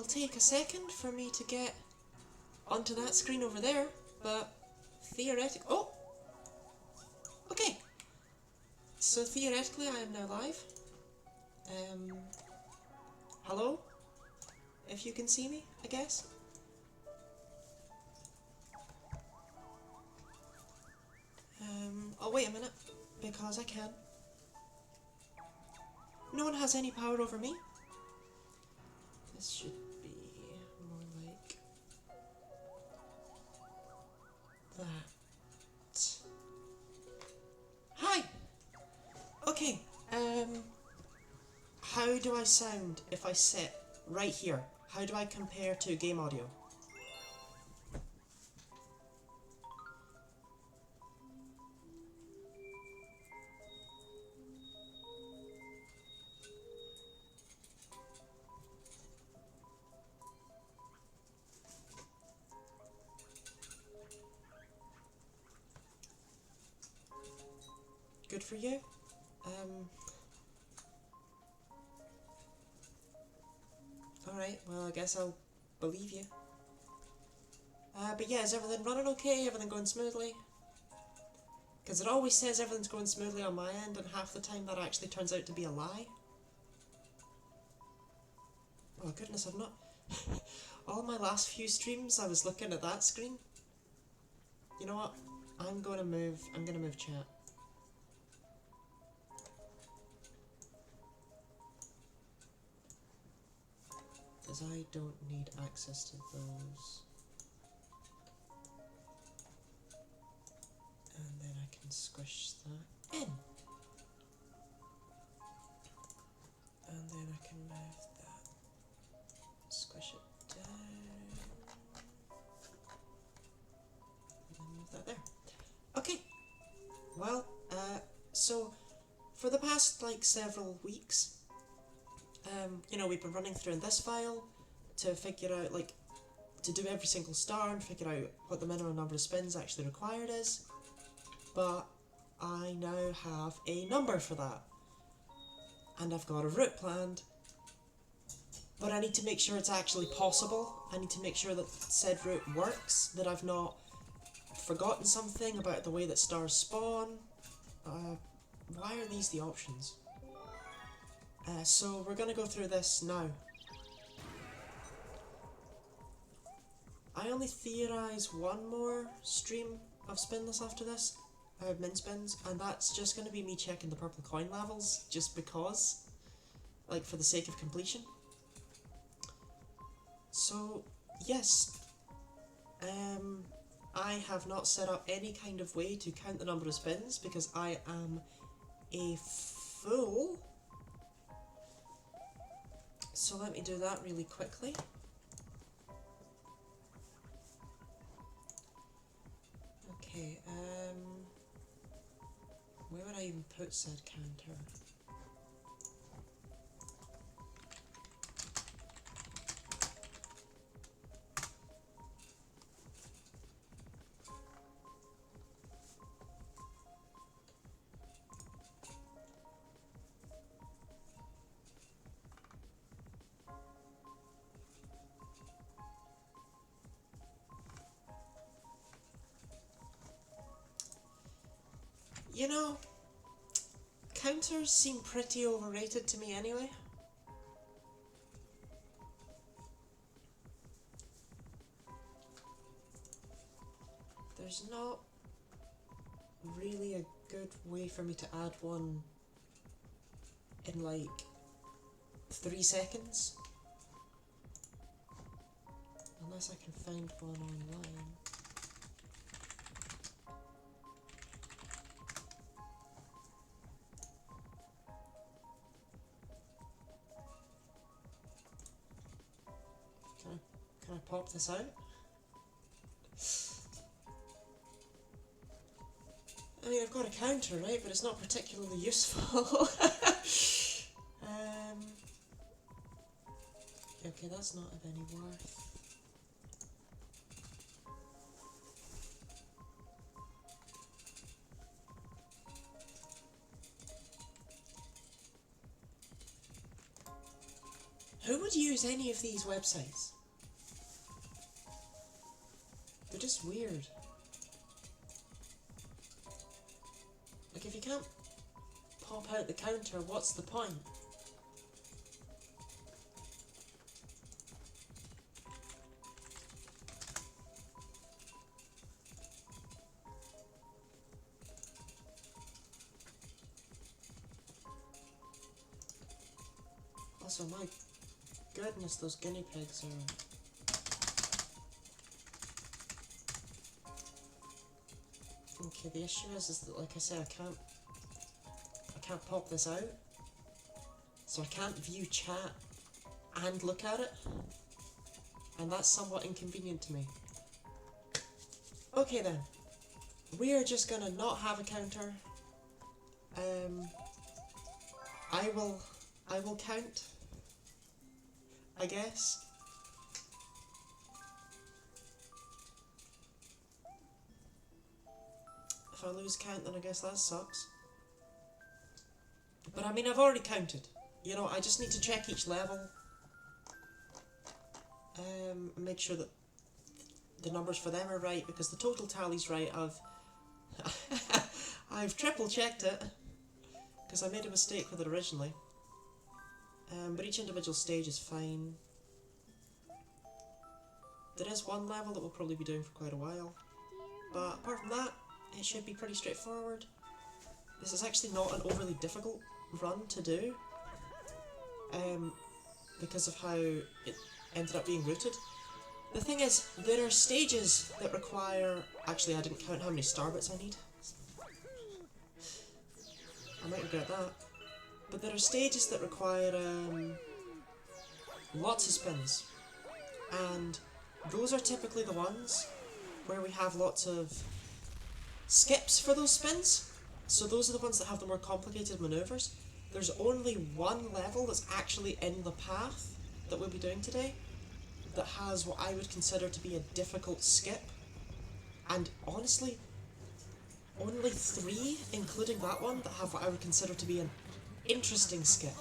will take a second for me to get onto that screen over there, but theoretically... Oh! Okay. So theoretically I am now live. Hello? If you can see me, I guess. I'll wait a minute, because I can. No one has any power over me. This should be more like that. Hi! Okay, how do I sound if I sit right here? How do I compare to game audio? Good for you. Alright, well I guess I'll believe you. But yeah, is everything running okay? Everything going smoothly? Because it always says everything's going smoothly on my end, and half the time that actually turns out to be a lie. Oh goodness, I've not... All my last few streams I was looking at that screen. You know what? I'm gonna move chat. Because I don't need access to those. And then I can squish that in. And then I can move that. Squish it down. And then move that there. Okay. Well, so for the past like several weeks, you know, we've been running through in this file to figure out, like, to do every single star and figure out what the minimum number of spins actually required is. But I now have a number for that. And I've got a route planned. But I need to make sure it's actually possible. I need to make sure that said route works, that I've not forgotten something about the way that stars spawn. Why are these the options? So we're going to go through this now. I only theorise one more stream of spinless after this, min spins, and that's just going to be me checking the purple coin levels, just because, like, for the sake of completion. So, yes, I have not set up any kind of way to count the number of spins, because I am a fool. So let me do that really quickly. Okay, where would I even put said counter? You know, counters seem pretty overrated to me anyway. There's not really a good way for me to add one in like 3 seconds. Unless I can find one online. Can I pop this out? I mean, I've got a counter, right? But it's not particularly useful. Okay, that's not of any worth. Who would use any of these websites? They're just weird. Like, if you can't pop out the counter, what's the point? Also, my goodness, those guinea pigs are... Okay, the issue is that, like I say, I can't pop this out, so I can't view chat and look at it, and that's somewhat inconvenient to me. Okay then, we are just gonna not have a counter. I will count, I guess. If I lose count, then I guess that sucks. But I mean, I've already counted. You know, I just need to check each level. Make sure that the numbers for them are right, because the total tally's right. I've triple checked it, because I made a mistake with it originally. But each individual stage is fine. There is one level that we'll probably be doing for quite a while. But apart from that, it should be pretty straightforward. This is actually not an overly difficult run to do, because of how it ended up being routed. The thing is, there are stages that require... Actually, I didn't count how many star bits I need. I might regret that. But there are stages that require lots of spins. And those are typically the ones where we have lots of skips for those spins. So those are the ones that have the more complicated maneuvers. There's only one level that's actually in the path that we'll be doing today that has what I would consider to be a difficult skip. And honestly, only 3, including that one, that have what I would consider to be an interesting skip.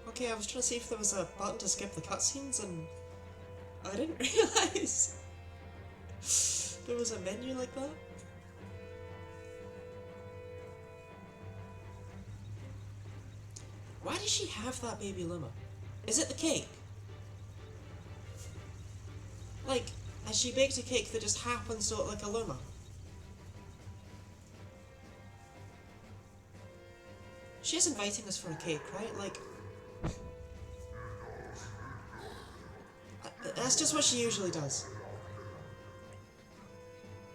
Okay, I was trying to see if there was a button to skip the cutscenes, and I didn't realise there was a menu like that. Why does she have that baby Luma? Is it the cake? Like, has she baked a cake that just happens to look like a Luma? She is inviting us for a cake, right? Like, that's just what she usually does.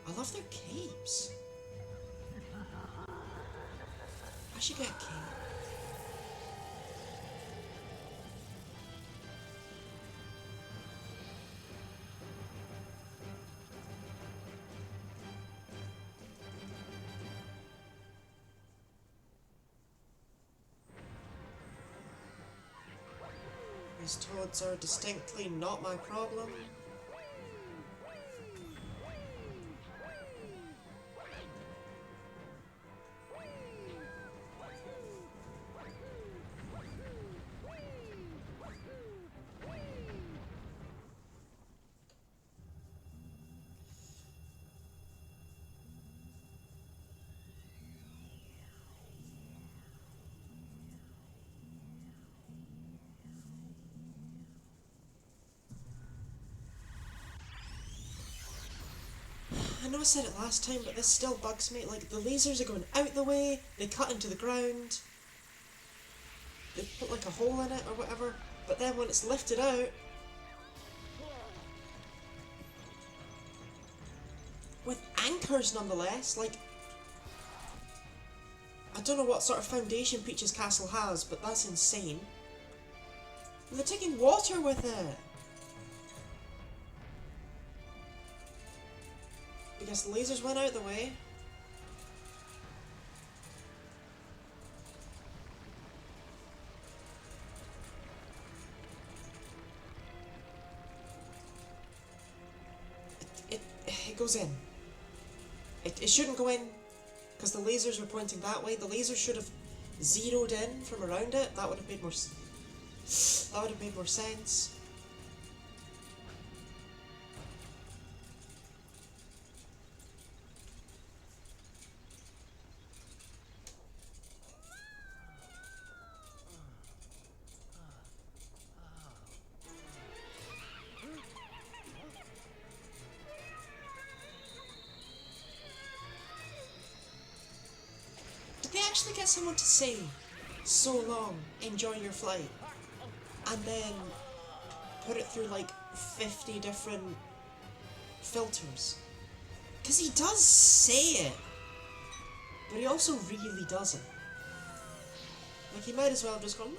I love their capes. I should get a cape. These toads are distinctly not my problem. I know I said it last time, but this still bugs me. Like, the lasers are going out the way, they cut into the ground, they put like a hole in it or whatever, but then when it's lifted out, with anchors nonetheless, like, I don't know what sort of foundation Peach's castle has, but that's insane. And they're taking water with it! Because the lasers went out the way. it goes in. It shouldn't go in because the lasers were pointing that way. The laser should have zeroed in from around it. That would have made more. That would have made more sense. Did they actually get someone to say, "So long, enjoy your flight," and then put it through like 50 different filters? Because he does say it, but he also really doesn't. Like, he might as well have just gone.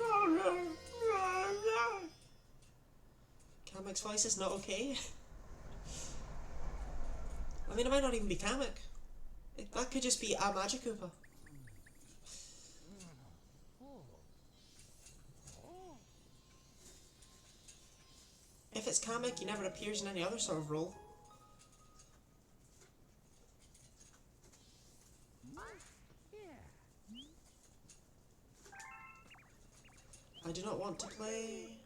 Kamek's voice is not okay. I mean, it might not even be Kamek. That could just be a Magikoopa. If it's Kamek, he never appears in any other sort of role. I do not want to play.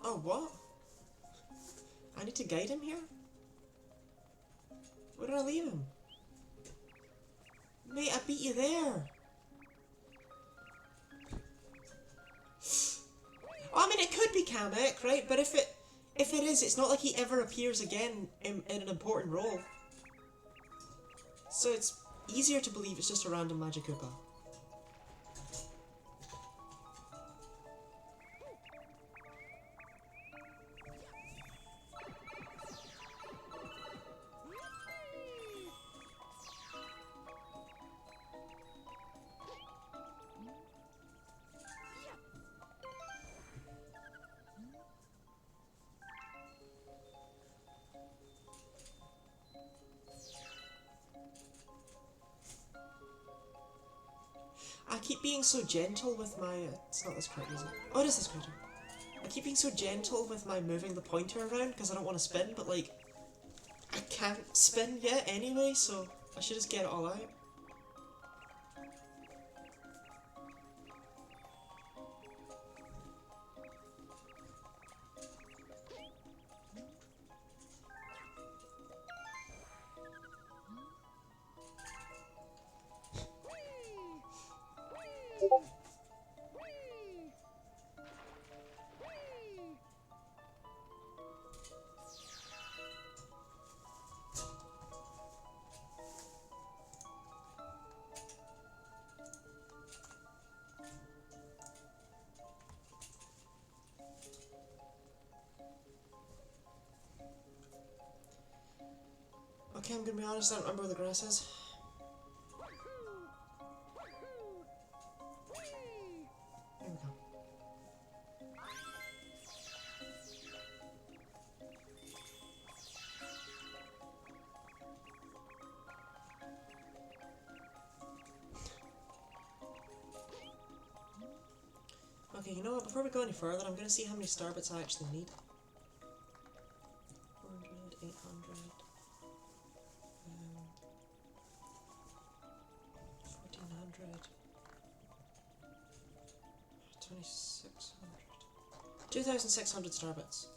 Oh, what? I need to guide him here? Where did I leave him? Mate, I beat you there! I mean, it could be Kamek, right? But if it is, it's not like he ever appears again in an important role. So it's easier to believe it's just a random Magikoopa. I keep being so gentle with my... it's not this card, is it? Oh, it is this card. I keep being so gentle with my moving the pointer around because I don't want to spin, but like... I can't spin yet anyway, so I should just get it all out. Okay, I'm gonna be honest, I don't remember where the grass is. There we go. Okay, you know what, before we go any further, I'm gonna see how many starbits I actually need. 400, 800... 1400, 2600, 2600 starbits.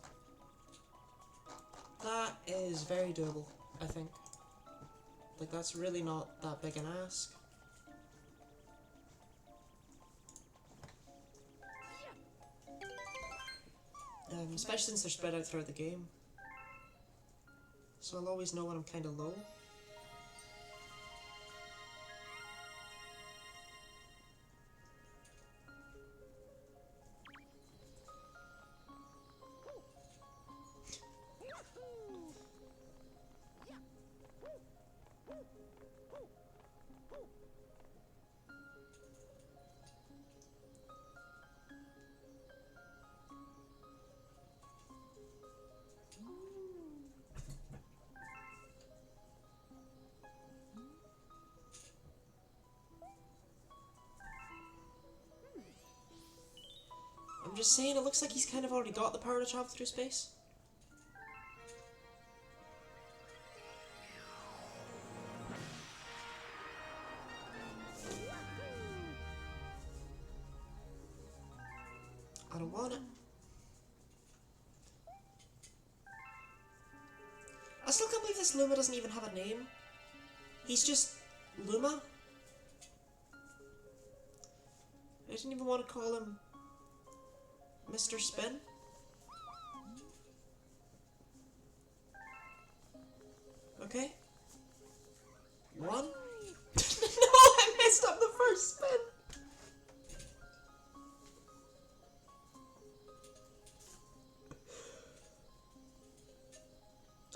That is very doable, I think. Like, that's really not that big an ask. Especially since they're spread out throughout the game. So I'll always know when I'm kind of low. just saying, it looks like he's kind of already got the power to travel through space. I don't want it. I still can't believe this Luma doesn't even have a name. He's just Luma. I didn't even want to call him Mr. Spin. Okay. 1. No, I messed up the first spin.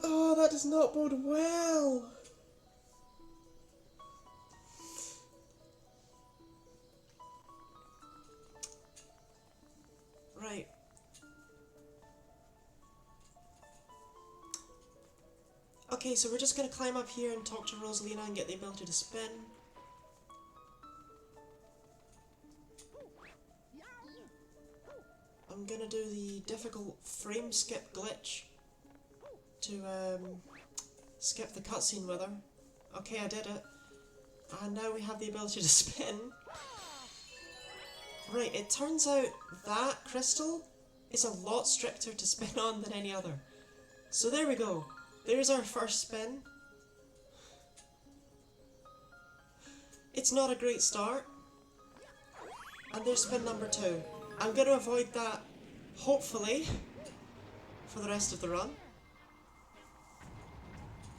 Oh, that does not bode well. Right. Okay, so we're just gonna climb up here and talk to Rosalina and get the ability to spin. I'm gonna do the difficult frame skip glitch to skip the cutscene with her. Okay, I did it. And now we have the ability to spin. Right, it turns out that crystal is a lot stricter to spin on than any other. So there we go. There's our first spin. It's not a great start. And there's spin number 2. I'm going to avoid that, hopefully, for the rest of the run.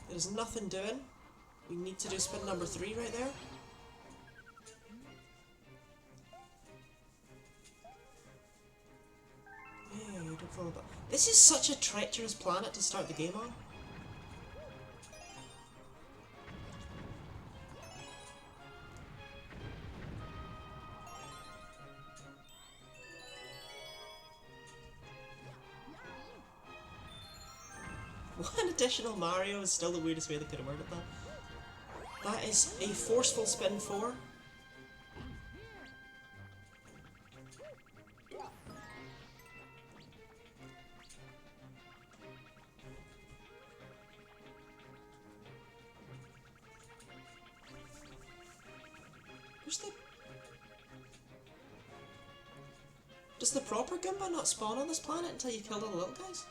There's nothing doing. We need to do spin number 3 right there. Yeah, don't follow that. This is such a treacherous planet to start the game on. One additional Mario is still the weirdest way they could have worded that. That is a forceful spin 4. Where's the... Does the proper Goomba not spawn on this planet until you kill all the little guys?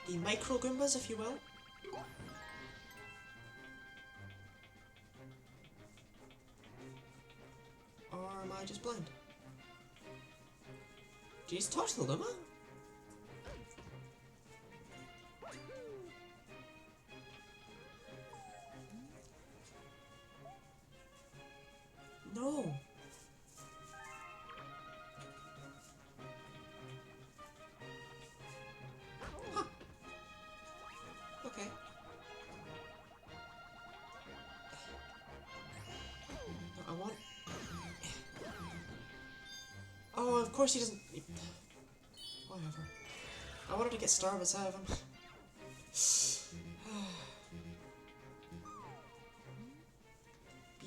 The micro Goombas, if you will. Or am I just blind? Jeez, touch the Luma? No. Huh. Okay. I want... Oh, of course he doesn't... Whatever. I wanted to get Starbits out of him.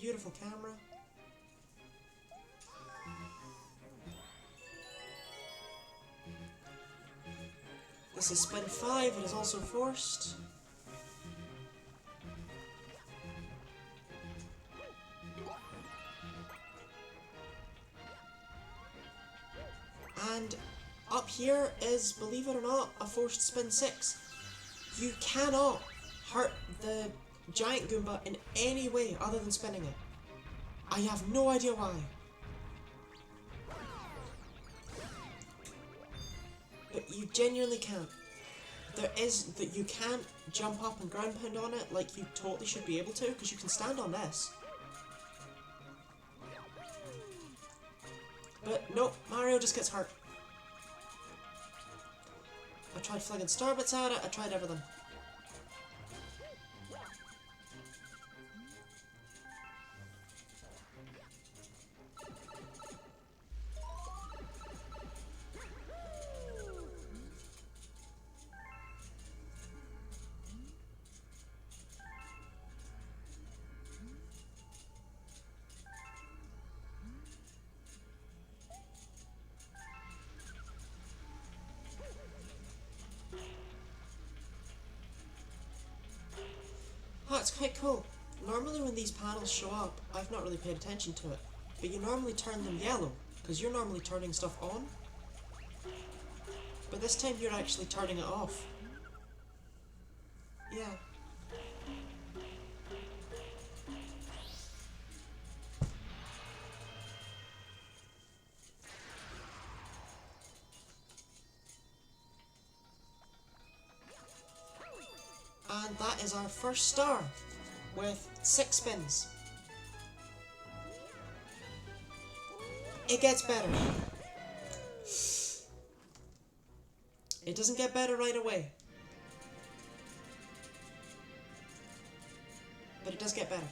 Beautiful camera. This is spin 5, it is also forced. And up here is, believe it or not, a forced spin 6. You cannot hurt the giant Goomba in any way other than spinning it. I have no idea why. But you genuinely can't. There is that you can't jump up and ground pound on it like you totally should be able to, because you can stand on this. But nope, Mario just gets hurt. I tried flinging Starbits at it, I tried everything. That's quite cool. Normally when these panels show up, I've not really paid attention to it, but you normally turn them yellow, because you're normally turning stuff on. But this time you're actually turning it off. Yeah. And that is our first star, with 6 spins. It gets better. It doesn't get better right away, but it does get better.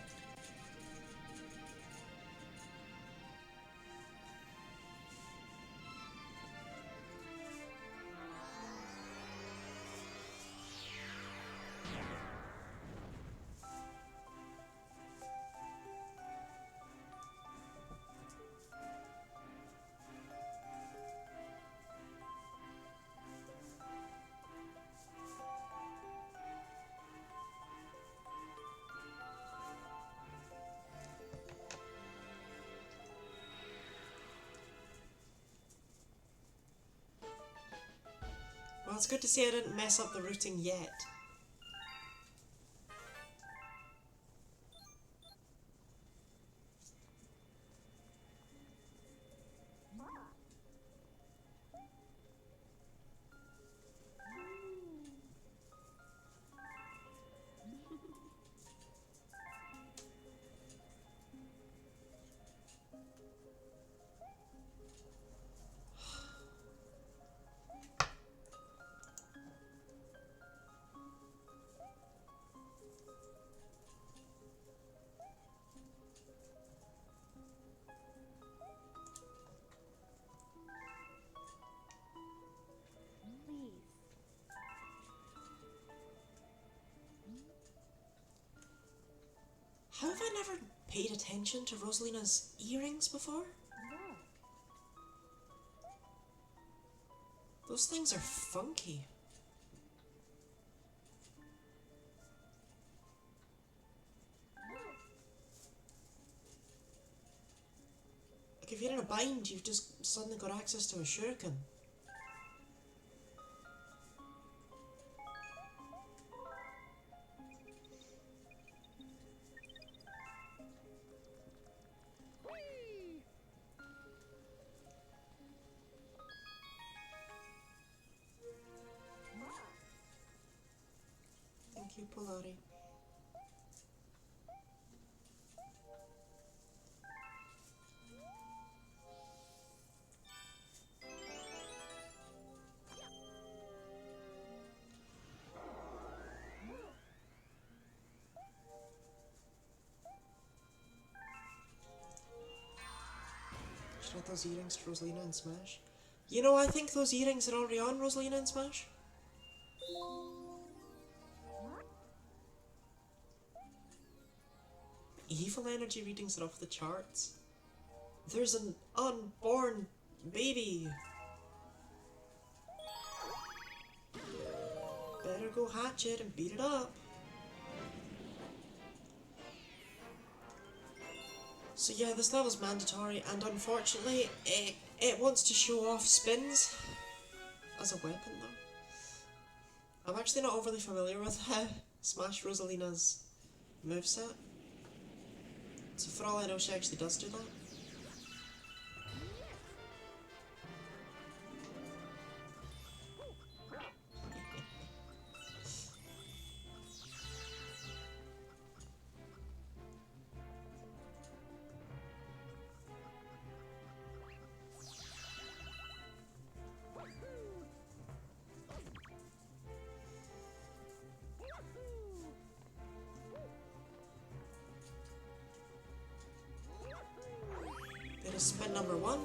Well, it's good to see I didn't mess up the routing yet. How have I never paid attention to Rosalina's earrings before? Those things are funky. Like if you're in a bind, you've just suddenly got access to a shuriken. Thank you, Polari. Should I add those earrings to Rosalina and Smash? You know, I think those earrings are already on Rosalina and Smash. Evil energy readings are off the charts. There's an unborn baby. Better go hatch it and beat it up. So yeah, this level's mandatory, and unfortunately, it wants to show off spins as a weapon though. I'm actually not overly familiar with Smash Rosalina's moveset. So for all I know, she actually does do that. It is spin number 1.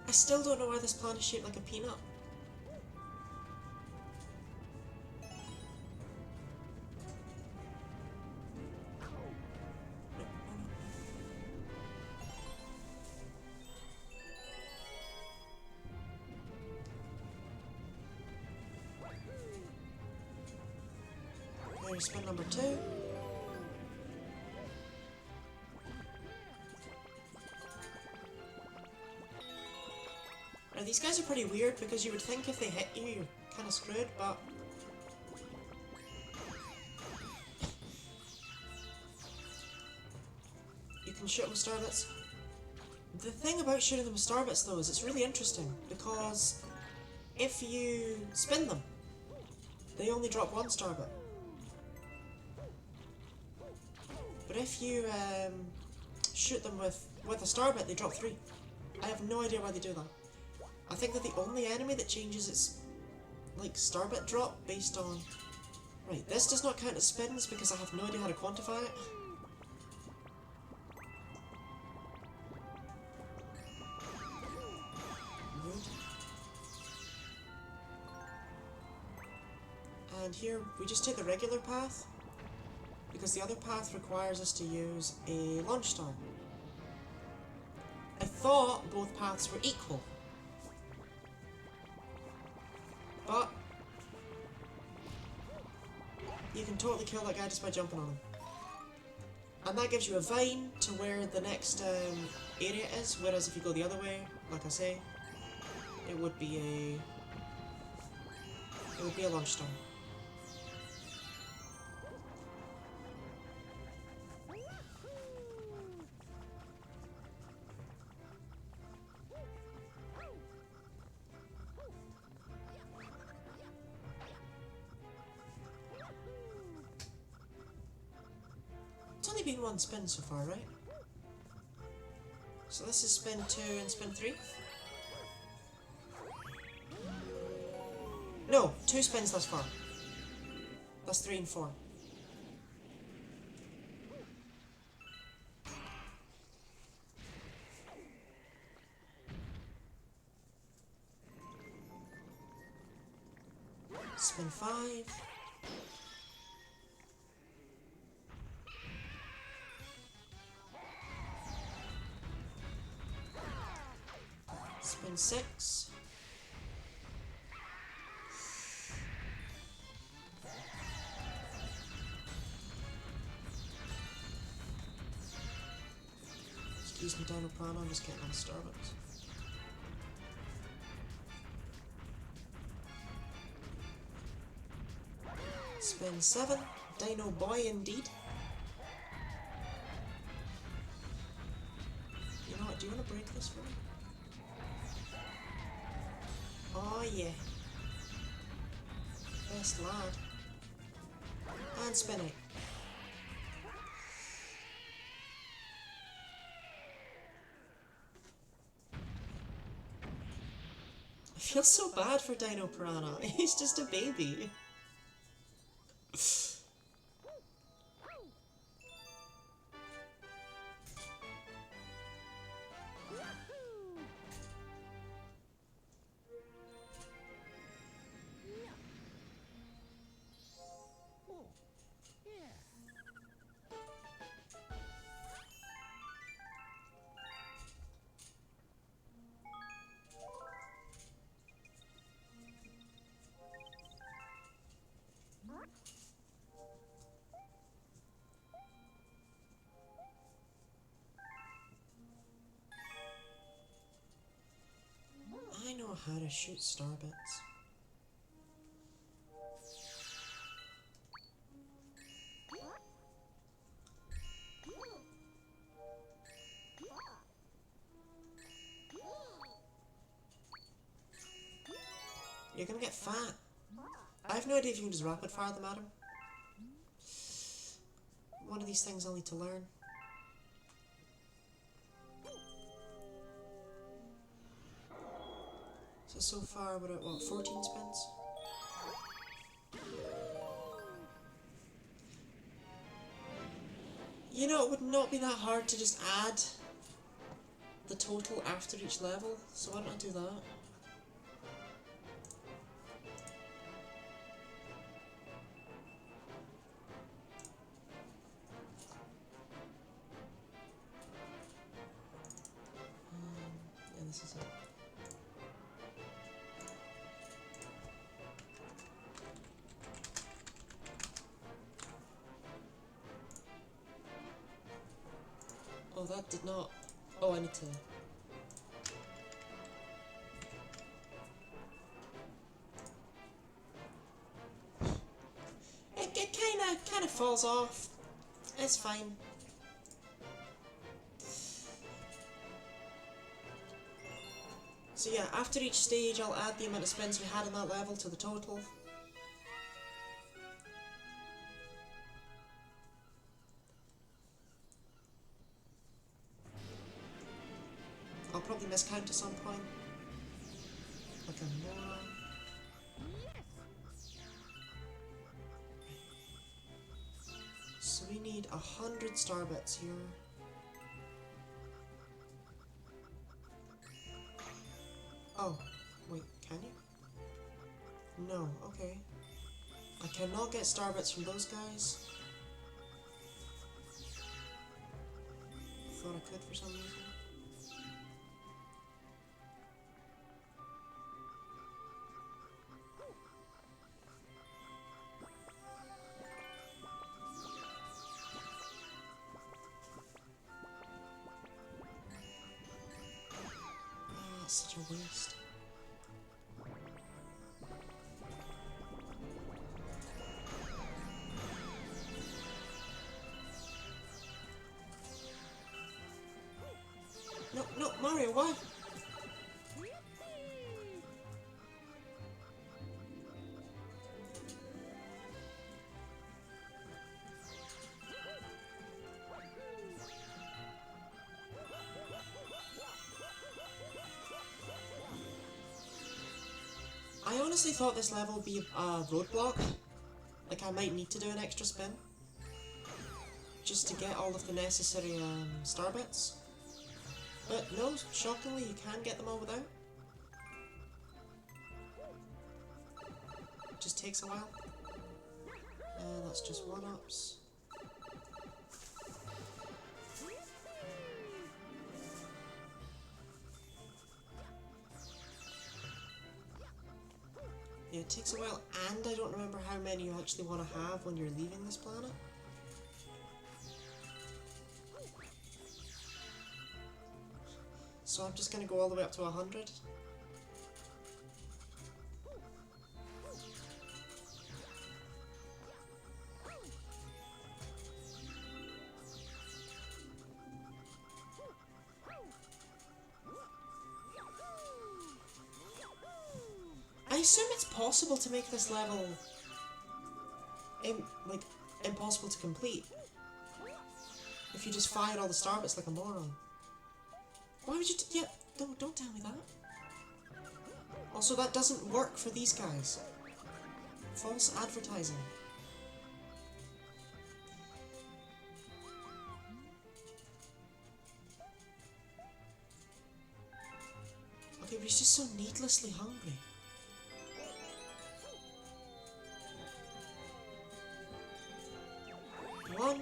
I still don't know why this plant is shaped like a peanut. No, there's spin number 2. Now these guys are pretty weird because you would think if they hit you, you're kind of screwed, but... you can shoot them with starbits. The thing about shooting them with starbits though is it's really interesting because if you spin them, they only drop 1 starbit. But if you shoot them with a starbit, they drop 3. I have no idea why they do that. I think they're the only enemy that changes its like starbit drop based on... Right, this does not count as spins because I have no idea how to quantify it. And here we just take the regular path because the other path requires us to use a launch star. I thought both paths were equal, but you can totally kill that guy just by jumping on him. And that gives you a vine to where the next area is, whereas if you go the other way, like I say, it would be a launch star. It's only been 1 spin so far, right? So this is spin 2 and spin 3? No, 2 spins thus far. That's 3 and 4. Spin 5. Spin 6. Excuse me, Dino Piranha, I'm just getting on Starbucks. Spin 7. Dino Boy indeed. You know what, do you want to break this for me? Oh yeah. Best lad. And spin 8. I feel so bad for Dino Piranha. He's just a baby. I know how to shoot starbits. You're gonna get fat. I have no idea if you can just rapid fire them at him. One of these things I'll need to learn. So far we're at what, 14 spins? You know, it would not be that hard to just add the total after each level, so why don't I do that? Yeah, this is it. that did not... Oh, I need to... It kind of falls off. It's fine. So yeah, after each stage I'll add the amount of spins we had in that level to the total. I'll probably miscount at some point. Like a moron. So we need 100 star bits here. Oh, wait, can you? No, okay. I cannot get star bits from those guys. Thought I could for some reason. Such a waste. No, Mario, why? I honestly thought this level would be a roadblock. Like I might need to do an extra spin. Just to get all of the necessary star bits. But no, shockingly you can get them all without. It just takes a while. That's just one-ups. Yeah, it takes a while, and I don't remember how many you actually want to have when you're leaving this planet. So I'm just going to go all the way up to 100. I assume it's possible to make this level impossible to complete if you just fire all the star bits like a moron. Why would you yeah, don't tell me that. Also, that doesn't work for these guys. False advertising. Okay, but he's just so needlessly hungry. One.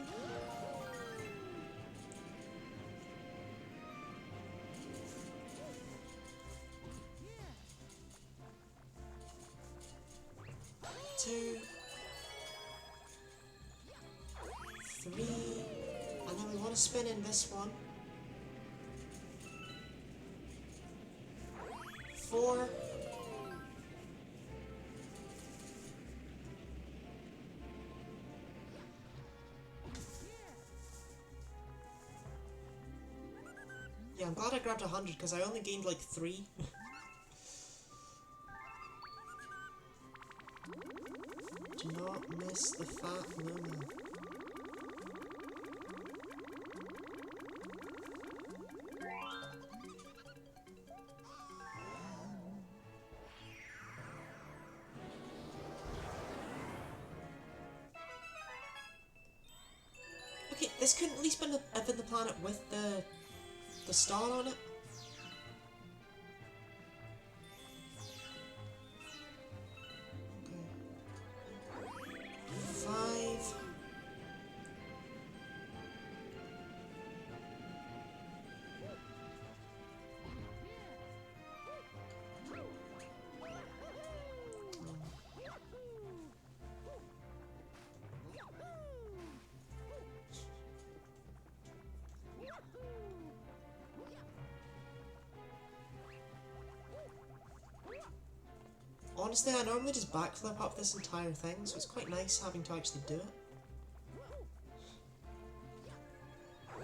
Two. Three. And then we want to spin in this one. 4. Yeah, I'm glad I grabbed 100 because I only gained like 3. Do not miss the fat moment. Okay, this couldn't at least have been the planet with the star on it. Okay. 5. Honestly, I normally just backflip up this entire thing, so it's quite nice having to actually do it.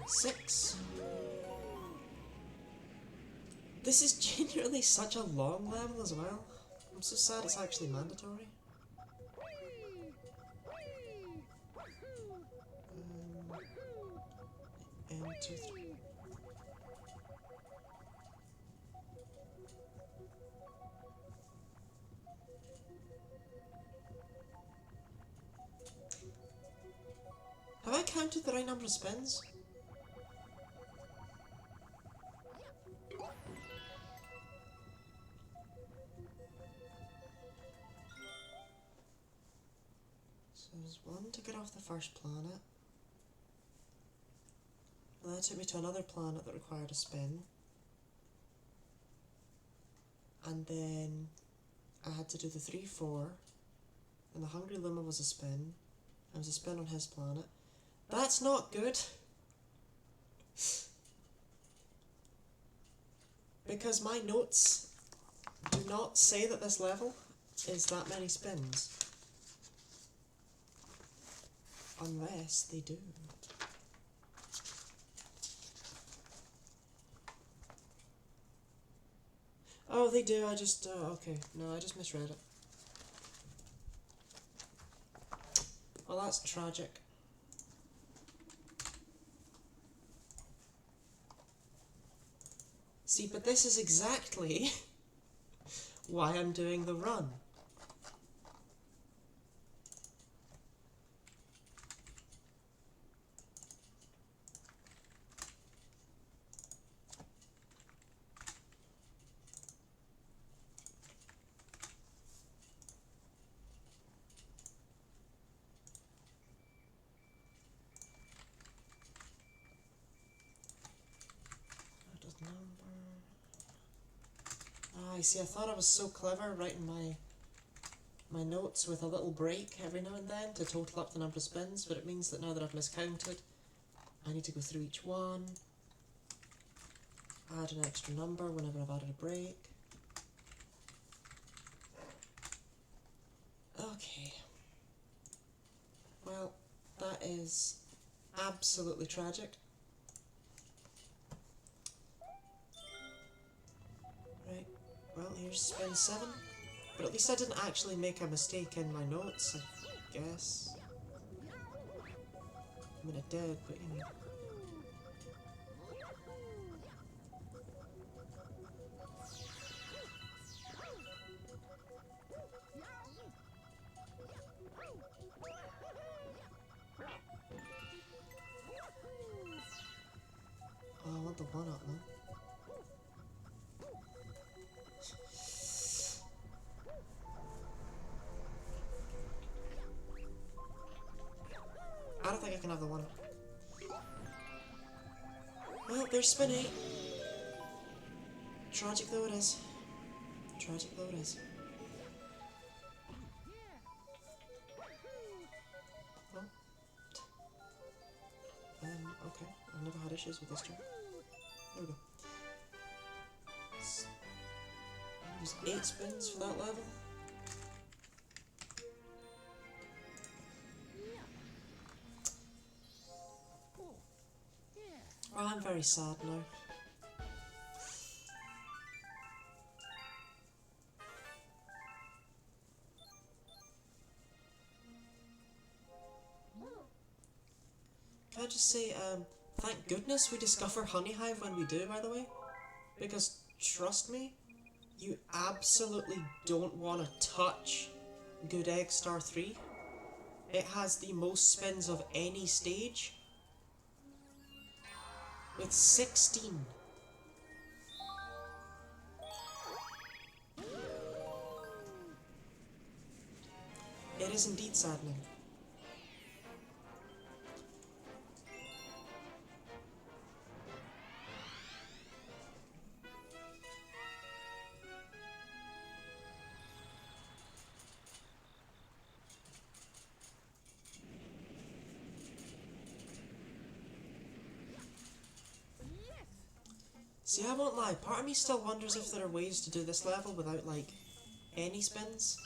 6. This is genuinely such a long level as well. I'm so sad it's actually mandatory. And 2, 3. Have I counted the right number of spins? So there's 1 to get off the first planet. And that took me to another planet that required a spin. And then I had to do the 3, 4. And the Hungry Luma was a spin. It was a spin on his planet. That's not good! Because my notes do not say that this level is that many spins. Unless they do. Oh, they do, I just, okay. No, I just misread it. Well, that's tragic. See, but this is exactly why I'm doing the run. Ah, you see, I thought I was so clever writing my notes with a little break every now and then to total up the number of spins, but it means that now that I've miscounted, I need to go through each one, add an extra number whenever I've added a break. Okay. Well, that is absolutely tragic. Right, well, here's spin 7. But at least I didn't actually make a mistake in my notes, I guess. I mean, I did, but you know. Oh, I want the 1 up now. I don't think I can have the 1 up. Well, there's spin 8. Tragic though it is. Tragic though it is. Oh. Okay. I've never had issues with this jump. There we go. There's 8 spins for that level. Well, I'm very sad now. Can I just say, thank goodness we discover Honey Hive when we do, by the way. Because, trust me, you absolutely don't want to touch Good Egg Star 3. It has the most spins of any stage. With 16. It is indeed saddening. See, I won't lie, part of me still wonders if there are ways to do this level without, like, any spins.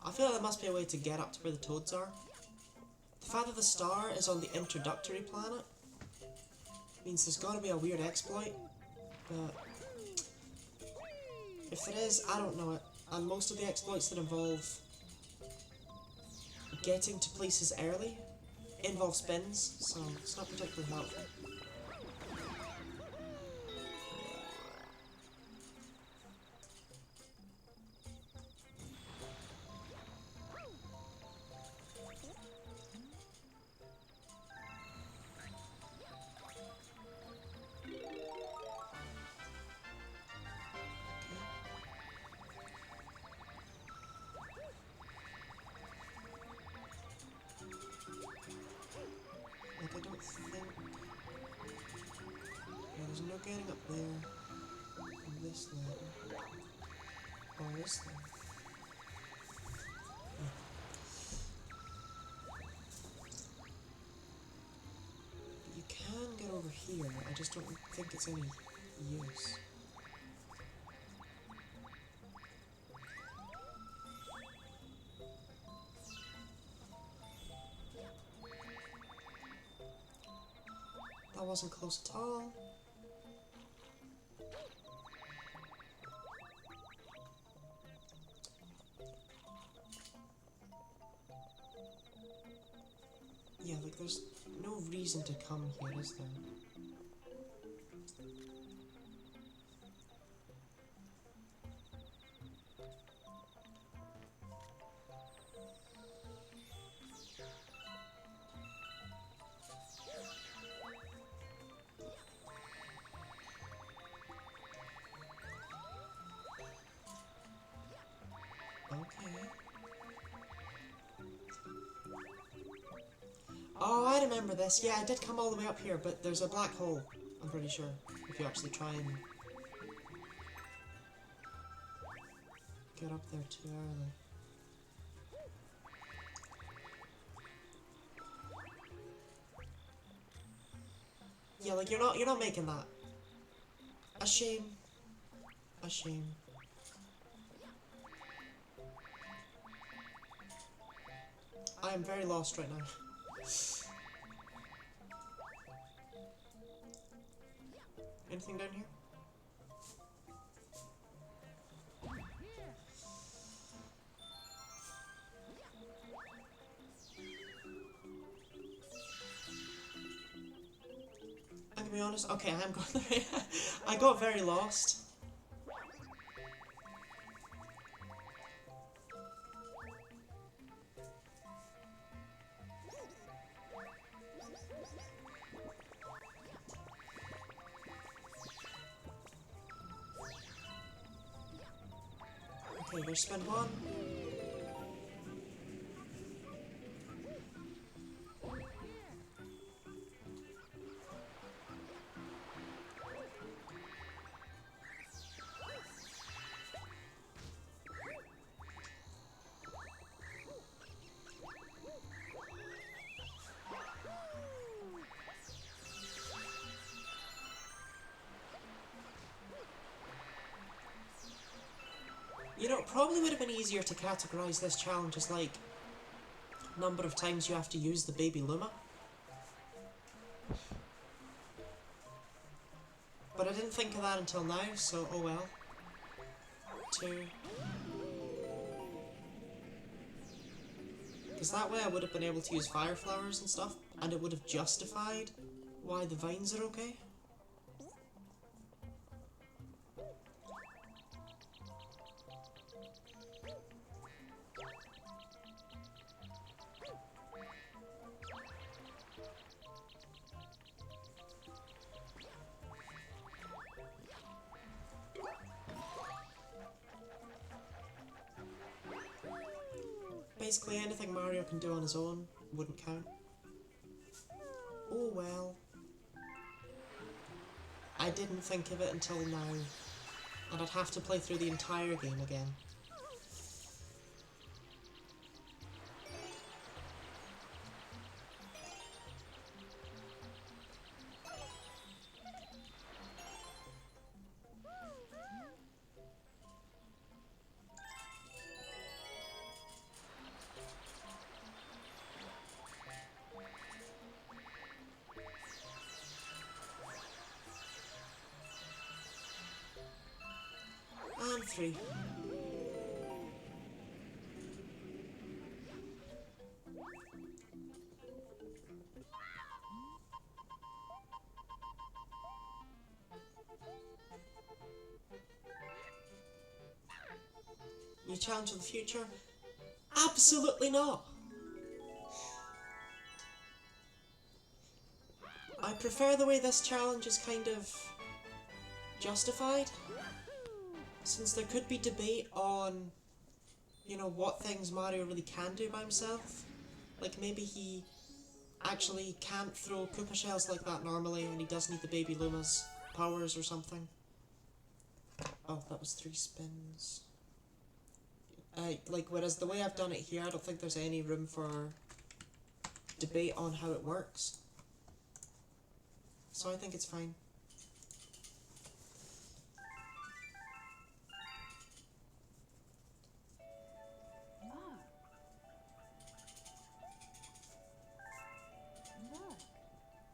I feel like there must be a way to get up to where the toads are. The fact that the star is on the introductory planet means there's gotta be a weird exploit, but if there is, I don't know it. And most of the exploits that involve getting to places early involve spins, so it's not particularly helpful. Like, I don't think... Yeah, there's no getting up there from this level. Or this thing. You can get over here, I just don't think it's any use. That wasn't close at all. Yeah, like there's no reason to come here, is there? Okay. Oh, I remember this. Yeah, I did come all the way up here, but there's a black hole, I'm pretty sure, if you actually try and get up there too early. Yeah, like you're not making that. A shame. A shame. I am very lost right now. Anything down here? I'm gonna be honest. Okay, I am going there. I got very lost. Okay, there's spin one. You know, it probably would have been easier to categorize this challenge as like number of times you have to use the baby Luma. But I didn't think of that until now, so oh well. 2. Because that way I would have been able to use fire flowers and stuff, and it would have justified why the vines are okay. Basically anything Mario can do on his own wouldn't count. Oh well. I didn't think of it until now, and I'd have to play through the entire game again. 3. New challenge of the future? Absolutely not! I prefer the way this challenge is kind of justified, since there could be debate on, you know, what things Mario really can do by himself. Like maybe he actually can't throw Koopa shells like that normally and he does need the Baby Luma's powers or something. Oh, that was 3 spins. Like, whereas the way I've done it here, I don't think there's any room for debate on how it works. So I think it's fine.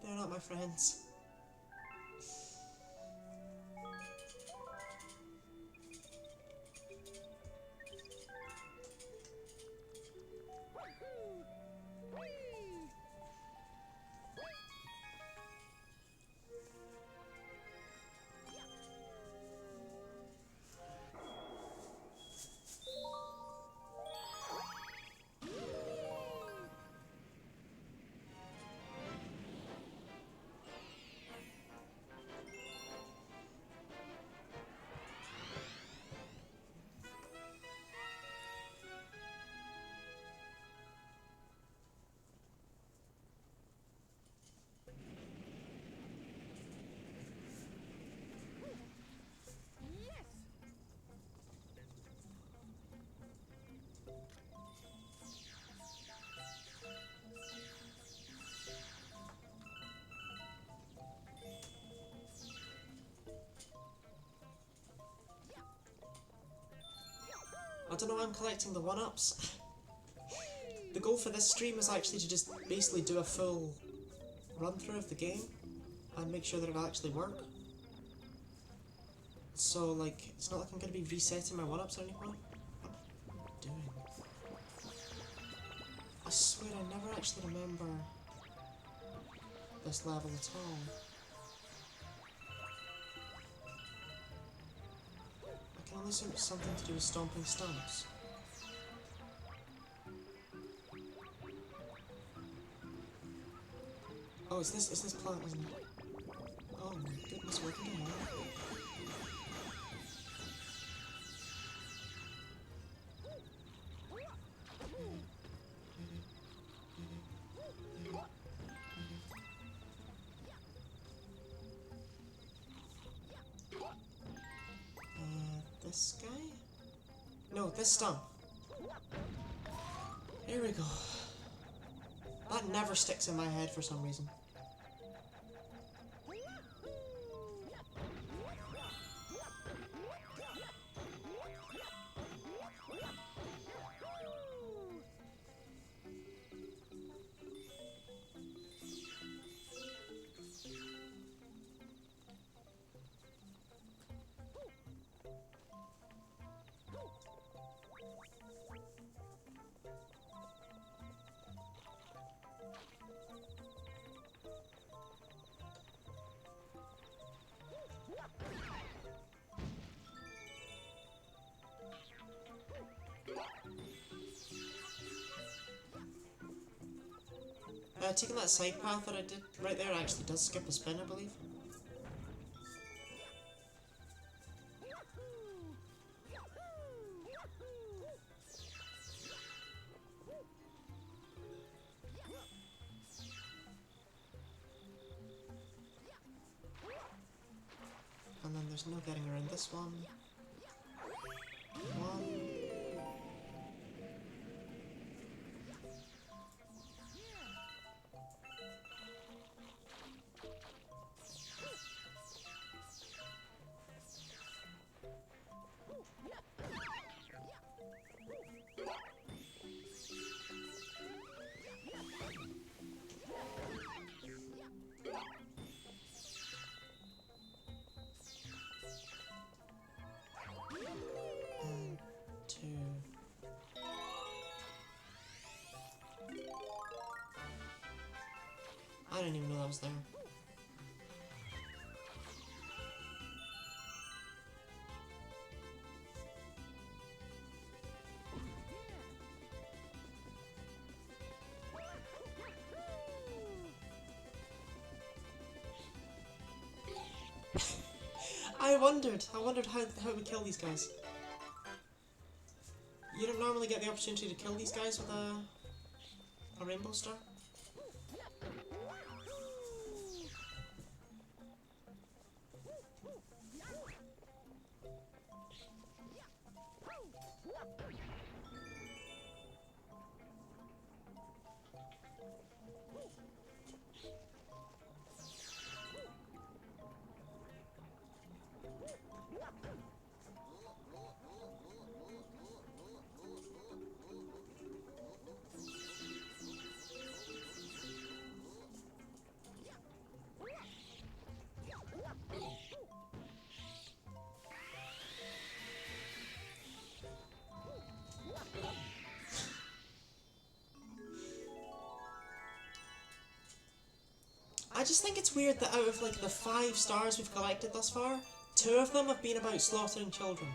They're not my friends. I don't know why I'm collecting the 1-ups. The goal for this stream is actually to just basically do a full run-through of the game and make sure that it'll actually work. So, like, it's not like I'm going to be resetting my 1-ups at any point. What am I doing? I swear I never actually remember this level at all. I can only assume it's something to do with stomping stumps. Oh, it's this plant, isn't it? Oh my goodness, what did I know? This guy? No, this stump. Here we go. That never sticks in my head for some reason. Taking that side path that I did right there actually does skip a spin, I believe. And then there's no getting around this one. stars there. I wondered how we kill these guys. You don't normally get the opportunity to kill these guys with a rainbow star. I just think it's weird that out of like the 5 stars we've collected thus far, 2 of them have been about slaughtering children.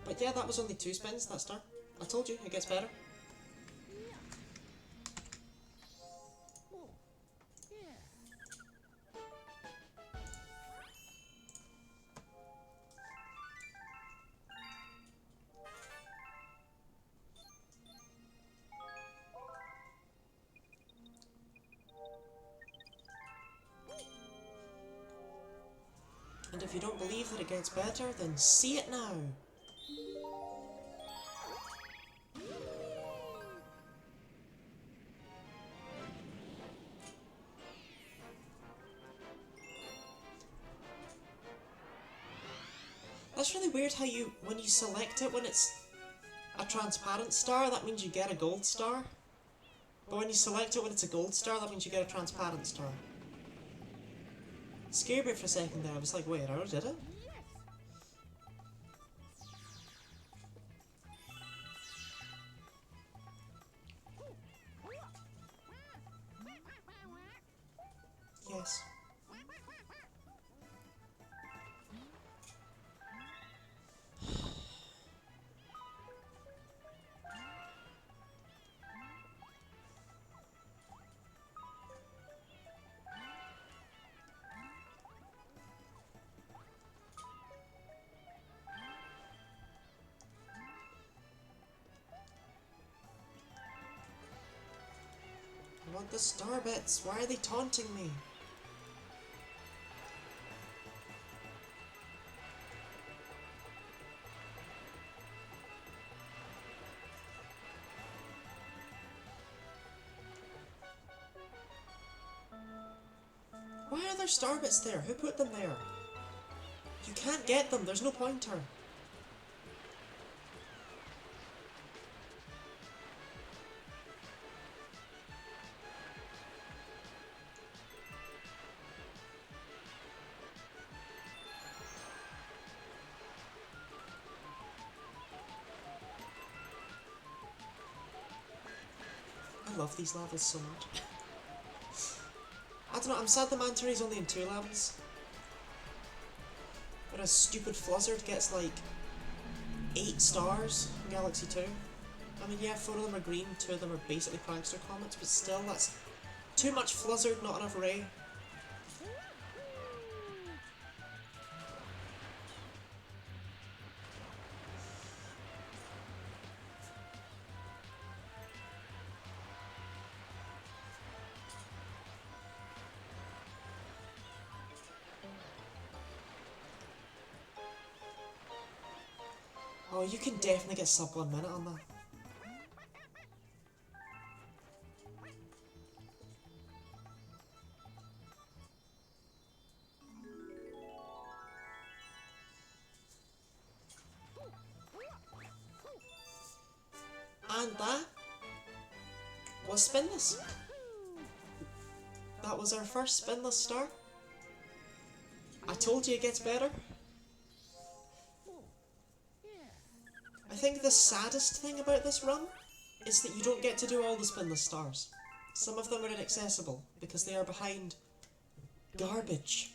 But yeah, that was only 2 spins, that star. I told you, it gets better. And if you don't believe that it gets better, then see it now! That's really weird how when you select it when it's a transparent star, that means you get a gold star. But when you select it when it's a gold star, that means you get a transparent star. Scared me for a second there, I was like, wait, I already did it? Yes. I want the star bits. Why are they taunting me? Why are there star bits there? Who put them there? You can't get them. There's no pointer. I love these levels so much. I don't know, I'm sad the Manta Ray's only in 2 levels. Whereas stupid Fluzzard gets like 8 stars in Galaxy 2. I mean, yeah, 4 of them are green, 2 of them are basically Prankster Comets, but still, that's too much Fluzzard, not enough Ray. Oh, you can definitely get sub 1 minute on that. And that was Spinless. That was our first Spinless star. I told you it gets better. I think the saddest thing about this run is that you don't get to do all the Spinless stars. Some of them are inaccessible because they are behind garbage.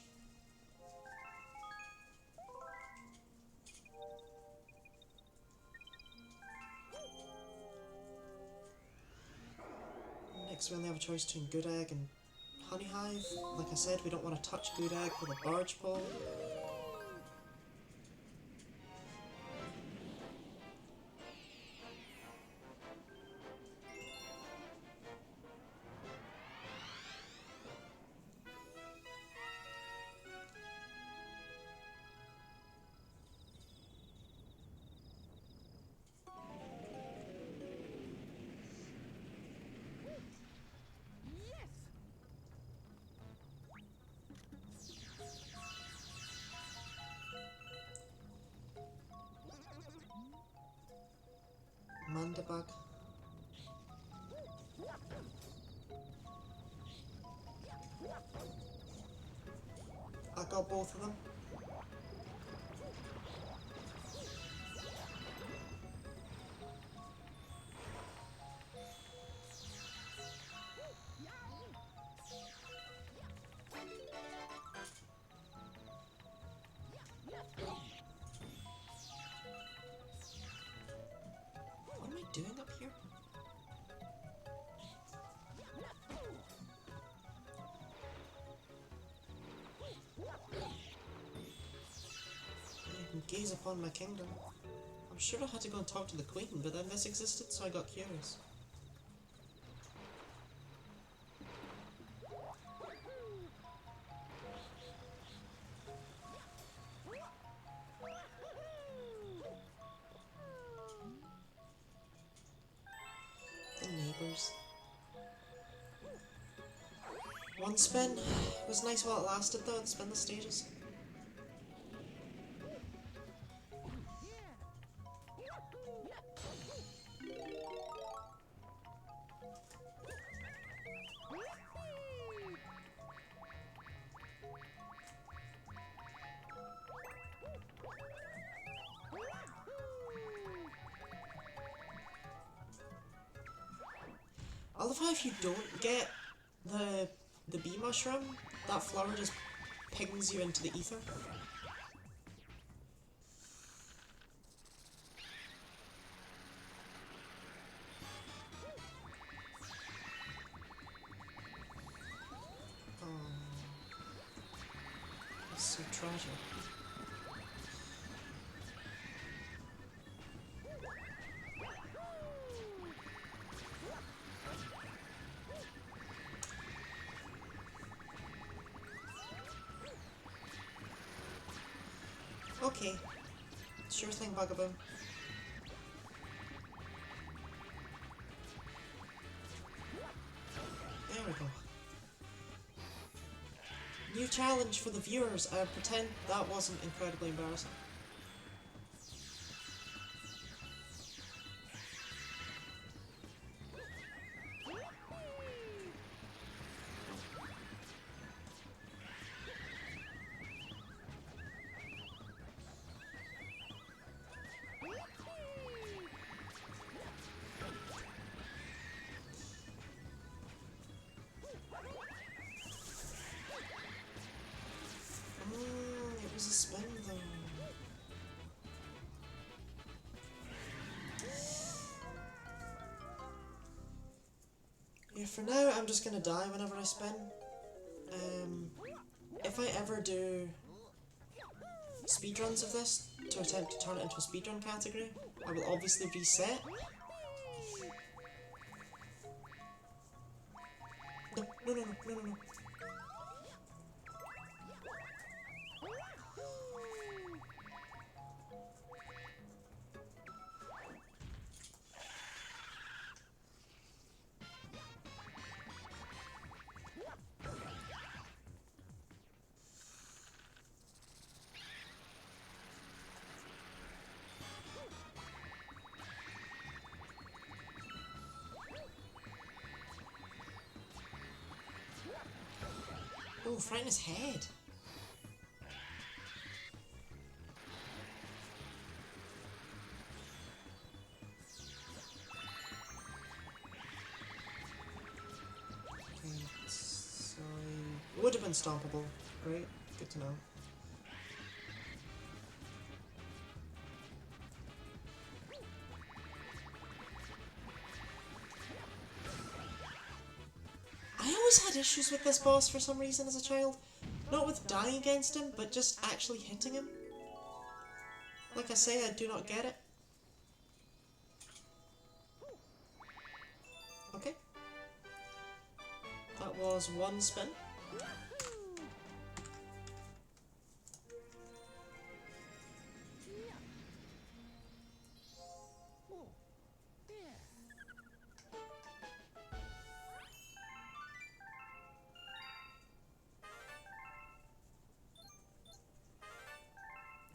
Next we only have a choice between Good Egg and Honey Hive. Like I said, we don't want to touch Good Egg with a barge pole. Mandibug. I got both of them. What am I doing up here? I can gaze upon my kingdom. I'm sure I had to go and talk to the queen, but then this existed, so I got curious. The neighbours. One spin. It was nice while it lasted though, to spin the stages. I love how if you don't get the bee mushroom, that flower just pings you into the ether. Oh, that's so tragic. Okay. Sure thing, Bugaboo. There we go. New challenge for the viewers. I pretend that wasn't incredibly embarrassing. It was a spin though. Yeah, for now I'm just gonna die whenever I spin. If I ever do speedruns of this to attempt to turn it into a speedrun category, I will obviously reset. No, no, no, no, no, no, no. Oh, frighten his head. Would have been stompable. Great. Good to know. I always had issues with this boss for some reason as a child. Not with dying against him, but just actually hitting him. Like I say, I do not get it. Okay. That was one spin.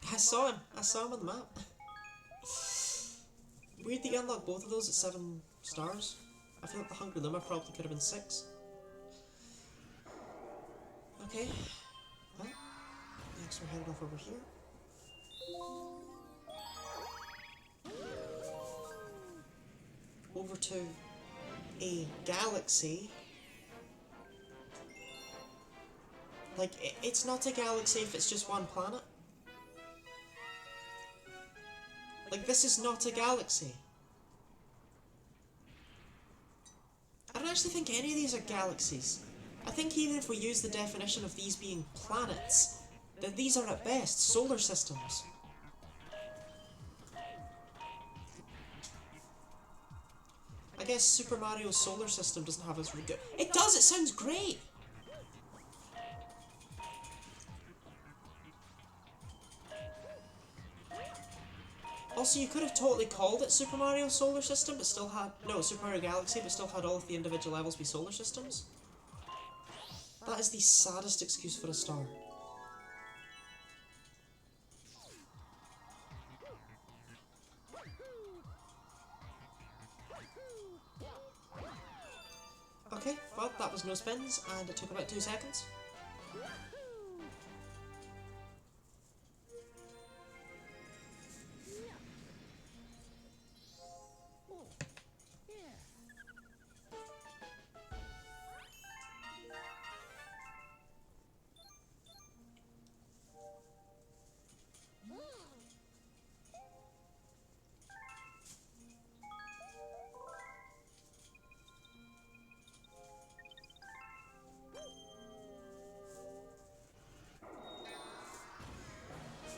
I saw him on the map. Weird that you unlock both of those at 7 stars. I feel like the Hungry Luma probably could have been 6. Okay. Well, next we're headed off over here. Over to a galaxy. Like, it's not a galaxy if it's just one planet. Like, this is not a galaxy. I don't actually think any of these are galaxies. I think even if we use the definition of these being planets, then these are at best solar systems. I guess Super Mario's solar system doesn't have as really good. It does! It sounds great! Also, you could have totally called it Super Mario Solar System, but still had... No, Super Mario Galaxy, but still had all of the individual levels be solar systems. That is the saddest excuse for a star. Okay, well, that was no spins, and it took about 2 seconds.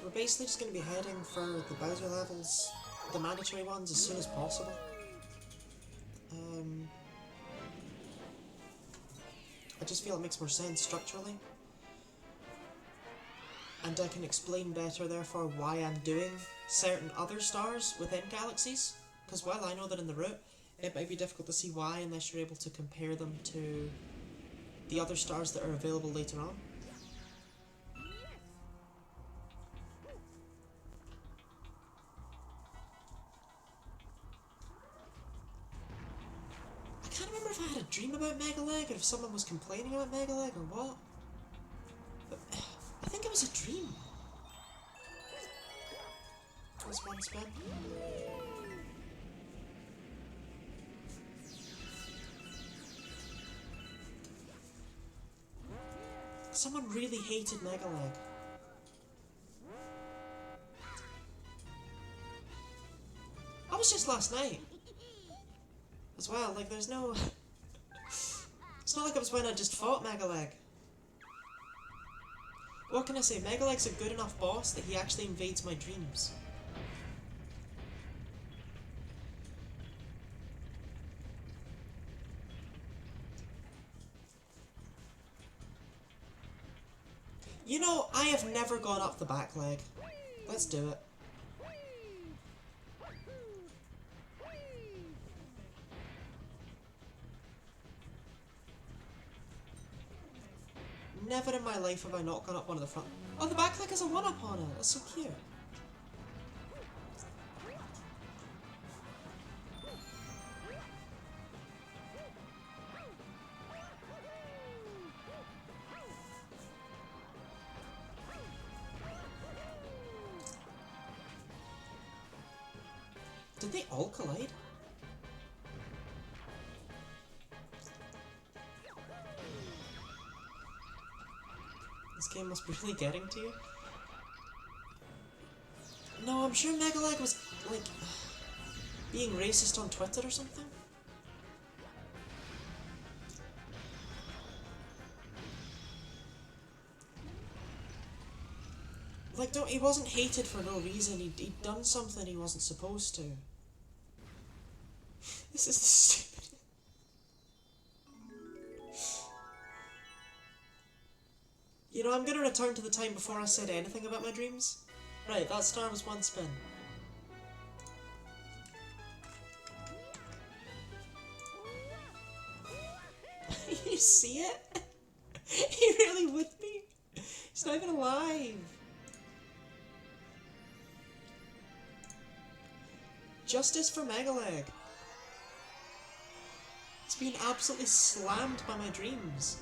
We're basically just going to be heading for the Bowser levels, the mandatory ones, as soon as possible. I just feel it makes more sense structurally. And I can explain better, therefore, why I'm doing certain other stars within galaxies. Because while I know that in the route, it might be difficult to see why unless you're able to compare them to the other stars that are available later on. I can't remember if I had a dream about Mega Leg, or if someone was complaining about Mega Leg, or what. But I think it was a dream. That was one spin. Someone really hated Mega Leg. That was just last night. As well, like there's no... It's not like it was when I just fought Mega Leg. What can I say? Mega Leg's a good enough boss that he actually invades my dreams. You know, I have never gone up the back leg. Let's do it. Never in my life have I not gone up one of the front. Oh, the back leg has a 1-up on it. That's so cute. Did they all collide? This game must be really getting to you. No, I'm sure Megaleg was, like, being racist on Twitter or something. Like, he wasn't hated for no reason. He'd done something he wasn't supposed to. This is stupid. You know, I'm gonna return to the time before I said anything about my dreams. Right, that star was one spin. You see it? He really with me? He's not even alive. Justice for Megaleg. He's being absolutely slammed by my dreams.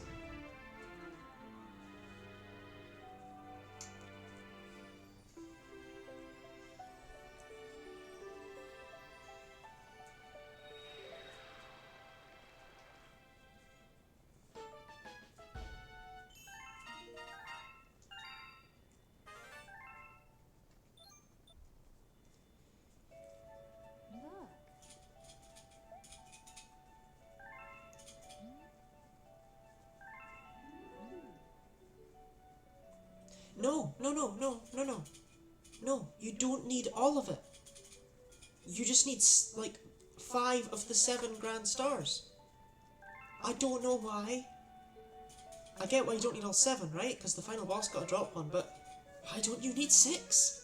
No. No, you don't need all of it. You just need, like, 5 of the 7 grand stars. I don't know why. I get why you don't need all 7, right? Because the final boss got a drop one, but why don't you need 6?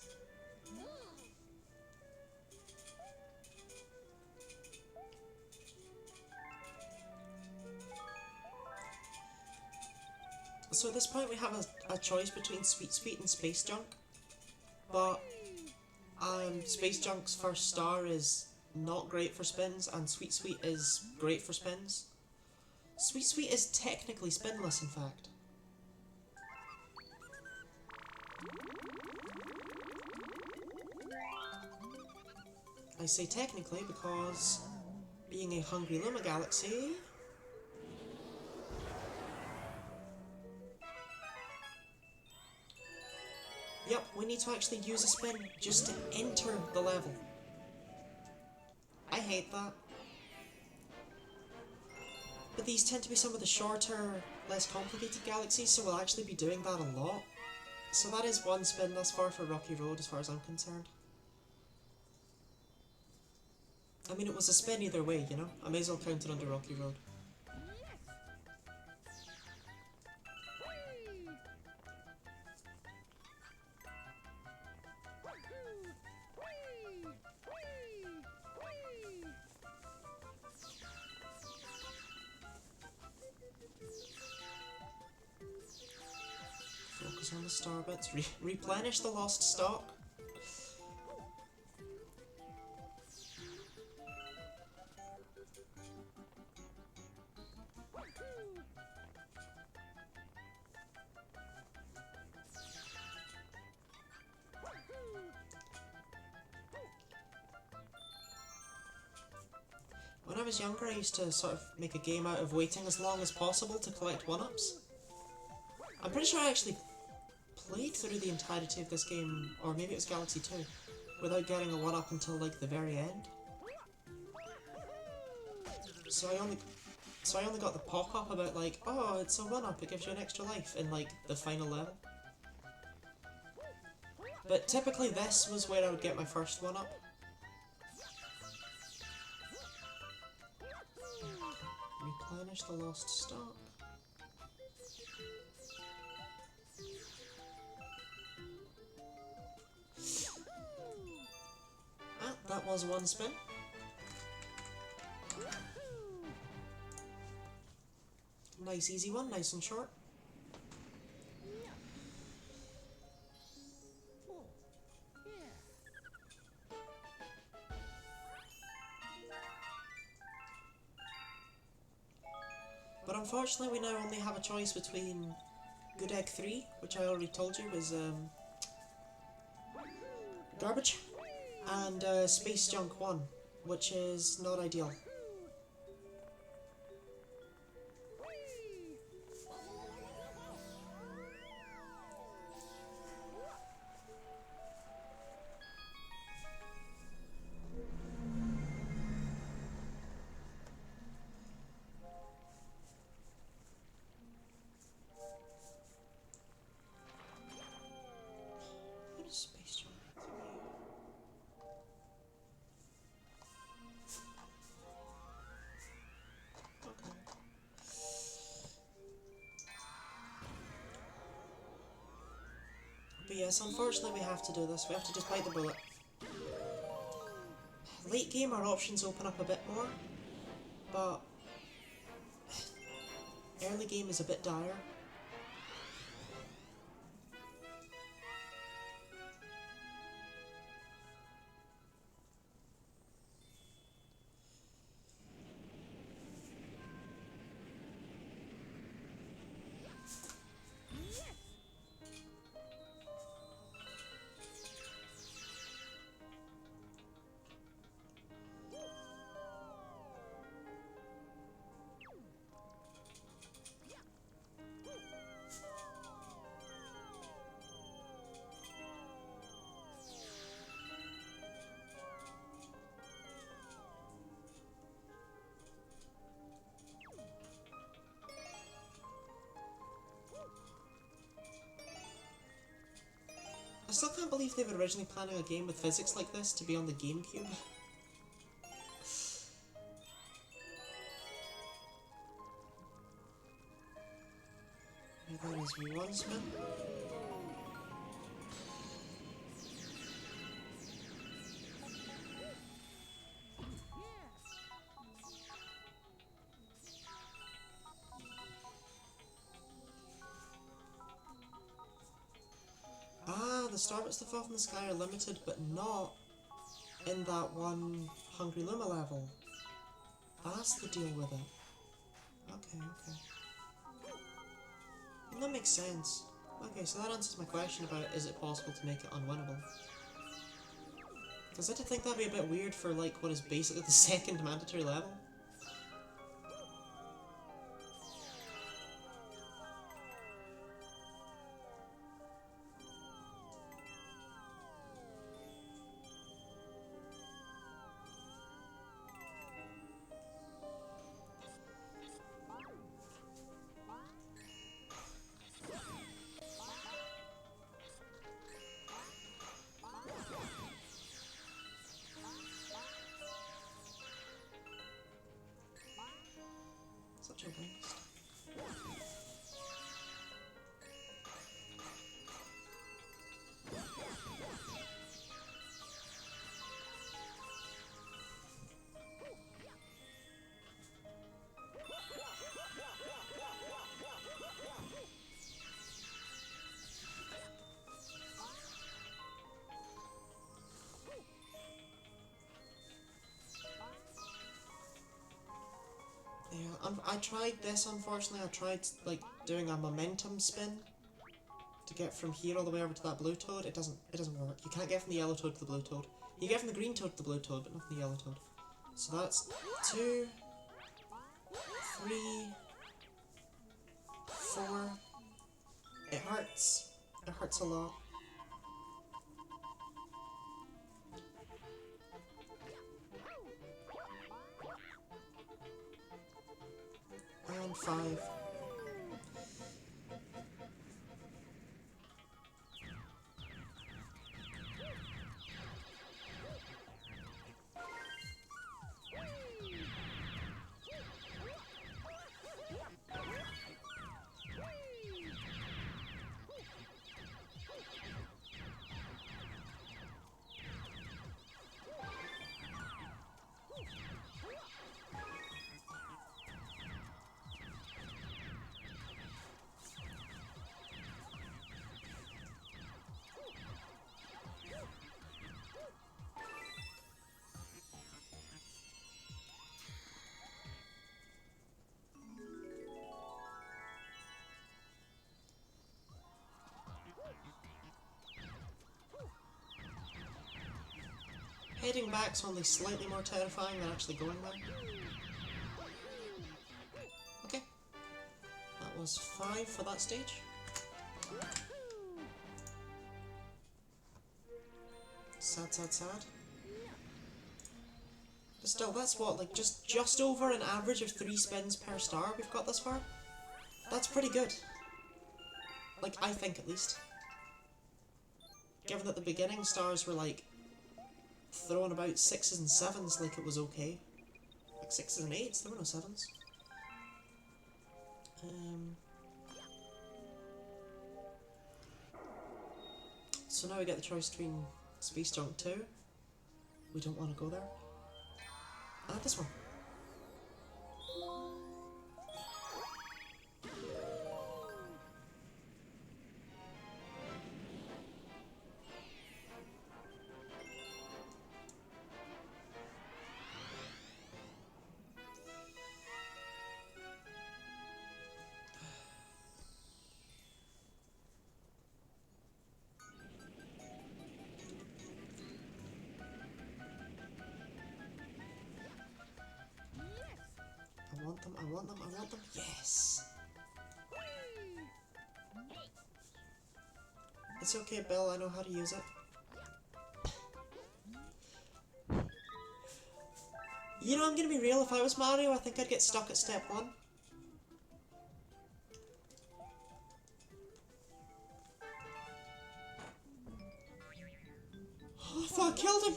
So at this point we have a choice between Sweet Sweet and Space Junk, but Space Junk's first star is not great for spins, and Sweet Sweet is great for spins. Sweet Sweet is technically spinless, in fact. I say technically because, being a Hungry Luma Galaxy, yep, we need to actually use a spin just to enter the level. I hate that. But these tend to be some of the shorter, less complicated galaxies, so we'll actually be doing that a lot. So that is one spin thus far for Rocky Road, as far as I'm concerned. I mean, it was a spin either way, you know? I may as well count it under Rocky Road. Focus on the star bits. Replenish the lost stock. When I was younger, I used to sort of make a game out of waiting as long as possible to collect 1-ups. I'm pretty sure I actually played through the entirety of this game, or maybe it was Galaxy 2, without getting a 1-up until, like, the very end. So I only got the pop-up about, like, oh, it's a 1-up, it gives you an extra life in, like, the final level. But typically this was where I would get my first 1-up. Replenish the lost stock. Ah, that was one spin. Nice easy one, nice and short. But unfortunately we now only have a choice between Good Egg 3, which I already told you was garbage, and Space Junk 1, which is not ideal. But yes, unfortunately we have to do this. We have to just bite the bullet. Late game our options open up a bit more, but early game is a bit dire. I still can't believe they were originally planning a game with physics like this to be on the GameCube. That is one spin. Ah, the star bits that fall from the sky are limited, but not in that one Hungry Luma level. That's the deal with it. Okay, okay. That makes sense. Okay, so that answers my question about is it possible to make it unwinnable. Because I did think that'd be a bit weird for like what is basically the second mandatory level. Such a waste. Yeah, I tried this, unfortunately. I tried, like, doing a momentum spin to get from here all the way over to that blue toad. It doesn't work. You can't get from the yellow toad to the blue toad. You get from the green toad to the blue toad, but not from the yellow toad. So that's 2, 3, 4. It hurts. It hurts a lot. And 5. Heading back's only slightly more terrifying than actually going there. Okay. That was 5 for that stage. Sad, sad, sad. But still, that's what, like, just over an average of 3 spins per star we've got thus far? That's pretty good. Like, I think at least. Given that the beginning stars were, like, throwing about 6s and 7s like it was okay. Like 6s and 8s, there were no 7s. So now we get the choice between Space Junk 2. We don't want to go there. And this one. I want them, I want them, I want them. Yes! It's okay, Bill, I know how to use it. You know, I'm gonna be real, if I was Mario, I think I'd get stuck at step 1. Oh, I thought I killed him!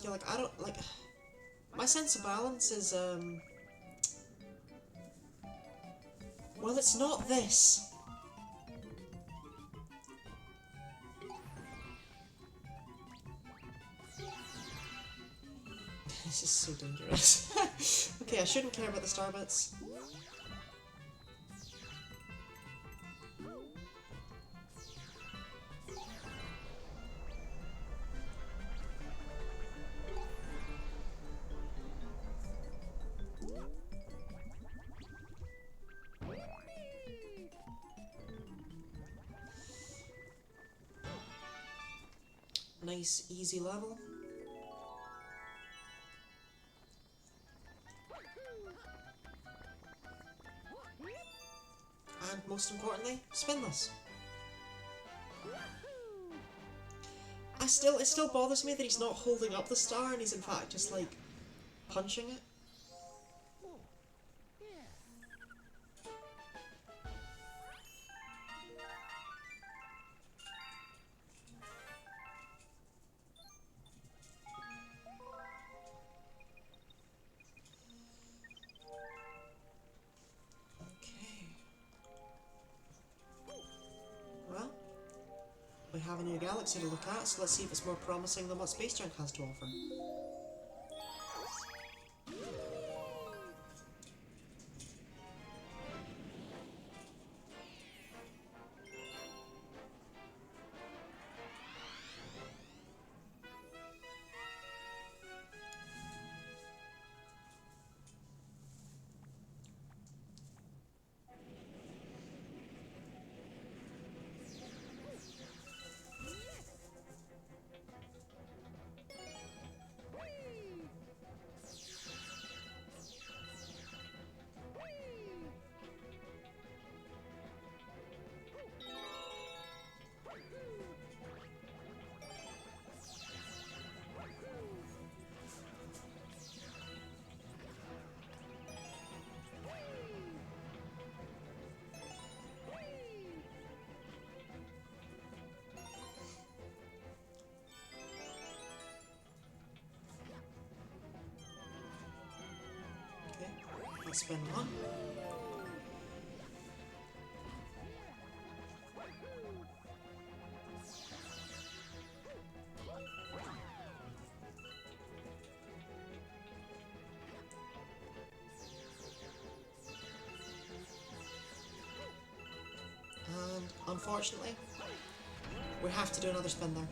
Yeah, like, I don't, like... My sense of balance is, well, it's not this. This is so dangerous. Okay, I shouldn't care about the star bits. Nice, easy level. And most importantly, spinless. It still bothers me that he's not holding up the star and he's in fact just like punching it. Well, we have a new galaxy to look at, so let's see if it's more promising than what Space Junk has to offer. Let's spin one. And unfortunately, we have to do another spin there.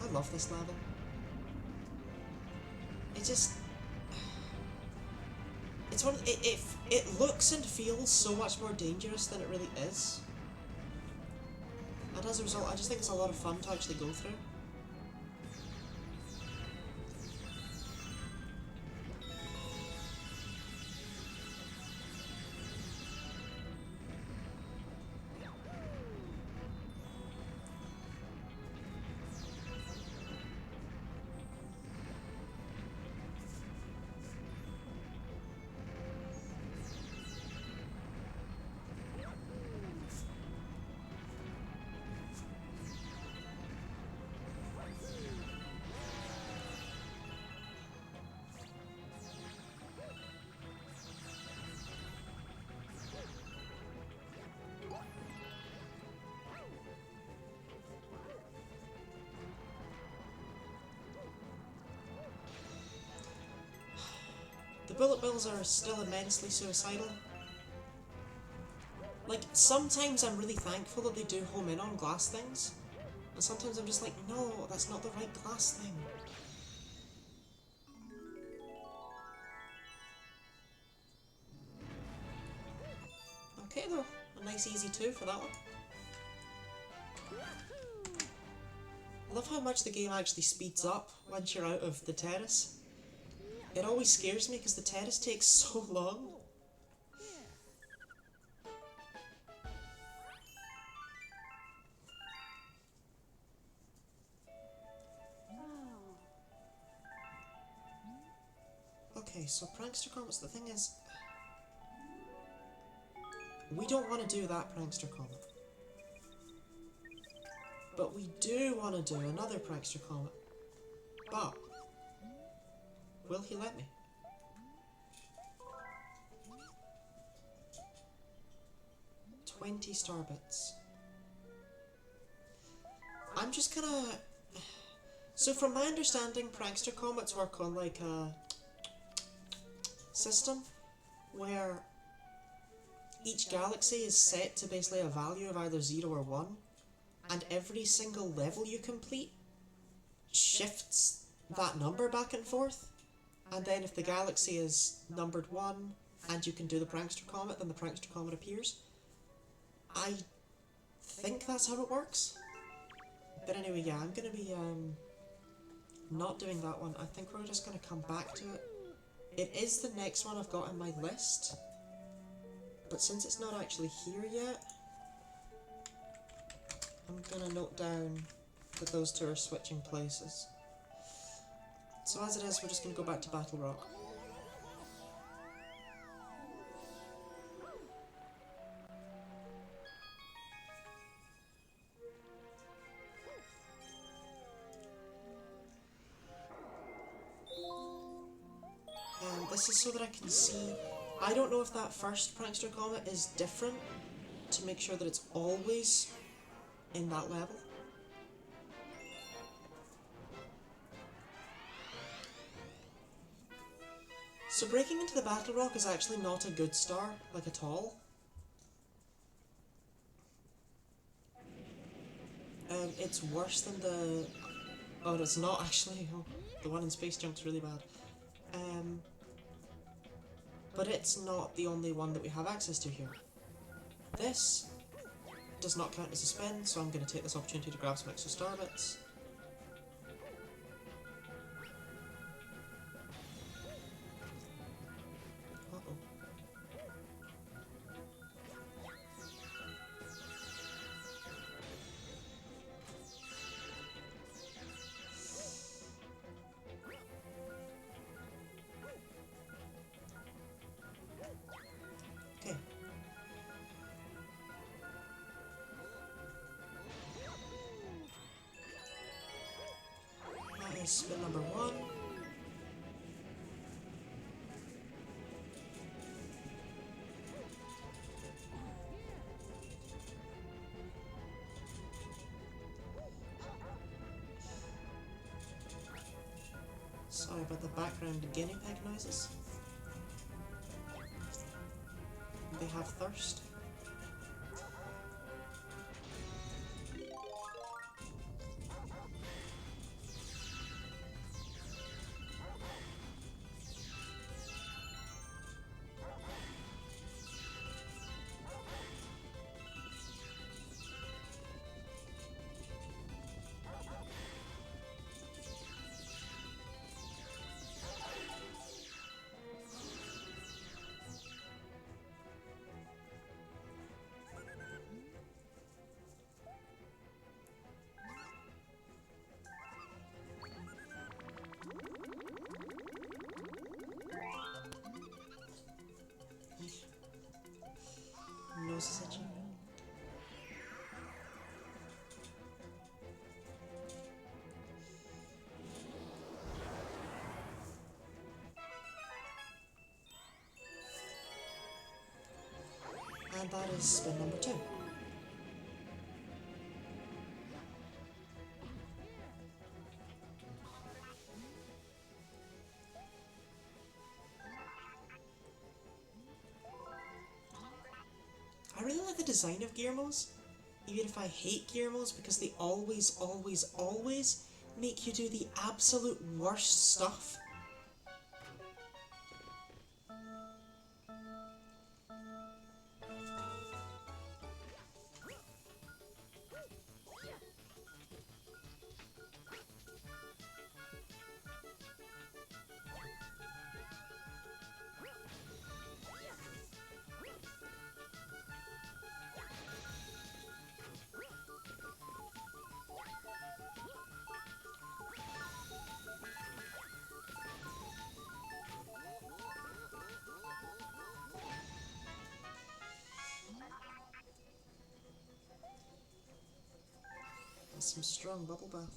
I love this level. It just... It's one... It looks and feels so much more dangerous than it really is. And as a result, I just think it's a lot of fun to actually go through. bullet bills are still immensely suicidal. Like, sometimes I'm really thankful that they do home in on glass things, and sometimes I'm just like, no, that's not the right glass thing. Okay though, a nice easy 2 for that one. I love how much the game actually speeds up once you're out of the terrace. It always scares me because the terrace takes so long. Okay, so Prankster Comets, the thing is, we don't want to do that Prankster Comet. But we do want to do another Prankster Comet. But, will he let me? $20 star bits. I'm just gonna... So from my understanding, Prankster Comets work on like a system where each galaxy is set to basically a value of either 0 or 1, and every single level you complete shifts that number back and forth, and then if the galaxy is numbered 1 and you can do the Prankster Comet, then the Prankster Comet appears. I think that's how it works. But anyway, yeah, I'm gonna be not doing that one. I think we're just gonna come back to it. It is the next one I've got on my list, but since it's not actually here yet, I'm gonna note down that those two are switching places. So as it is, we're just gonna go back to Battle Rock. This is so that I can see. I don't know if that first Prankster Comet is different to make sure that it's always in that level. So breaking into the Battle Rock is actually not a good start, like at all. It's worse than the... Oh, it's not actually. Oh, the one in Space Junk's really bad. But it's not the only one that we have access to here. This does not count as a spin, so I'm going to take this opportunity to grab some extra star bits. Uh-oh. Okay. That is spin number 1. Sorry about the background guinea pig noises. They have thirst. Nose is itchy. And that is spin number 2. design of Gearmos, even if I hate Gearmos, because they always, always, always make you do the absolute worst stuff. That's some strong bubble bath.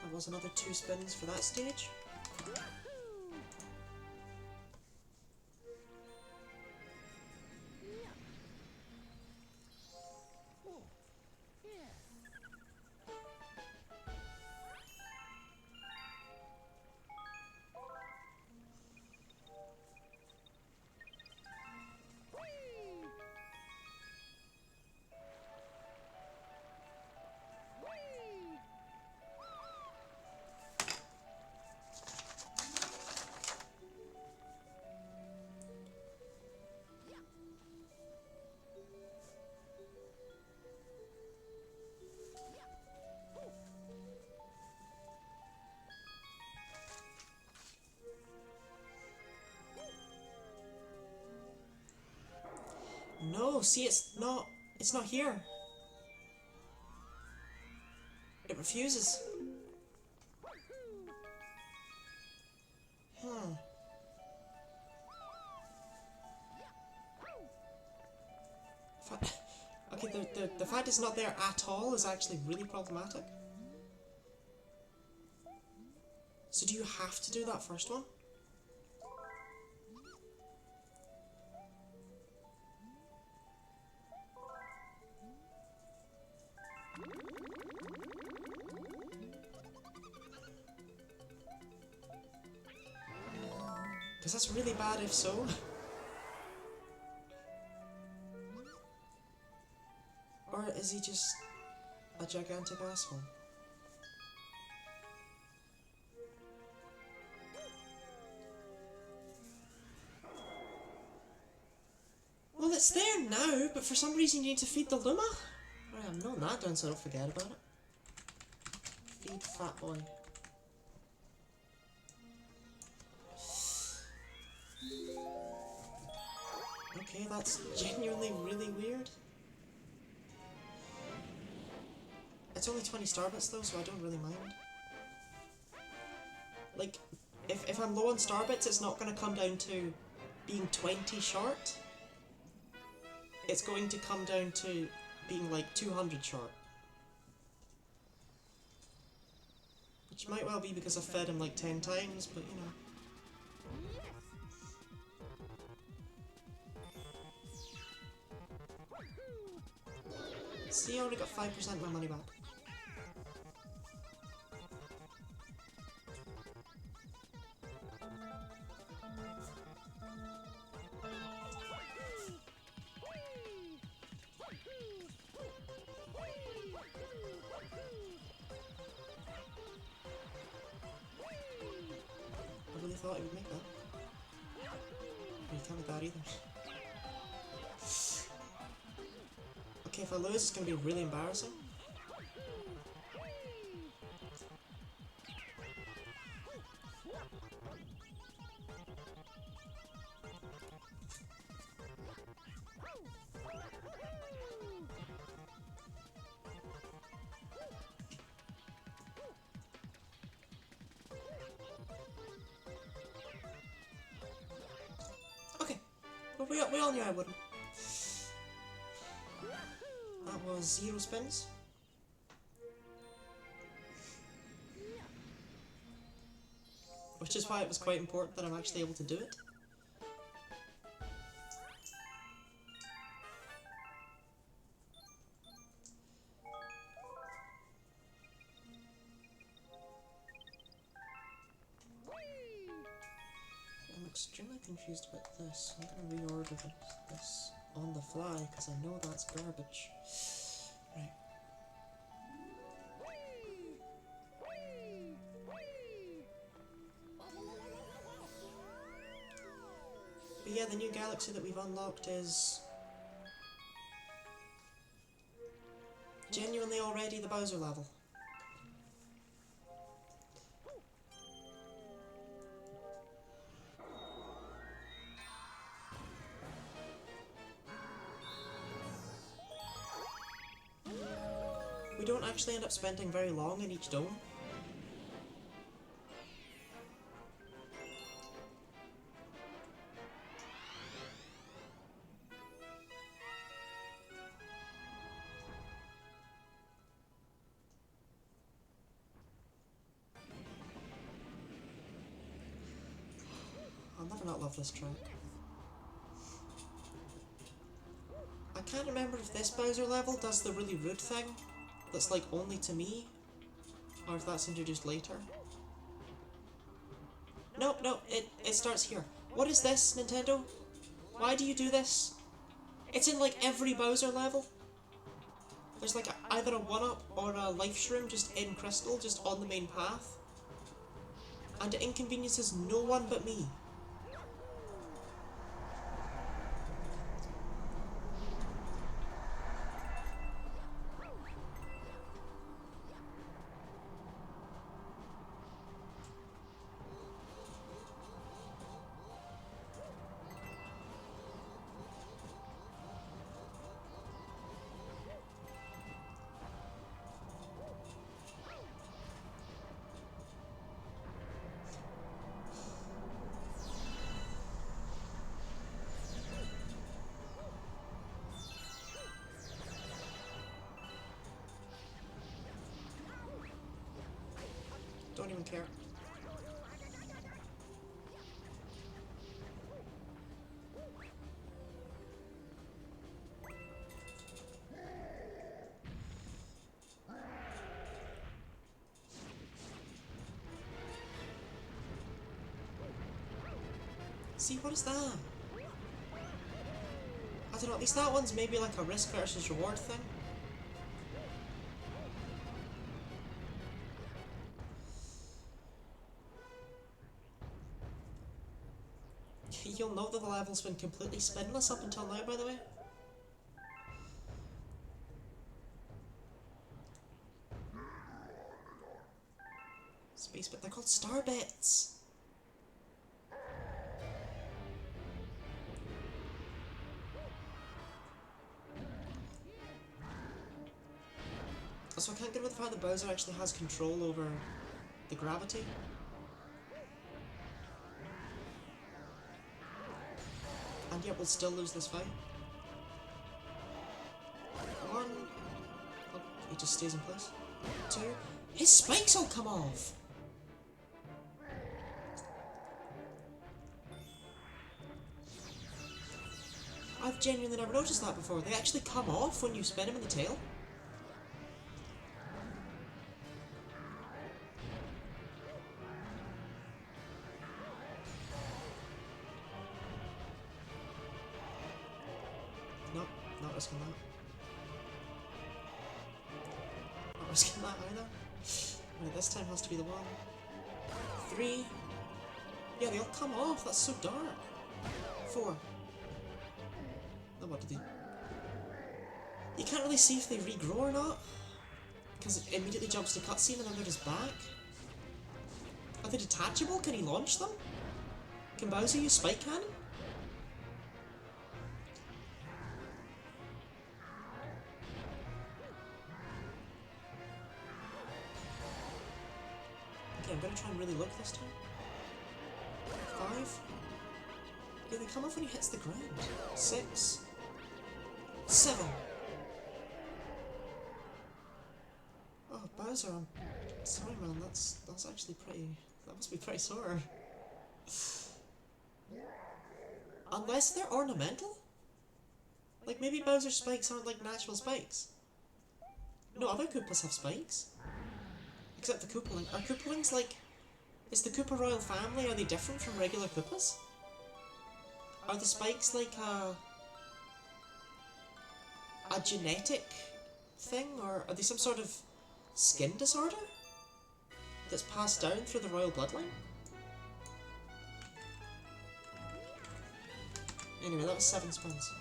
That was another 2 spins for that stage. No, see, it's not here. It refuses. Hmm. Okay, the fact it's not there at all is actually really problematic. So do you have to do that first one? Because that's really bad if so. Or is he just a gigantic asshole? Well, it's there now, but for some reason you need to feed the Luma? Right, I'm noting that down so I don't forget about it. Feed Fat Boy. Okay, that's genuinely really weird. It's only 20 starbits though, so I don't really mind. Like, if I'm low on starbits, it's not going to come down to being 20 short. It's going to come down to being like 200 short. Which might well be because I fed him like 10 times, but you know. See, I only got 5% of my money back. I really thought he would make that. But he can't make that either. Okay, if I lose, it's going to be really embarrassing. Okay, well, we all knew I wouldn't. That was 0 spins. Which is why it was quite important that I'm actually able to do it. extremely confused about this. I'm gonna reorder this on the fly because I know that's garbage. Right. But yeah, the new galaxy that we've unlocked is genuinely already the Bowser level. We don't actually end up spending very long in each dome. I'll never not love this track. I can't remember if this Bowser level does the really rude thing that's like only to me, or if that's introduced later. No, it starts here. What is this, Nintendo? Why do you do this? It's in like every Bowser level. There's like either a 1-up or a life shroom just in Crystal, just on the main path. And it inconveniences no one but me. Don't even care. See, what is that? I don't know, at least that one's maybe like a risk versus reward thing. You'll note that the level's been completely spinless up until now, by the way. Space bit, they're called star bits! So I can't get with the fact that Bowser actually has control over the gravity. And yet we'll still lose this fight. 1. Oh, he just stays in place. 2. His spikes will come off! I've genuinely never noticed that before. They actually come off when you spin him in the tail. Nope, not risking that. Not risking that either. Right, this time has to be the 1. 3. Yeah, they all come off. That's so dark. 4. Oh, what did they... You can't really see if they regrow or not, because it immediately jumps to cutscene and then they're just back. Are they detachable? Can he launch them? Can Bowser use Spike Cannon? Okay, I'm gonna try and really look this time. 5. Yeah, they come off when he hits the ground. 6. 7. Oh, Bowser, I'm sorry, man. That's actually pretty. That must be pretty sore. Unless they're ornamental? Like, maybe Bowser's spikes aren't like natural spikes. No, other Koopas have spikes. Except the Koopaling. Are Koopalings like... Is the Koopa royal family, are they different from regular Koopas? Are the spikes like a genetic thing, or are they some sort of skin disorder that's passed down through the royal bloodline? Anyway, that was 7 spins.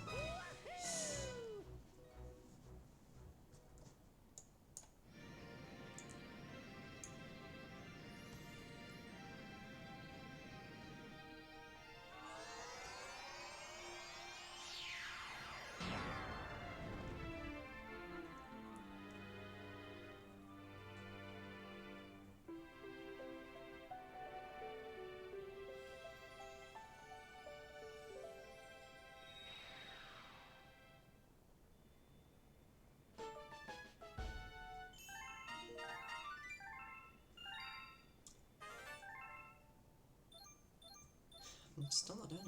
I'm still not doing it.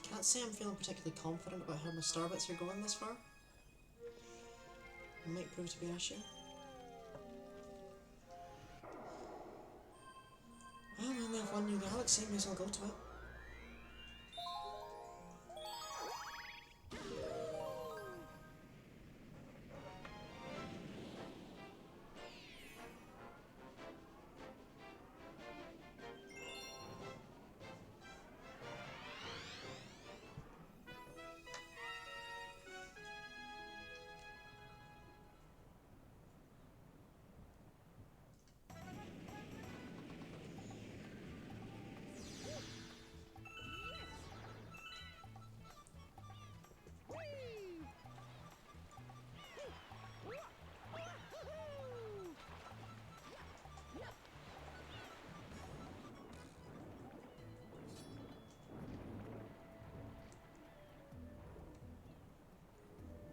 Can't say I'm feeling particularly confident about how my star bits are going this far. It might prove to be an issue. Well, we only have one new galaxy, may as well go to it.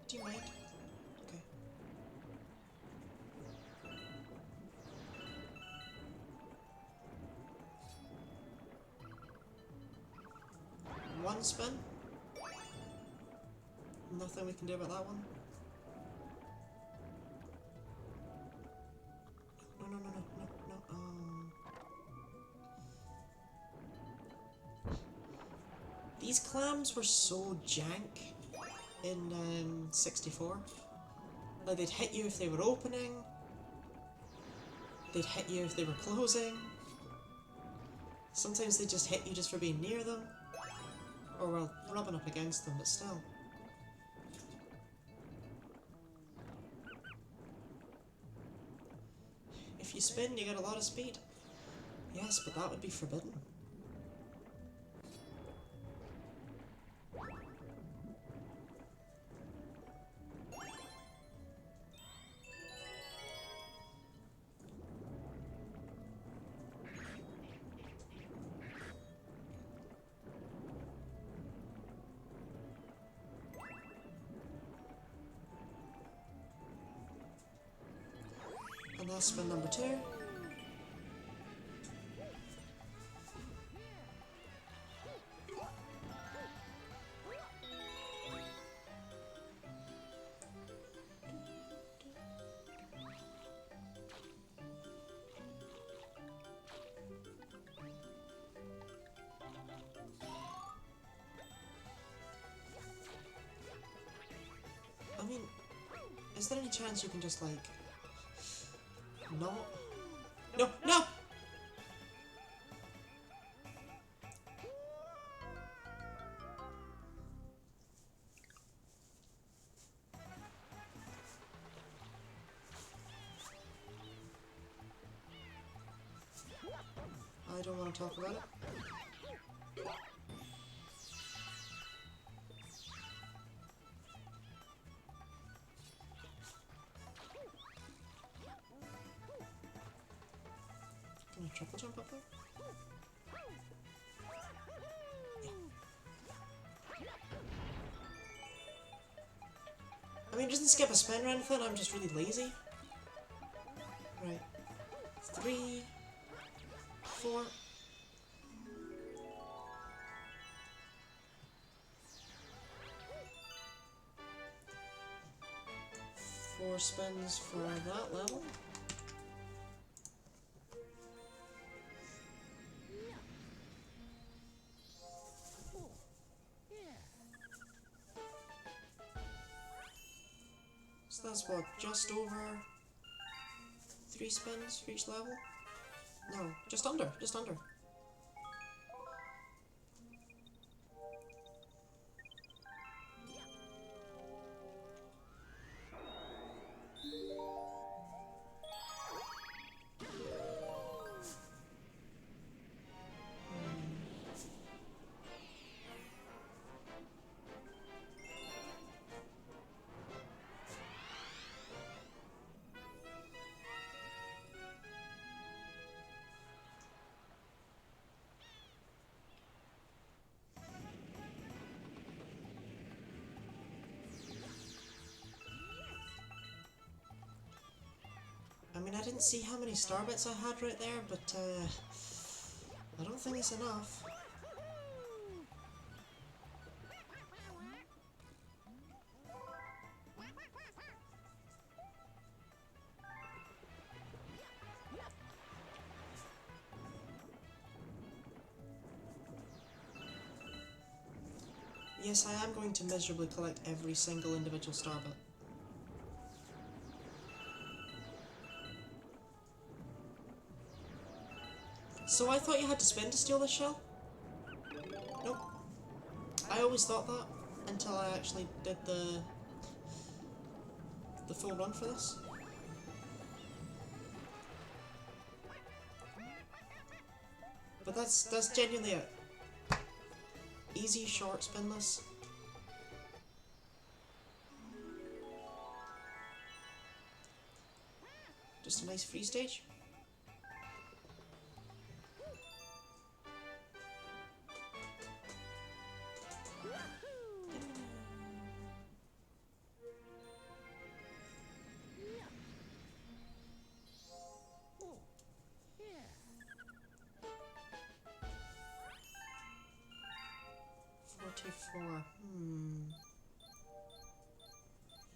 Do you mind? Okay. One spin? Nothing we can do about that one? No. These clams were so jank in 64. Like, they'd hit you if they were opening, they'd hit you if they were closing, sometimes they just hit you just for being near them, or well, rubbing up against them, but still. If you spin, you get a lot of speed. Yes, but that would be forbidden. And that's spin number 2. I mean, is there any chance you can just, like, not? No! I don't want to talk about it. Can I triple jump up there? Yeah. I mean, it doesn't skip a spin or anything, I'm just really lazy. Right. 3, 4. Four spins for that level. So that's what, just over 3 spins for each level? No, just under, just under. I mean, I didn't see how many star bits I had right there, but I don't think it's enough. Yes, I am going to miserably collect every single individual star bit. So I thought you had to spin to steal this shell? Nope. I always thought that until I actually did the full run for this. But that's genuinely it. Easy, short, spinless. Just a nice free stage.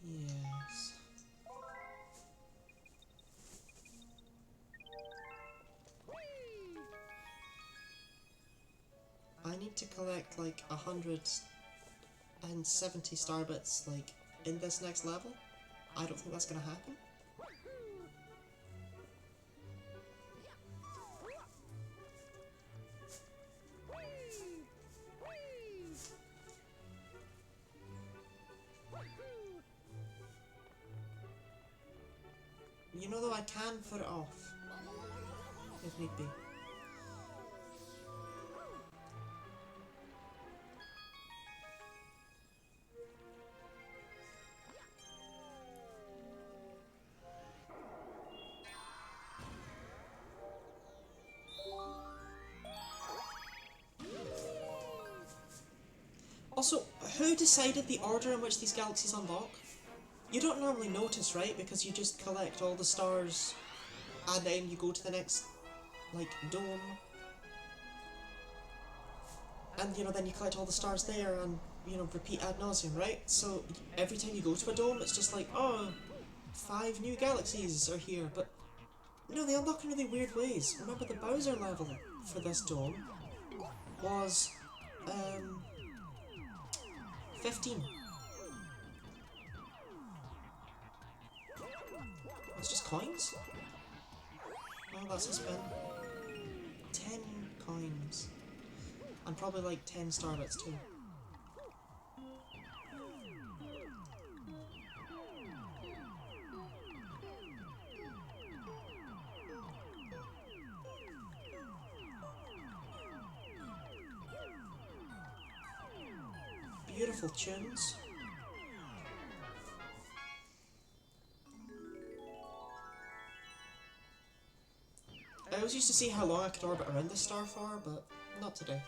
Yes. I need to collect like 170 star bits like in this next level. I don't think that's gonna happen. You know, though, I can put it off if need be. Also, who decided the order in which these galaxies unlock? You don't normally notice, right? Because you just collect all the stars and then you go to the next, like, dome. And, you know, then you collect all the stars there and, you know, repeat ad nauseum, right? So every time you go to a dome, it's just like, oh, 5 new galaxies are here. But, no, they unlock in really weird ways. Remember, the Bowser level for this dome was, 15. It's just coins? Oh, that's a spin. 10 coins. And probably like 10 star bits too. beautiful tunes. I always used to see how long I could orbit around the star for, but not today.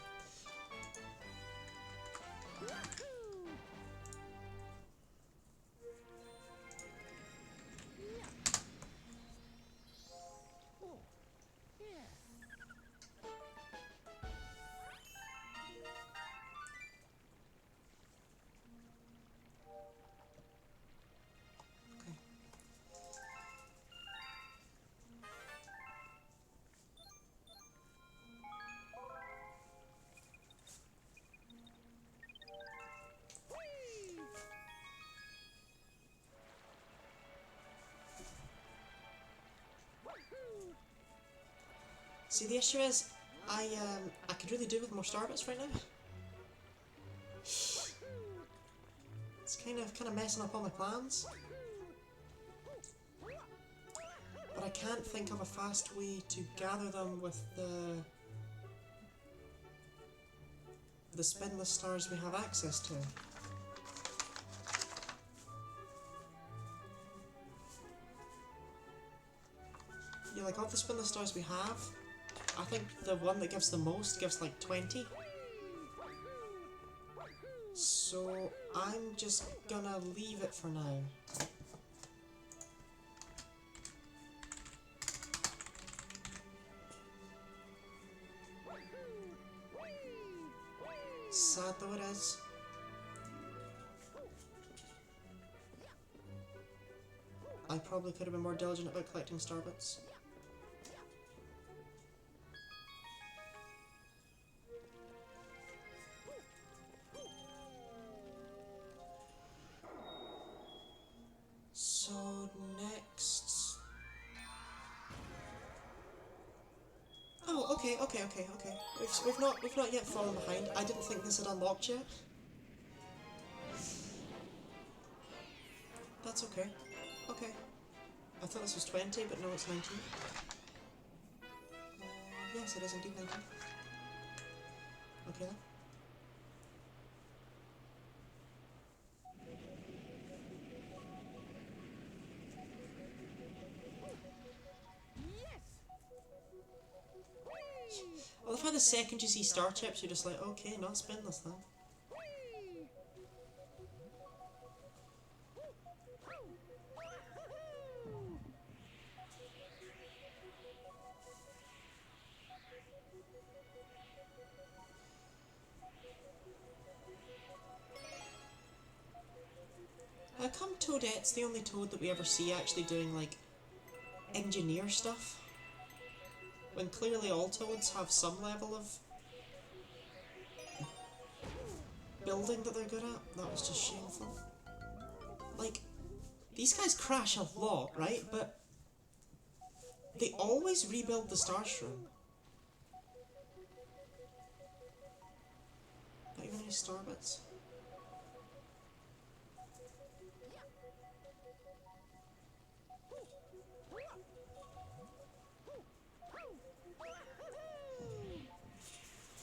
See, the issue is, I could really do with more starbits right now. It's kind of messing up all my plans. But I can't think of a fast way to gather them with the spinless stars we have access to. Yeah, like of the spinless stars we have, I think the one that gives the most gives like 20. So I'm just gonna leave it for now. Sad though it is. I probably could have been more diligent about collecting starbits. So next... Oh, okay. We've not yet fallen behind. I didn't think this had unlocked yet. That's okay. Okay. I thought this was 20, but no, it's 19. Yes, it is indeed 19. Okay then. I love how the second you see star chips, you're just like, okay, not spinless then. Come Toadette's the only Toad that we ever see actually doing, like, engineer stuff. When clearly all Toads have some level of building that they're good at. That was just shameful. Like, these guys crash a lot, right? But they always rebuild the star shroom. Not even any star bits.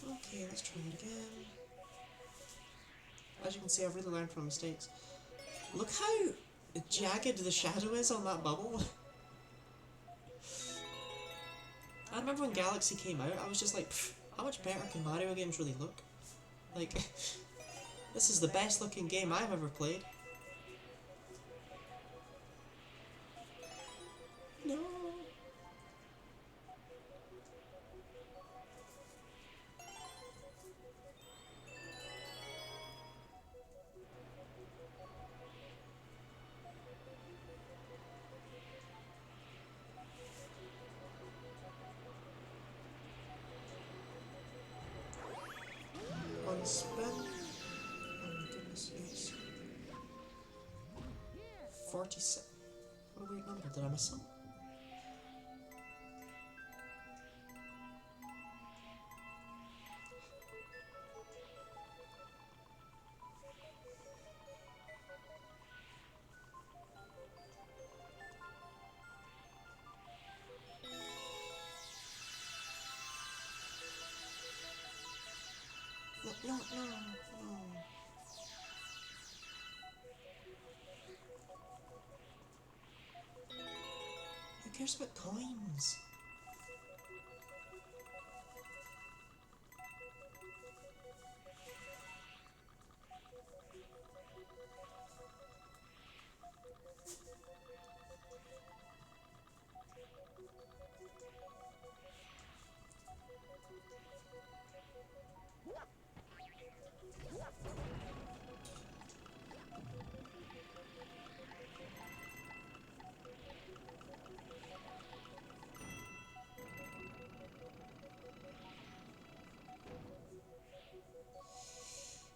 Okay, let's try it again. As you can see, I've really learned from mistakes. Look how jagged the shadow is on that bubble. I remember when Galaxy came out, I was just like, how much better can Mario games really look? Like, this is the best looking game I've ever played. No. One spin. Oh my goodness, yes. 47. What a weird number. Did I miss some? No. cares about coins?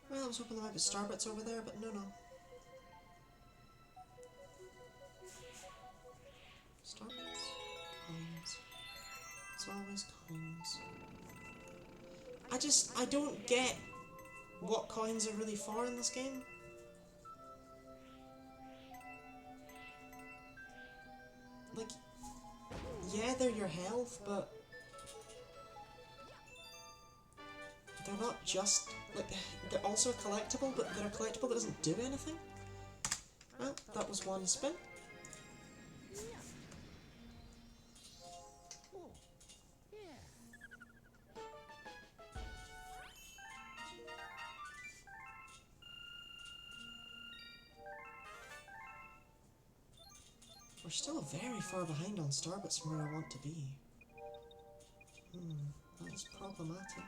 Well, I was hoping there might be starbits over there, but no. Starbits? Coins. It's always coins. I don't get what coins are really for in this game. Like, yeah, they're your health, but they're not just, like, they're also collectible, but they're a collectible that doesn't do anything. Well, that was one spin. We're still very far behind on starbits from where I want to be. That is problematic.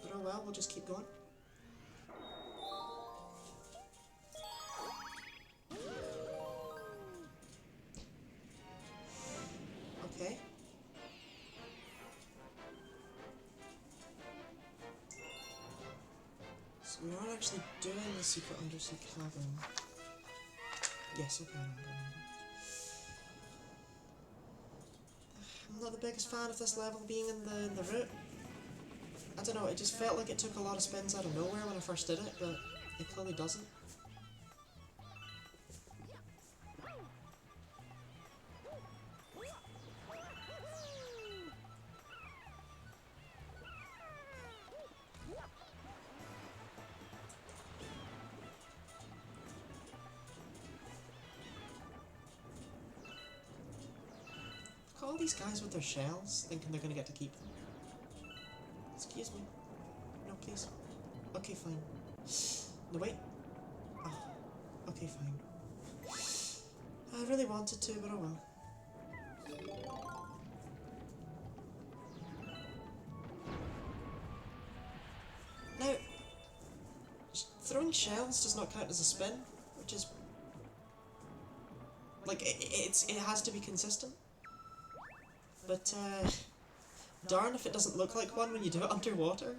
But oh well, we'll just keep going. Okay. So we are actually doing the secret undersea cavern. Yes, okay. I'm not the biggest fan of this level being in the route. I don't know, it just felt like it took a lot of spins out of nowhere when I first did it, but it clearly doesn't. Look at all these guys with their shells, thinking they're gonna get to keep them. Excuse me. No, please. Okay, fine. No, wait. Oh, okay, fine. I really wanted to, but oh well. Now, throwing shells does not count as a spin, which is... like, it has to be consistent. But, darn if it doesn't look like one when you do it underwater.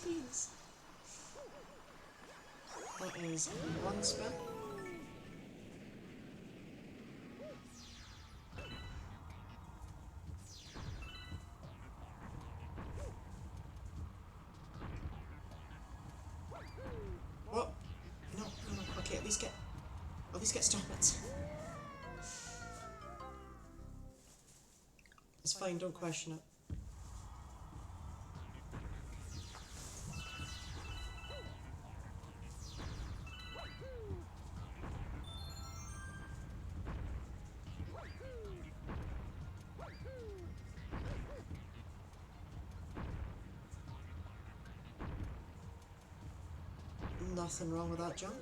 Please. That is one spin. What? No. Okay, at least get starbits. It's fine, don't question it. Nothing wrong with that jump.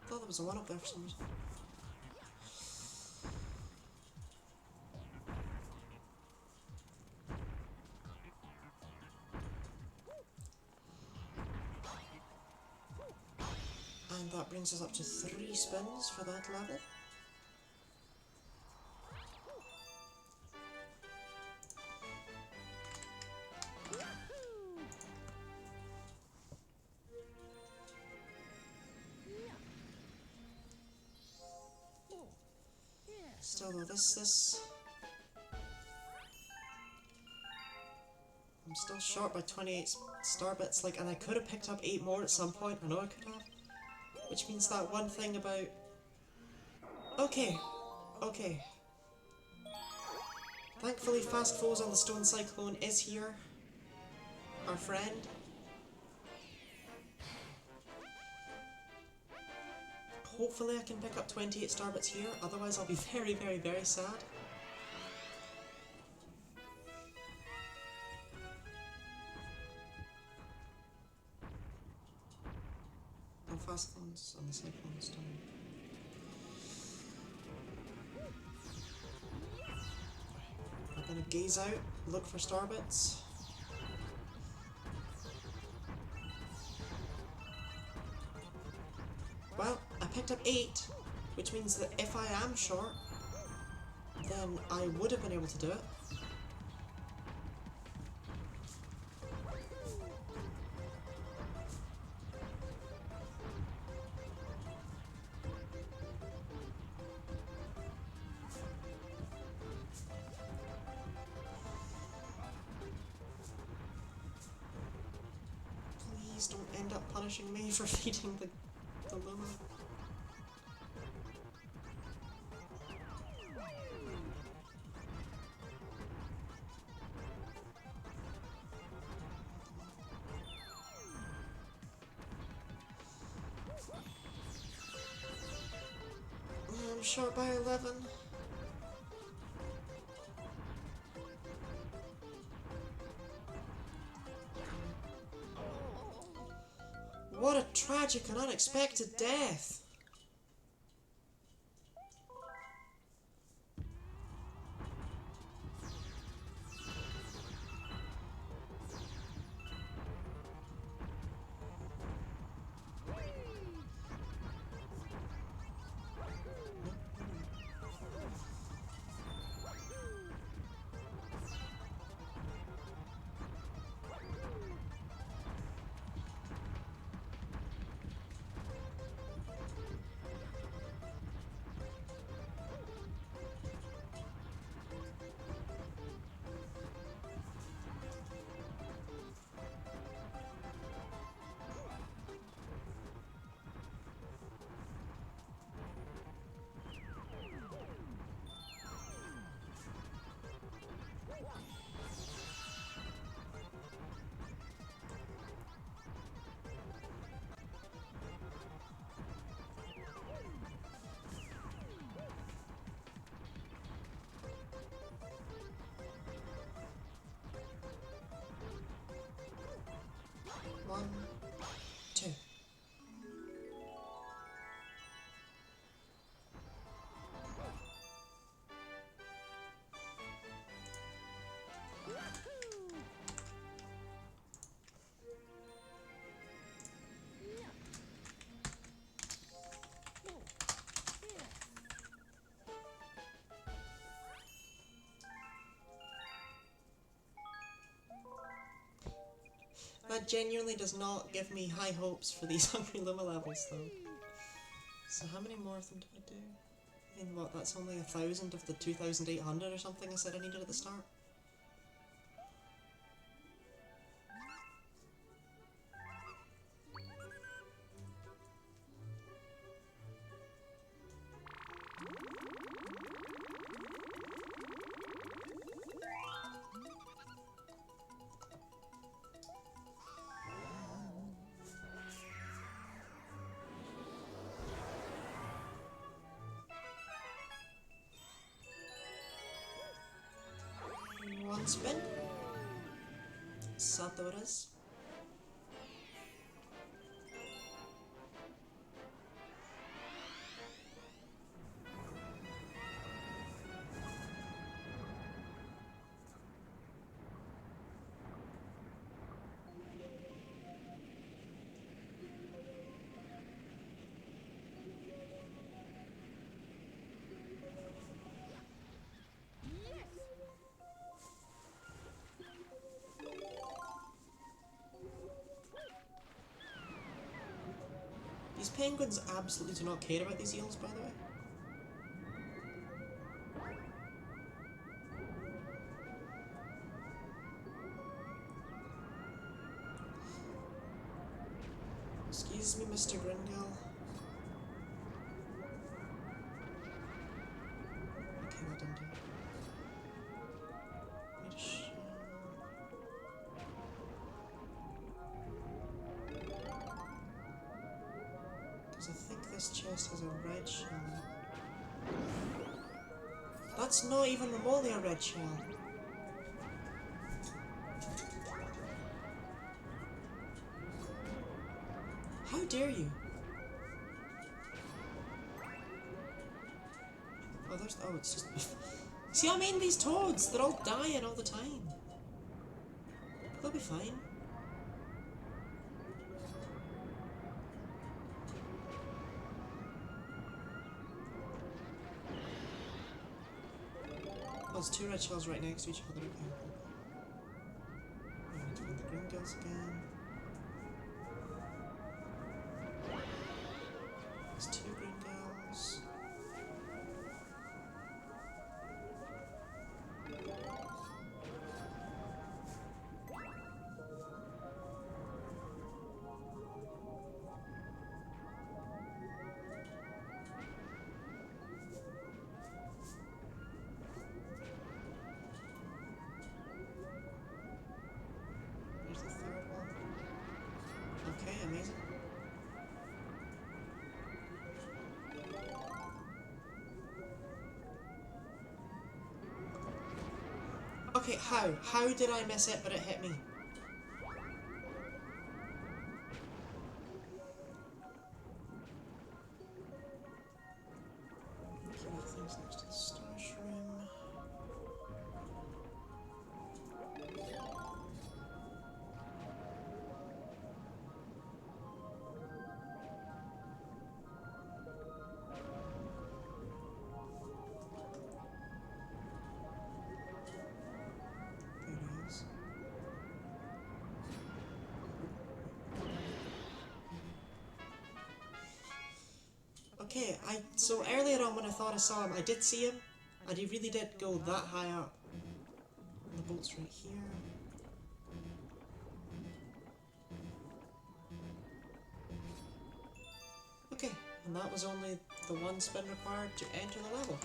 Thought there was a one up there for some reason. And that brings us up to 3 spins for that level. Still though, this... I'm still short by 28 star bits, like, and I could have picked up 8 more at some point, I know I could have. Which means that one thing about... Okay. Thankfully Fast Foes on the Stone Cyclone is here. Our friend. Hopefully I can pick up 28 star bits here, otherwise I'll be very, very, very sad. No Fast Clones on the Cyclone Stone. I'm gonna gaze out, look for star bits. Well, I picked up 8, which means that if I am short, then I would have been able to do it. Please don't end up punishing me for feeding the Luma. I'm short by 11. What a tragic and unexpected death! One, two. That genuinely does not give me high hopes for these Hungry Luma levels, though. So how many more of them do I do? I mean, what, that's only 1,000 of the 2,800 or something I said I needed at the start? One spin. Sad though it is. These penguins absolutely do not care about these eels, by the way. Excuse me, Mr. Grindel. Okay, well done, dude. Need a shell. Because I think this chest has a red shell in it. That's not even remotely a red shell. How dare you? Oh, there's. Oh, it's just. See, I mean, these toads, they're all dying all the time. They'll be fine. Oh, there's two red shells right next to each other. Okay. I need to find the green girls again. There's two green girls. There's the third one. Okay, amazing. Okay, how? How did I miss it but it hit me? Okay, that thing's next to the stash room. There it is. Okay, so earlier on when I thought I saw him, I did see him, and he really did go that high up. And the boat's right here. Okay, and that was only the one spin required to enter the level.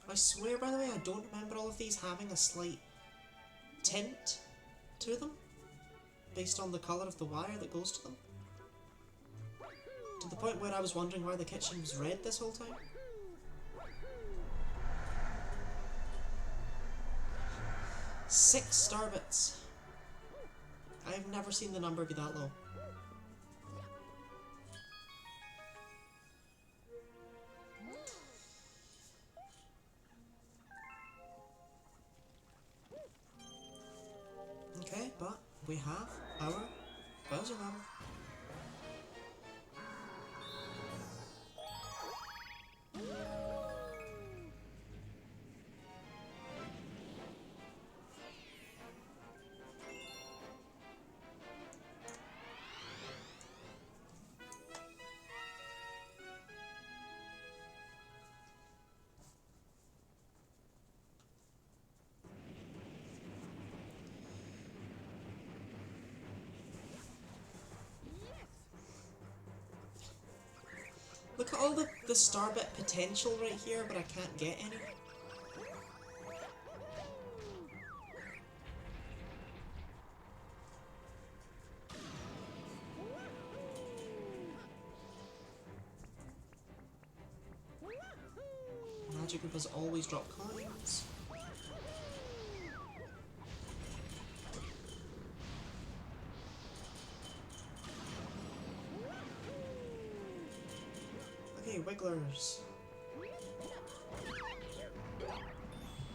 I swear, by the way, I don't remember all of these having a slight tint to them, based on the colour of the wire that goes to them. To the point where I was wondering why the kitchen was red this whole time. Six star bits. I've never seen the number be that low. Okay, but we have our Bowser level. Look at all the star bit potential right here, but I can't get any. Magic Group has always dropped coins. Okay, wigglers.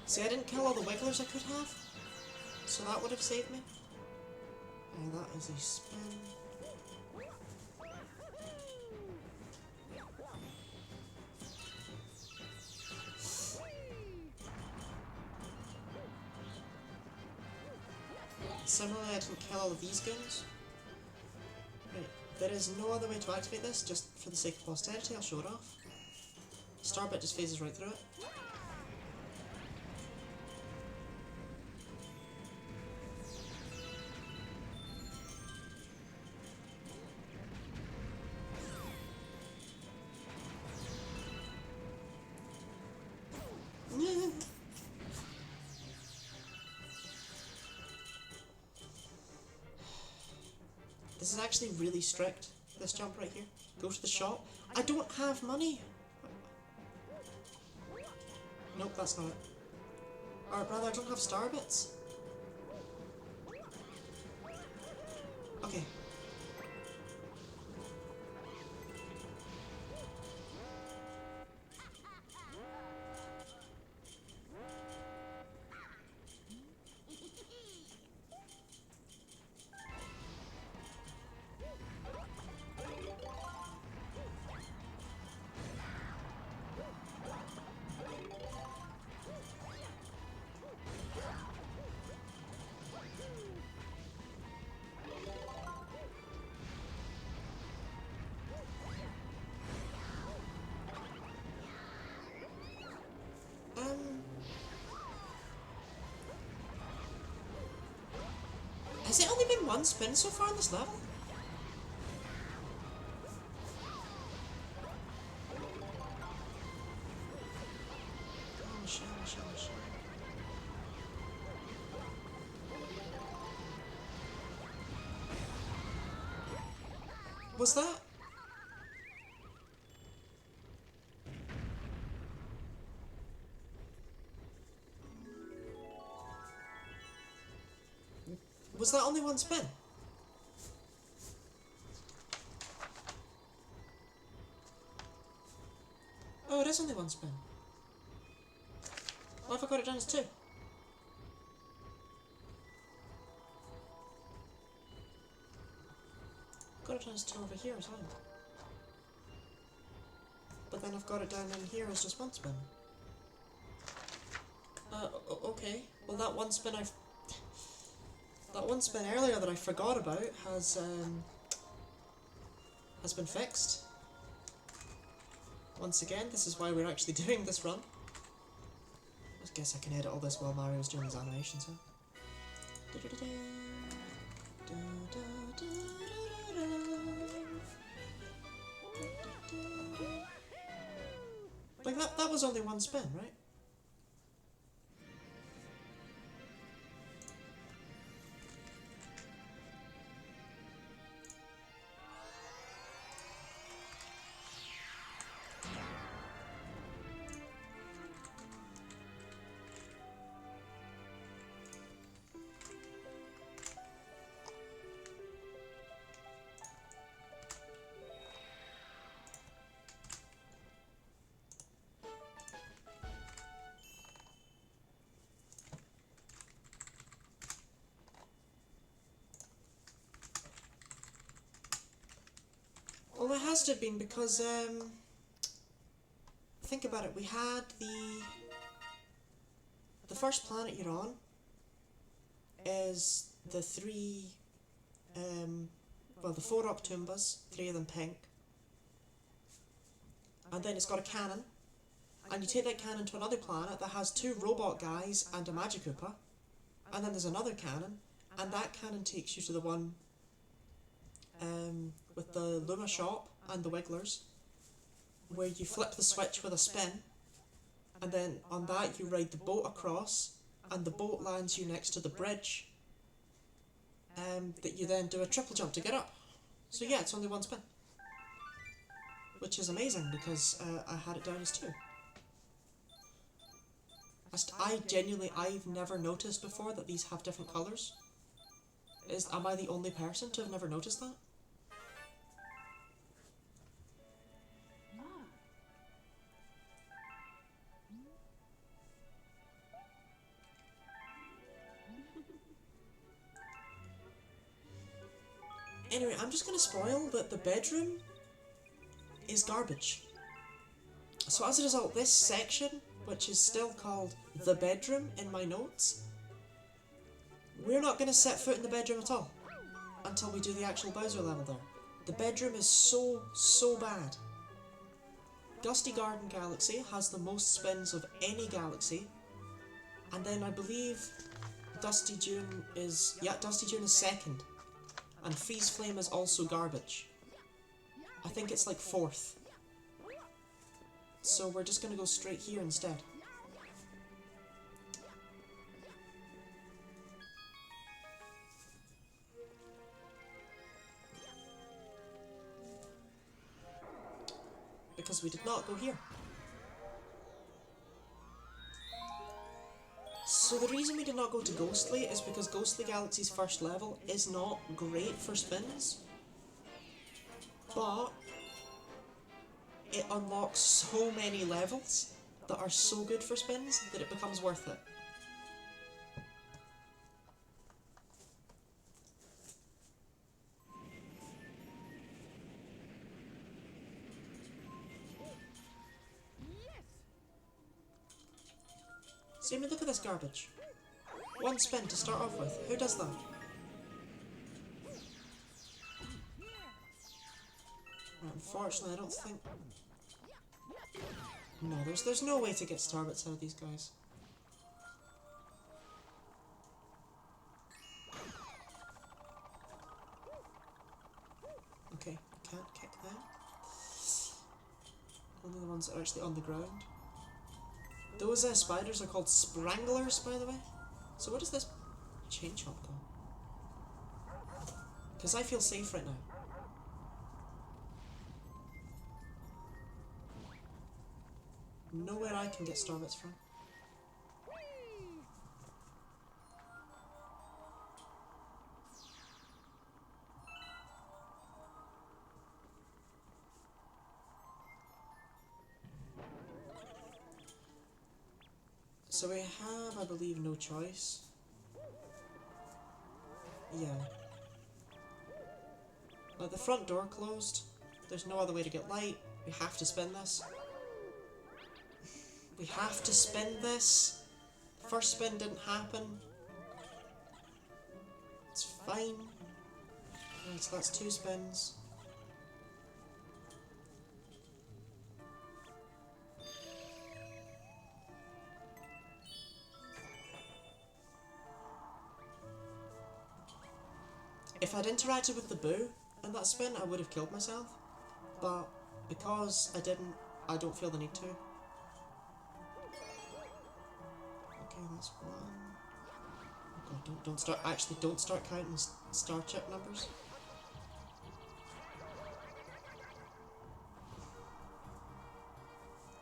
See, I didn't kill all the wigglers I could have, So that would have saved me. And that is a spin. Similarly, I didn't kill all of these goons. Right, there is no other way to activate this, just for the sake of posterity, I'll show it off. Starbit just phases right through it. This is actually really strict, this jump right here. Go to the shop. I don't have money! Nope, that's not it. Or rather, I don't have star bits. Okay. Has it only been one spin so far on this level? Oh, shit. Was that? Was that only one spin? Oh, it is only one spin. What if I got it down as two? Got it down as two over here as well. But then I've got it down in here as just one spin. Okay. Well, that one spin earlier that I forgot about has been fixed. Once again, this is why we're actually doing this run. I guess I can edit all this while Mario's doing his animations, huh? Like that was only one spin, right? Well, it has to have been because, think about it, we had the first planet you're on is the three, well, the 4 Octoombas, 3 of them pink, and then it's got a cannon, and you take that cannon to another planet that has 2 robot guys and a Magic Koopa, and then there's another cannon, and that cannon takes you to the one with the Luma shop and the Wigglers, where you flip the switch with a spin, and then on that you ride the boat across, and the boat lands you next to the bridge, that you then do a triple jump to get up. So yeah, it's only one spin. Which is amazing, because I had it down as 2. I've never noticed before that these have different colours. Am I the only person to have never noticed that? Anyway, I'm just going to spoil that the bedroom is garbage. So as a result, this section, which is still called the bedroom in my notes, we're not going to set foot in the bedroom at all until we do the actual Bowser level there. The bedroom is so bad. Dusty Garden Galaxy has the most spins of any galaxy, and then I believe Dusty Dune is second, and Freeze Flame is also garbage. I think it's like fourth. So we're just going to go straight here instead. Because we did not go here. So the reason we did not go to Ghostly is because Ghostly Galaxy's first level is not great for spins, but it unlocks so many levels that are so good for spins that it becomes worth it. See, I mean, look at this garbage. One spin to start off with. Who does that? Unfortunately, I don't think... No, there's no way to get Starbits out of these guys. Okay, can't kick them. Only the ones that are actually on the ground. Those spiders are called Spranglers, by the way. So where does this chain chomp go? Because I feel safe right now. Nowhere I can get Starbits from. So we have, I believe, no choice. Yeah. Like, the front door closed. There's no other way to get light. We have to spin this. We have to spin this. First spin didn't happen. It's fine. Right, so that's 2 spins. If I'd interacted with the boo in that spin, I would have killed myself. But because I didn't, I don't feel the need to. Okay, that's 1. Oh god, don't start, actually don't start counting star chip numbers.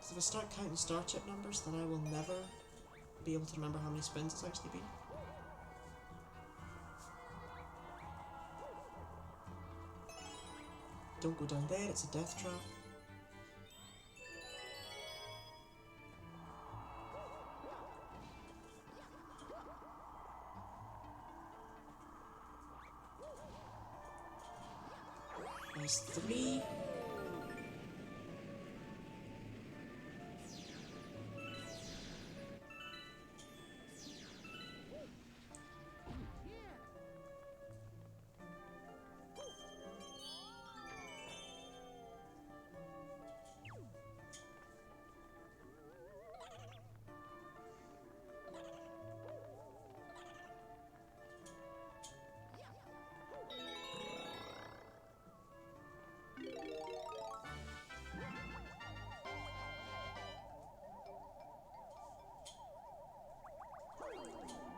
So if I start counting star chip numbers, then I will never be able to remember how many spins it's actually been. Don't go down there, it's a death trap. There's 3.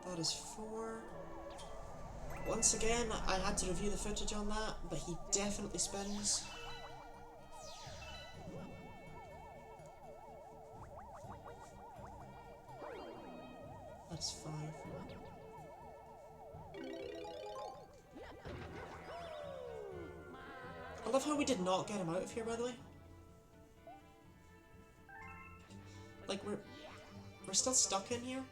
That is 4. Once again, I had to review the footage on that, but he definitely spins. That is 5. I love how we did not get him out of here, by the way. Like, we're still stuck in here.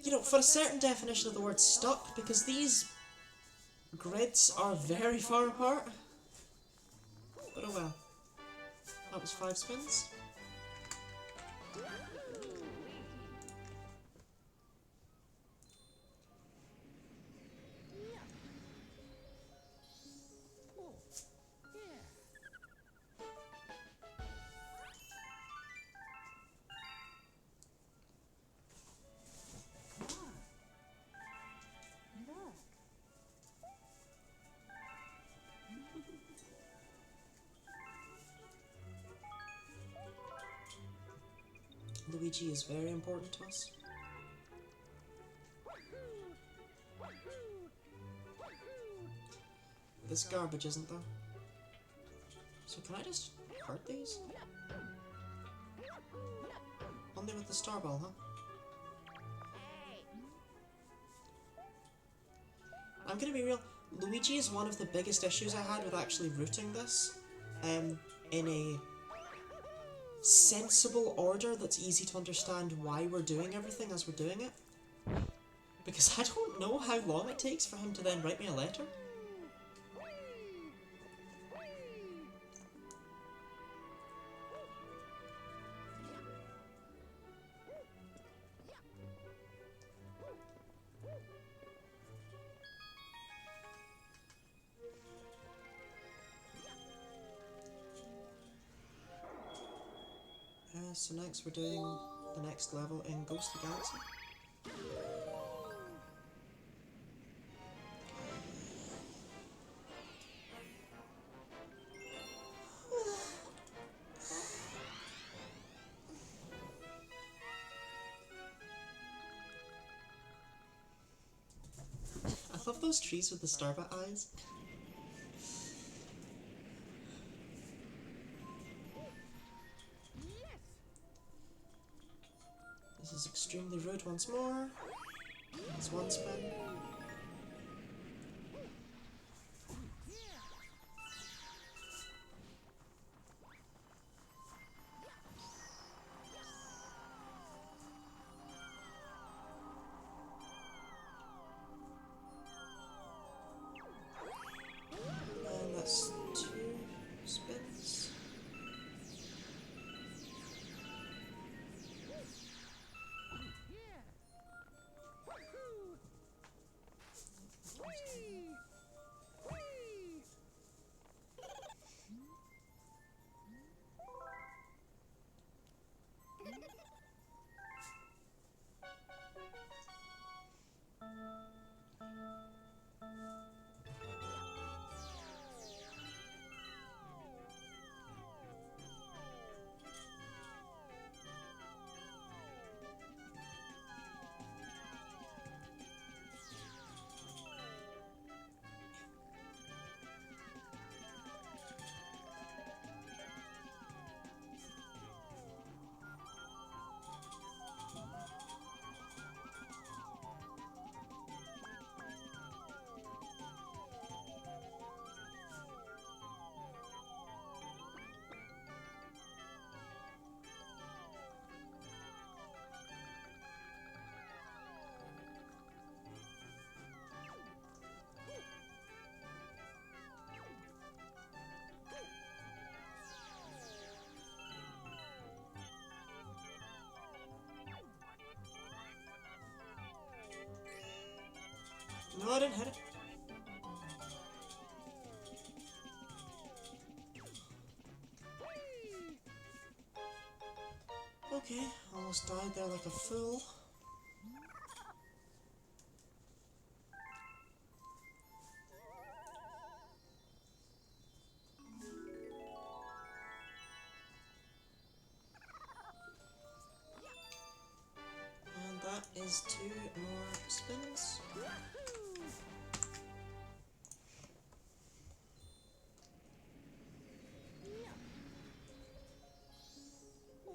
You know, for a certain definition of the word stuck, because these grids are very far apart. But oh well. That was 5 spins. Luigi is very important to us. This garbage isn't though. So can I just hurt these? Only with the star ball, huh? I'm gonna be real, Luigi is one of the biggest issues I had with actually routing this in a sensible order that's easy to understand why we're doing everything as we're doing it. Because I don't know how long it takes for him to then write me a letter. So next we're doing the next level in Ghost of the Galaxy. I love those trees with the starbat eyes. This is extremely rude once more. It's one spin. And that's 2 spins. No, I didn't hit it. Okay, almost died there like a fool. And that is 2 more spins.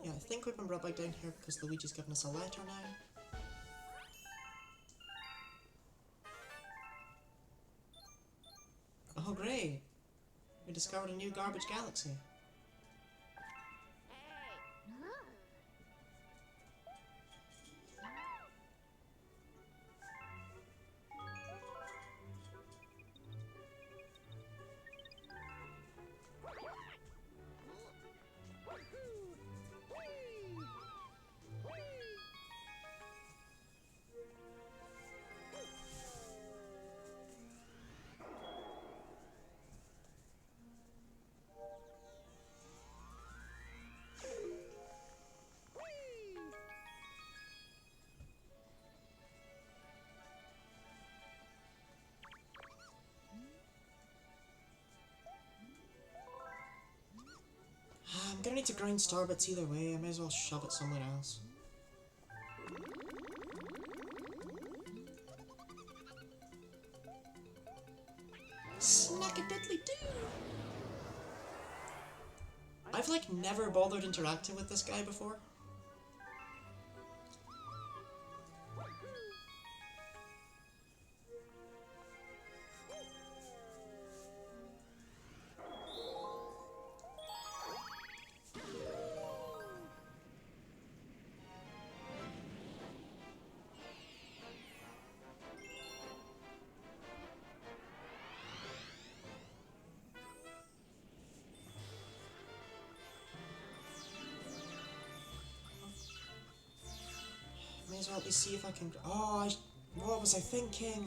Yeah, I think we've been brought back down here because Luigi's given us a letter now. Oh great! We discovered a new garbage galaxy. don't need to grind starbits either way, I may as well shove it somewhere else. Snack-a-diddly-doo! I've like never bothered interacting with this guy before. May as well at least see if I can... Oh, what was I thinking?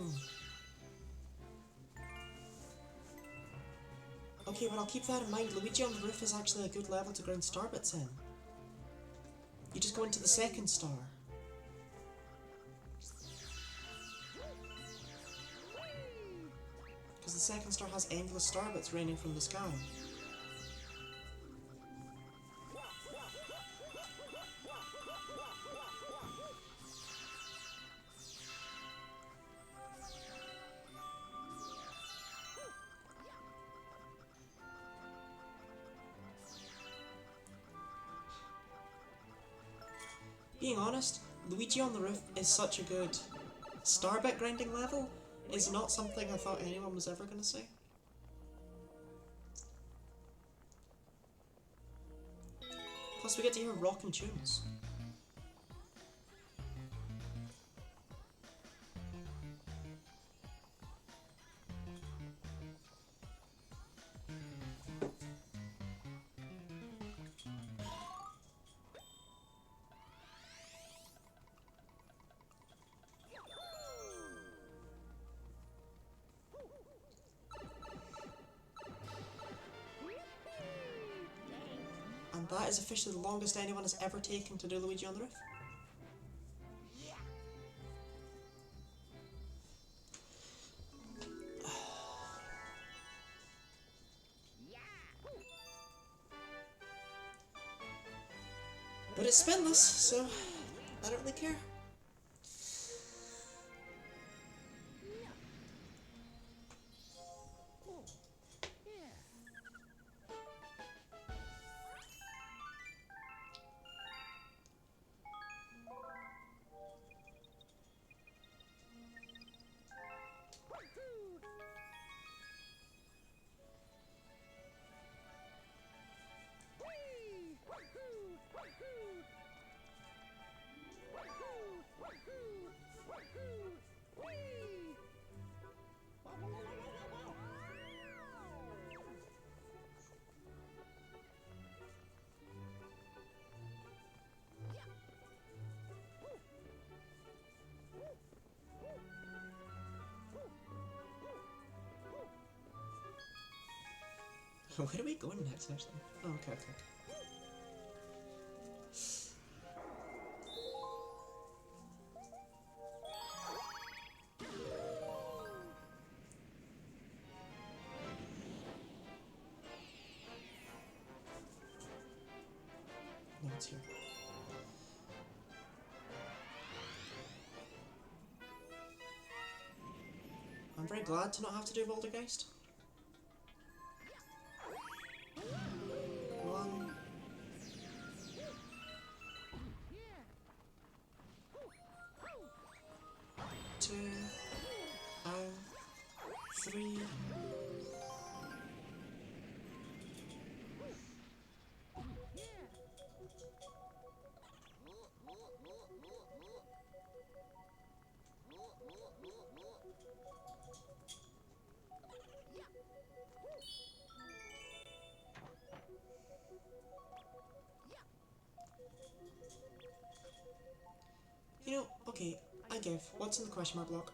Okay, well I'll keep that in mind. Luigi on the Roof is actually a good level to grind starbits in. You just go into the second star. Because the second star has endless starbits raining from the sky. Being honest, Luigi on the Roof is such a good starbit grinding level is not something I thought anyone was ever going to say. Plus we get to hear rockin' tunes. And that is officially the longest anyone has ever taken to do Luigi on the Roof. But it's spinless, so I don't really care. Where are we going next, actually? Oh, okay, okay. No, it's here. I'm very glad to not have to do Bouldergeist. One. Two. Three. You know, okay, I give. What's in the question mark block?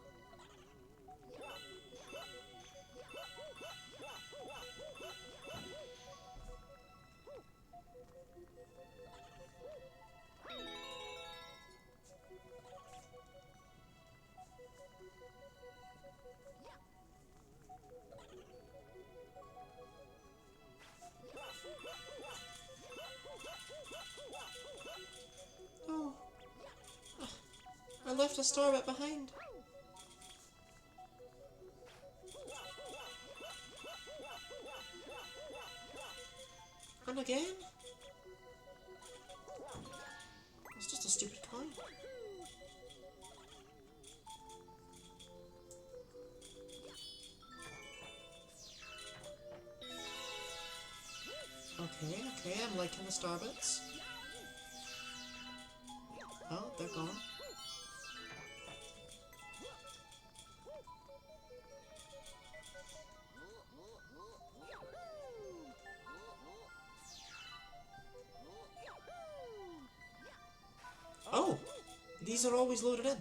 I left a starbit behind. And again? It's just a stupid coin. Okay, I'm liking the starbits. Oh, they're gone. Oh! These are always loaded in.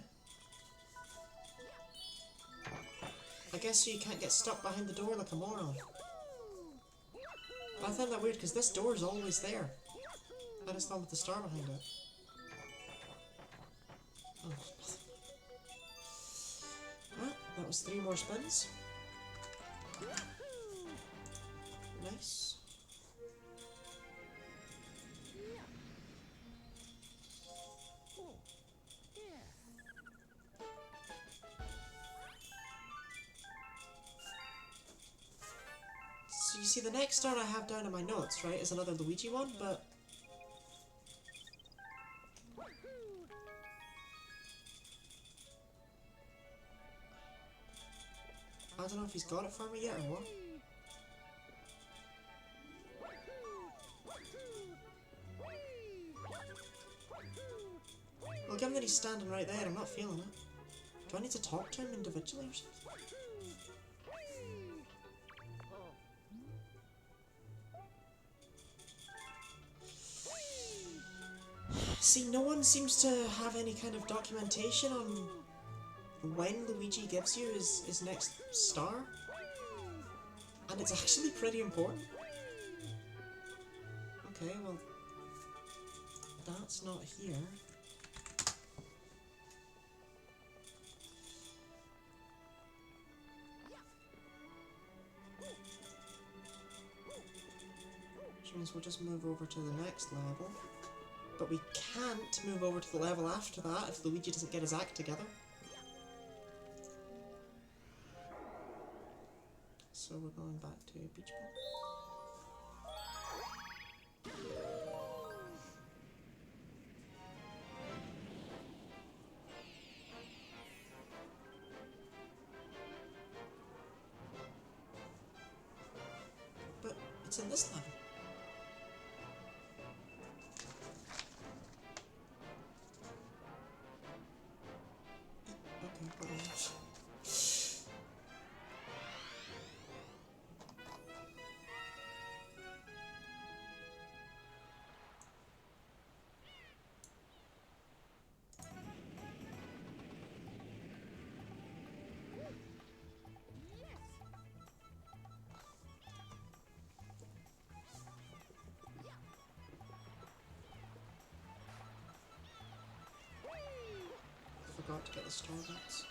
I guess so you can't get stuck behind the door like a moron. I find that weird because this door is always there. I just found with the star behind it. Oh. Well, that was 3 more spins. Nice. So you see, the next star I have down in my notes, right, is another Luigi one, but I don't know if he's got it for me yet or what. Well, given that he's standing right there, I'm not feeling it. Do I need to talk to him individually or something? See, no one seems to have any kind of documentation on when Luigi gives you his next star. And it's actually pretty important. Okay, well, that's not here. Which means we'll just move over to the next level. But we can't move over to the level after that if Luigi doesn't get his act together. So we're going back to Beach Ball. But it's in this level. Okay, whatever. Forgot to get the star bits.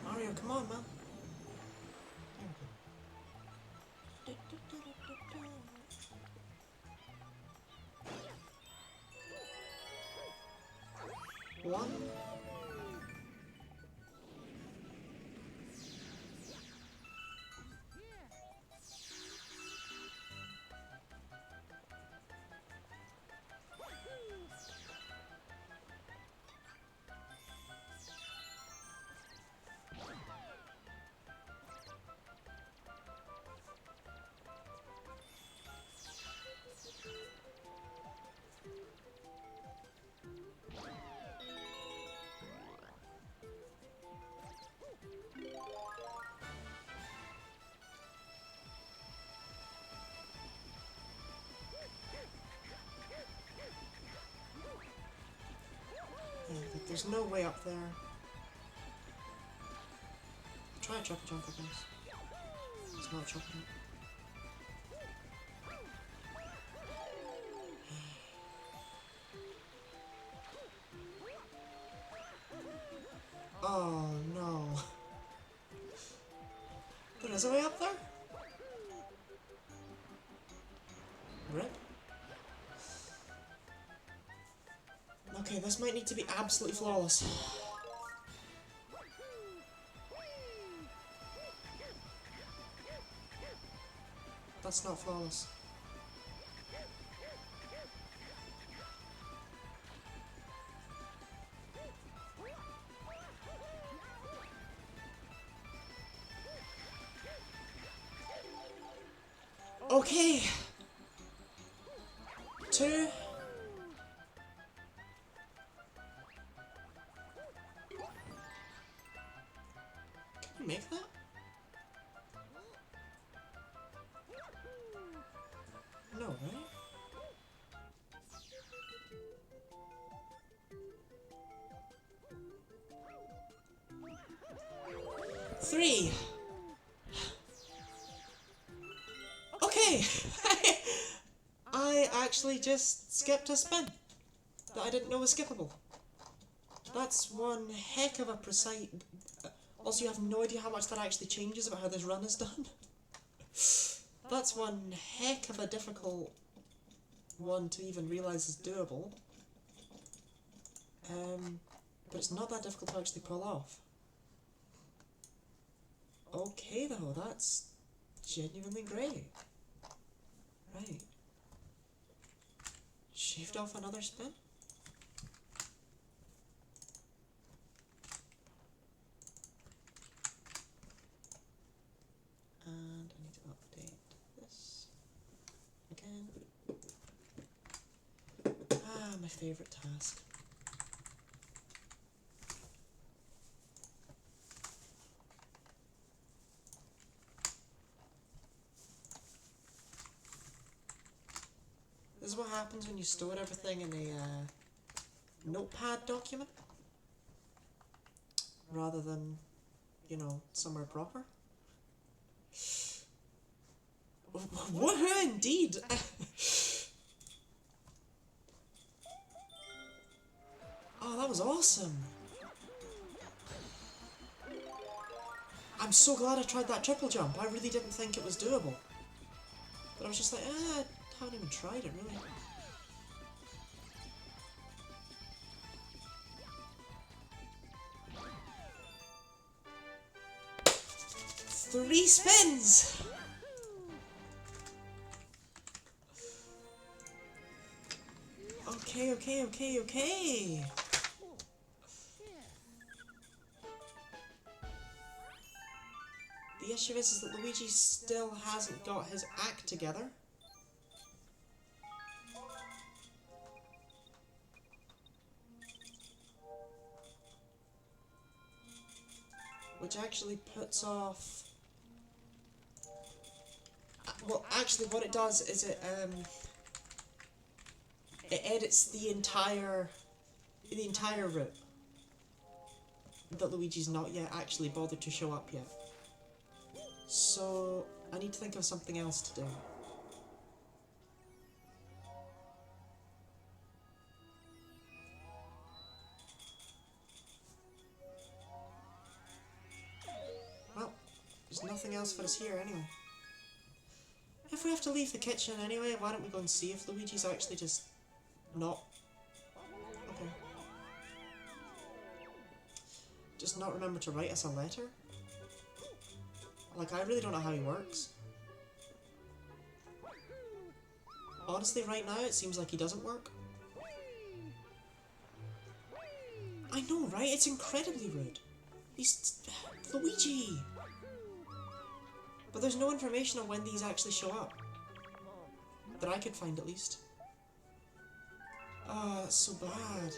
Mario, come on, man. There we go. 1. There's no way up there. Try a triple jump, I guess. It's not a triple jump. Oh no. There is a way up there? Rip. Okay, this might need to be absolutely flawless. That's not flawless. Okay. 2. Can you make that? No, right? Three. Okay. I actually just skipped a spin that I didn't know was skippable. That's one heck of a precise... Also, you have no idea how much that actually changes about how this run is done. That's one heck of a difficult one to even realise is doable. But it's not that difficult to actually pull off. Okay though, that's genuinely great. Right. Shaved off another spin? And I need to update this again. Ah, my favourite task. This is what happens when you store everything in a notepad document rather than, you know, somewhere proper. Woohoo indeed! Oh, that was awesome! I'm so glad I tried that triple jump. I really didn't think it was doable. But I was just like, I haven't even tried it, really. Three spins! Okay. The issue is that Luigi still hasn't got his act together. Which actually puts off... Well, actually what it does is it edits the entire route that Luigi's not yet actually bothered to show up yet. So I need to think of something else to do. Well, there's nothing else for us here anyway. If we have to leave the kitchen anyway, why don't we go and see if Luigi's actually just not... Okay. Just not remember to write us a letter? Like, I really don't know how he works. Honestly, right now, it seems like he doesn't work. I know, right? It's incredibly rude. He's... Luigi! But there's no information on when these actually show up. That I could find, at least. Oh, that's so bad.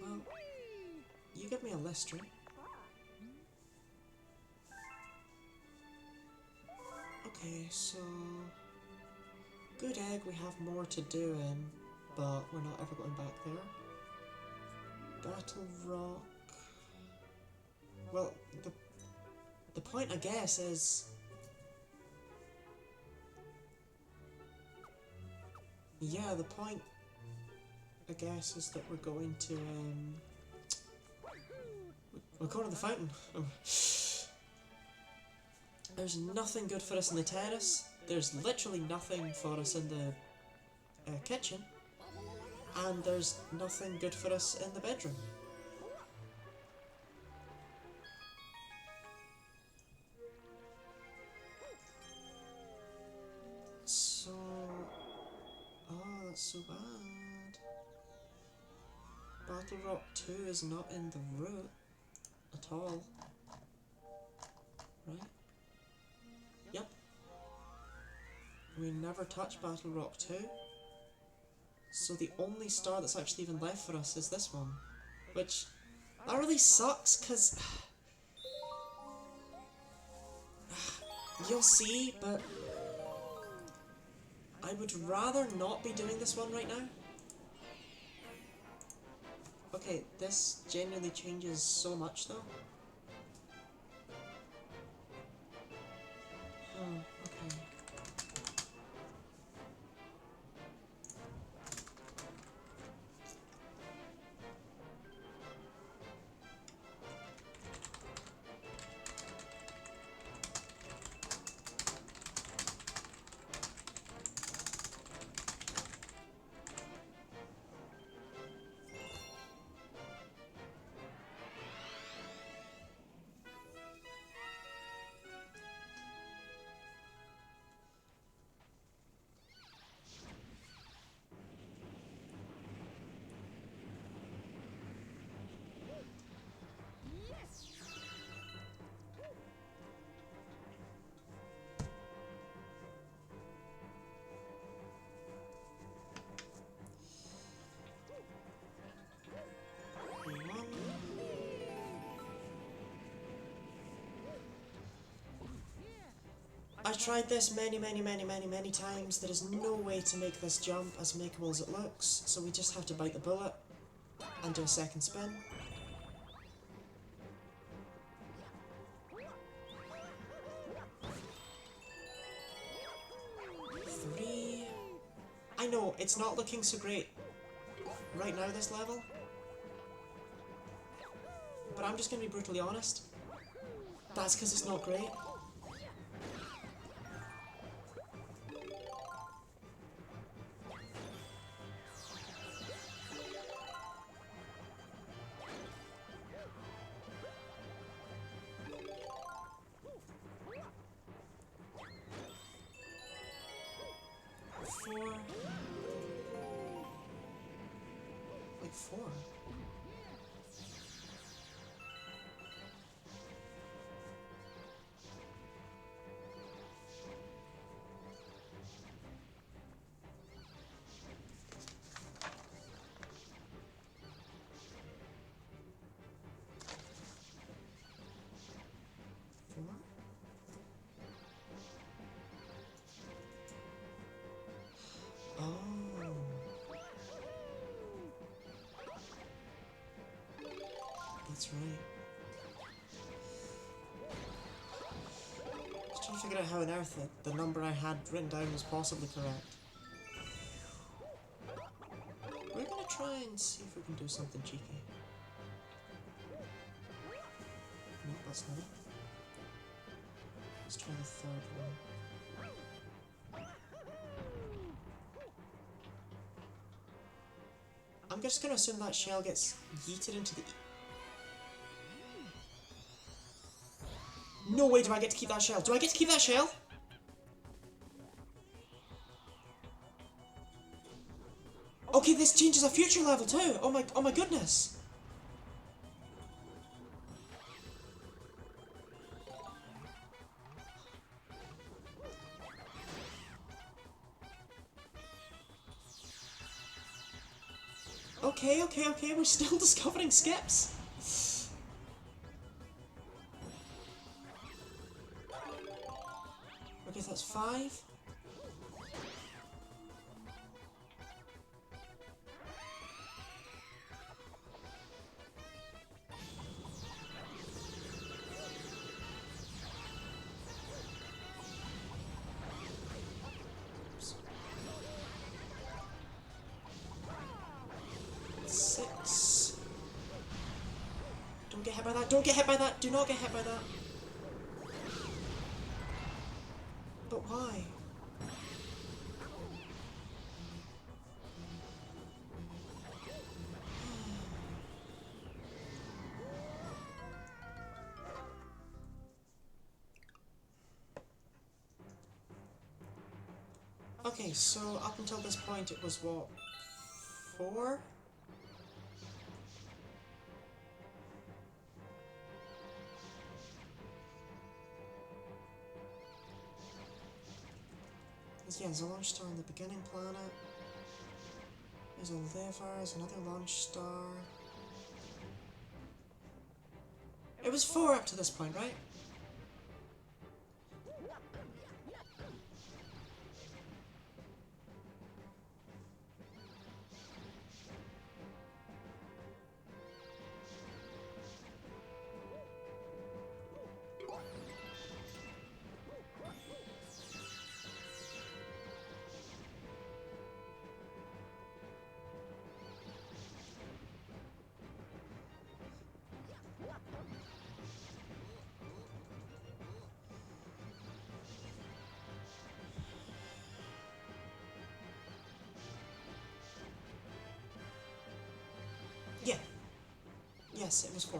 Well, you give me a list, right? Okay, so... Good egg, we have more to do in, but we're not ever going back there. Battle Rock. Well, the point, I guess, is... Yeah, the point, I guess, is that we're going to, we're going to the fountain. There's nothing good for us in the terrace. There's literally nothing for us in the kitchen. And there's nothing good for us in the bedroom. So... Oh, that's so bad. Battle Rock 2 is not in the route at all. Right? Yep. We never touch Battle Rock 2. So the only star that's actually even left for us is this one. Which, that really sucks, because... You'll see, but... I would rather not be doing this one right now. Okay, this genuinely changes so much though. Oh, okay. I tried this many times. There is no way to make this jump as makeable as it looks, so we just have to bite the bullet and do a second spin. Three. I know, it's not looking so great right now, this level. But I'm just gonna be brutally honest. That's because it's not great. Four. That's right. Just trying to figure out how on earth the number I had written down was possibly correct. We're gonna try and see if we can do something cheeky. No, that's not it. Let's try the third one. I'm just gonna assume that shell gets yeeted into the... No way do I get to keep that shell. Do I get to keep that shell? Okay, this changes a future level too. Oh my goodness. Okay, we're still discovering skips. Okay, so that's 5. by that. Don't get hit by that. Do not get hit by that. But why? Okay, so up until this point it was what? 4? Yeah, there's a launch star on the beginning planet. There's a liver, there's another launch star. It was 4 up to this point, right? Yeah. Yes, it was 4.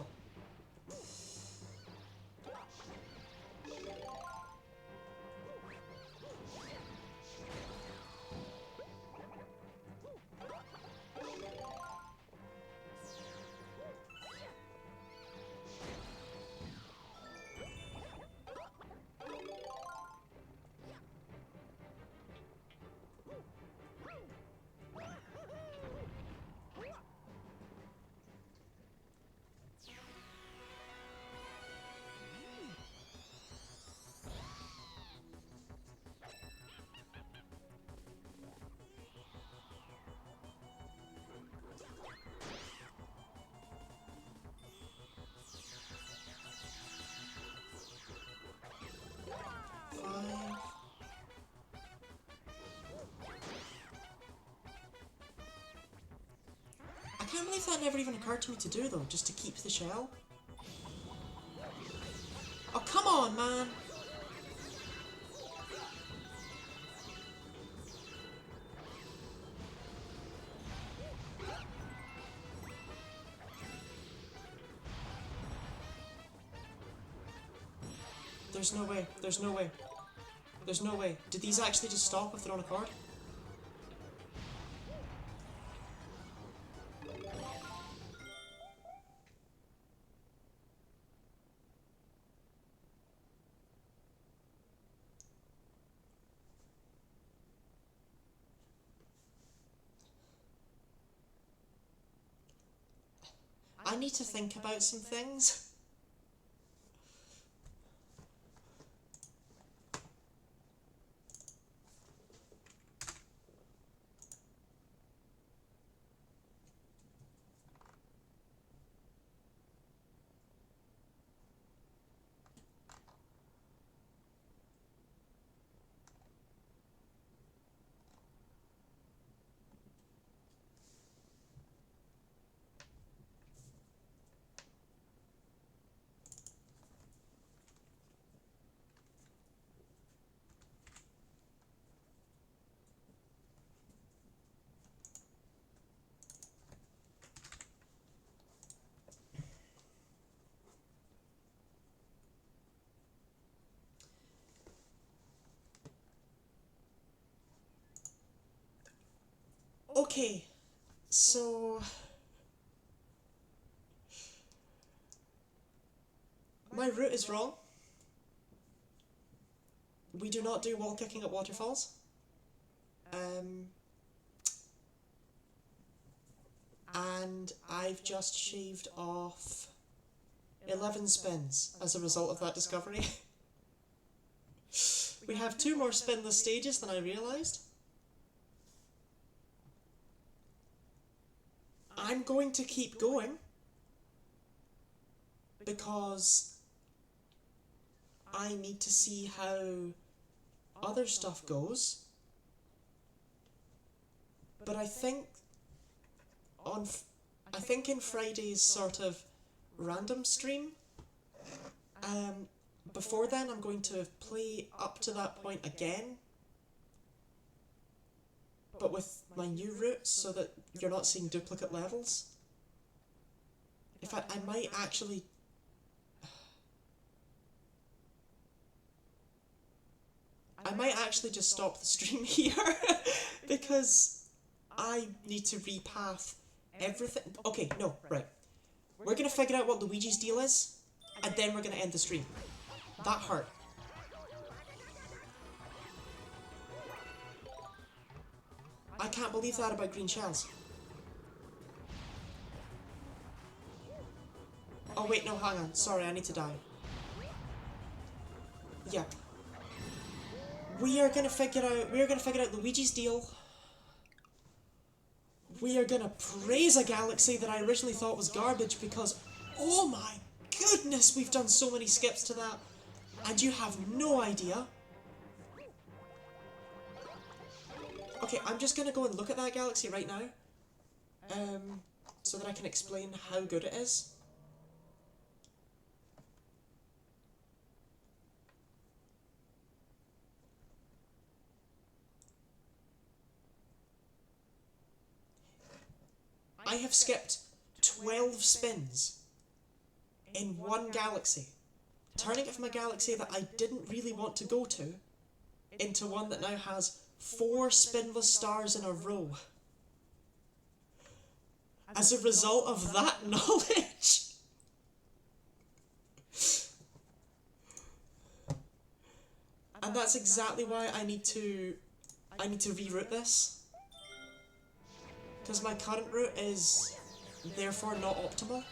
I can't believe that never even occurred to me to do though, just to keep the shell. Oh, come on, man! There's no way, there's no way. There's no way. Did these actually just stop of their own accord? I need to think about some things. Okay, so... my route is wrong. We do not do wall kicking at waterfalls. And I've just shaved off 11 spins as a result of that discovery. We have 2 more spinless stages than I realised. I'm going to keep going because I need to see how other stuff goes. But I think in Friday's sort of random stream. Before then, I'm going to play up to that point again, but with my new route so that you're not seeing duplicate levels. In fact, I might actually... just stop the stream here because I need to repath everything. Okay, no, right. We're gonna figure out what Luigi's deal is, and then we're gonna end the stream. That hurt. I can't believe that about green shells. Oh wait, no, hang on. Sorry, I need to die. Yeah. We are gonna figure out Luigi's deal. We are gonna praise a galaxy that I originally thought was garbage because, oh my goodness, we've done so many skips to that. And you have no idea. Okay, I'm just gonna go and look at that galaxy right now. So that I can explain how good it is. I have skipped 12 spins in one galaxy, turning it from a galaxy that I didn't really want to go to into one that now has 4 spinless stars in a row. As a result of that knowledge. And that's exactly why I need to reroute this. Because my current route is therefore not optimal.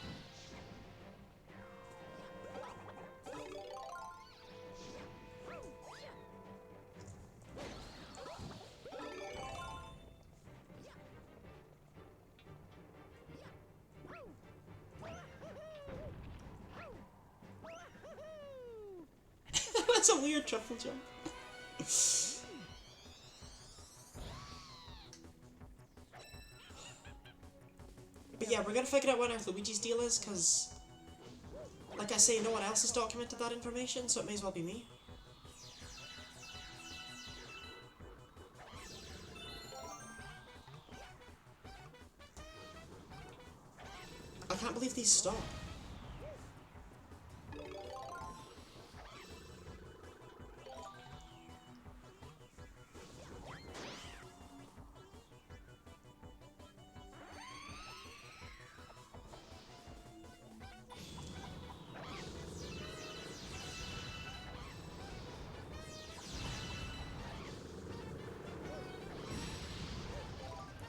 That's a weird triple jump. But yeah, we're gonna figure out what Earth Luigi's deal is, because, like I say, no one else has documented that information, so it may as well be me. I can't believe these stop.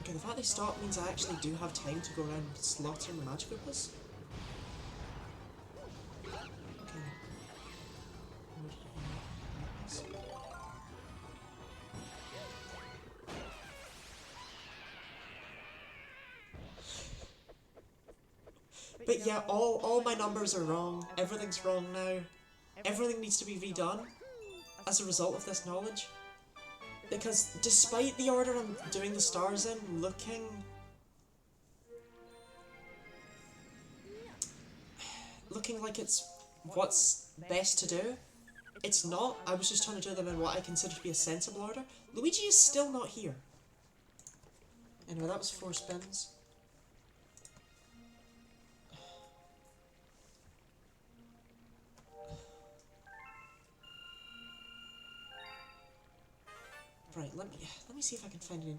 Okay, the fact they stop means I actually do have time to go around slaughtering the magic opus. Okay. But yeah, all my numbers are wrong. Everything's wrong now. Everything needs to be redone as a result of this knowledge. Because despite the order I'm doing the stars in looking like it's what's best to do, it's not. I was just trying to do them in what I consider to be a sensible order. Luigi is still not here. Anyway, that was 4 spins. Right, let me see if I can find an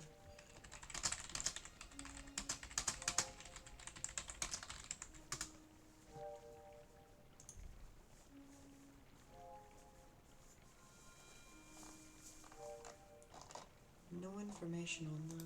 no information on that.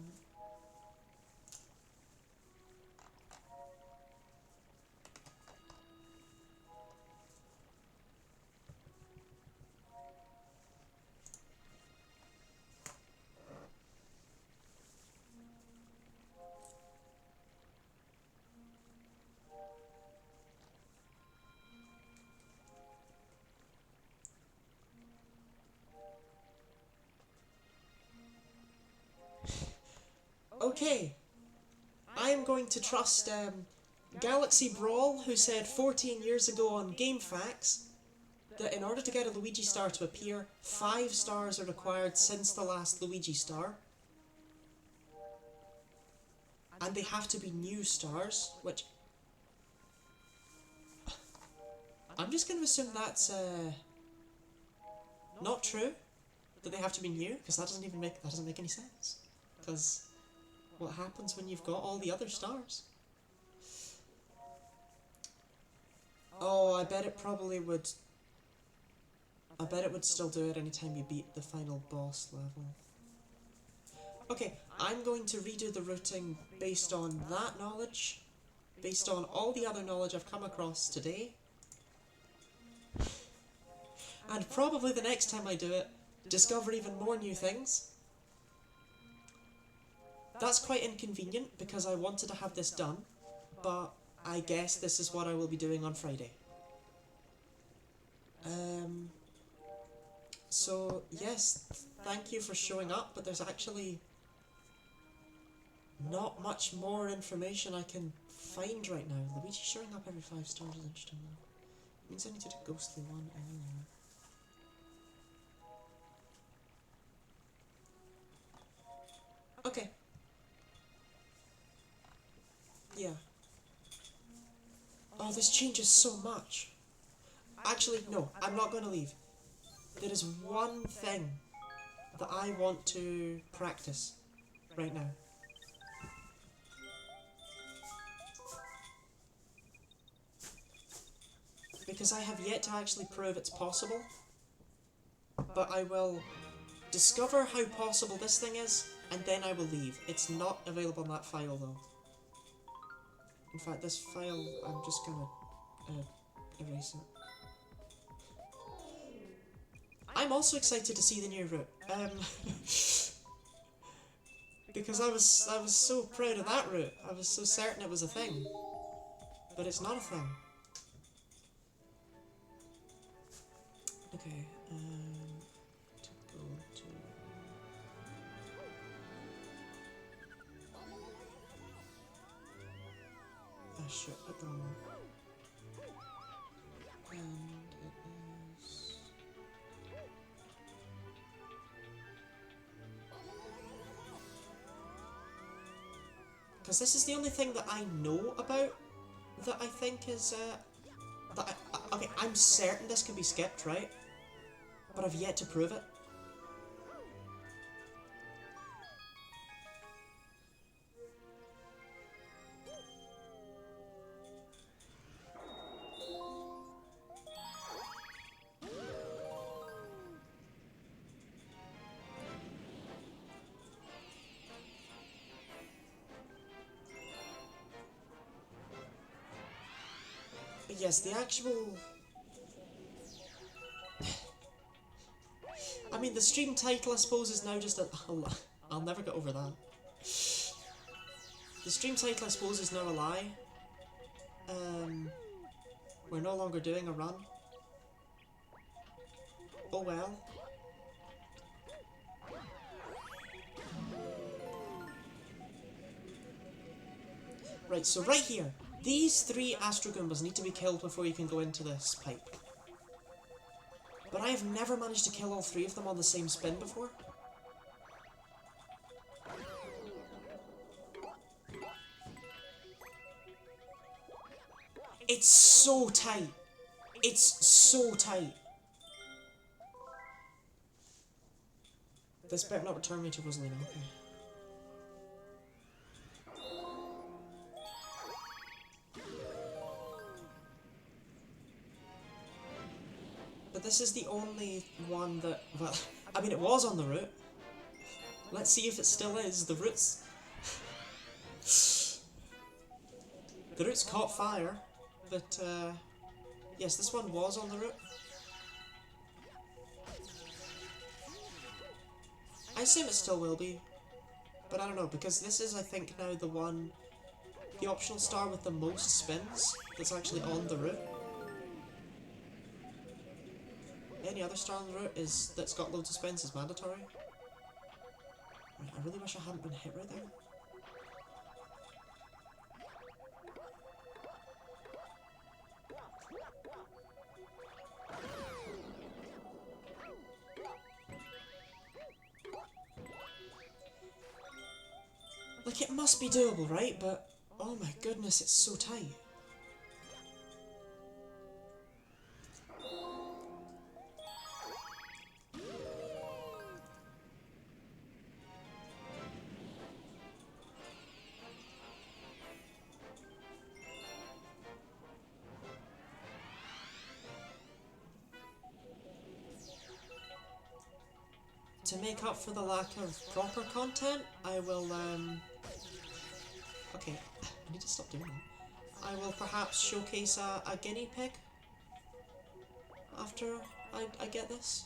Okay, I am going to trust Galaxy Brawl, who said 14 years ago on GameFAQs that in order to get a Luigi star to appear, 5 stars are required since the last Luigi star. And they have to be new stars, which... I'm just going to assume that's not true, that they have to be new, because that doesn't make any sense. Because what happens when you've got all the other stars? Oh, I bet it probably would... I bet it would still do it anytime you beat the final boss level. Okay, I'm going to redo the routing based on that knowledge, based on all the other knowledge I've come across today, and probably the next time I do it, discover even more new things. That's quite inconvenient because I wanted to have this done, but I guess this is what I will be doing on Friday. So, yes, thank you for showing up, but there's actually not much more information I can find right now. Luigi showing up every 5 stars is interesting though. Means I need to do Ghostly 1 anyway. Okay. Yeah. Oh, this changes so much. Actually, no, I'm not going to leave. There is one thing that I want to practice right now. Because I have yet to actually prove it's possible. But I will discover how possible this thing is, and then I will leave. It's not available in that file though. In fact, this file, I'm just gonna erase it. I'm also excited to see the new route. Because I was so proud of that route. I was so certain it was a thing. But it's not a thing. Okay, to go to... Ah, shit, I don't know. And it is... Because this is the only thing that I know about that I think is, okay, I'm certain this can be skipped, right? But I've yet to prove it. But yes, the actual... I mean, the stream title, I suppose, is now just a... I'll never get over that. The stream title, I suppose, is now a lie. We're no longer doing a run. Oh well. Right, so right here, these 3 Astro Goombas need to be killed before you can go into this pipe. But I have never managed to kill all 3 of them on the same spin before. It's so tight. It's so tight. This better not return me to Rosalina, okay. But this is the only one that, well, I mean it was on the route. Let's see if it still is. The route's... the route's caught fire, but yes, this one was on the route. I assume it still will be, but I don't know, because this is, I think, now the one, the optional star with the most spins that's actually on the route. Any other star on the route is that's got loads of spins is mandatory. Right, I really wish I hadn't been hit right there. Like, it must be doable, right? But, oh my goodness, it's so tight. To make up for the lack of proper content, I will, okay, I need to stop doing that. I will perhaps showcase a guinea pig after I get this.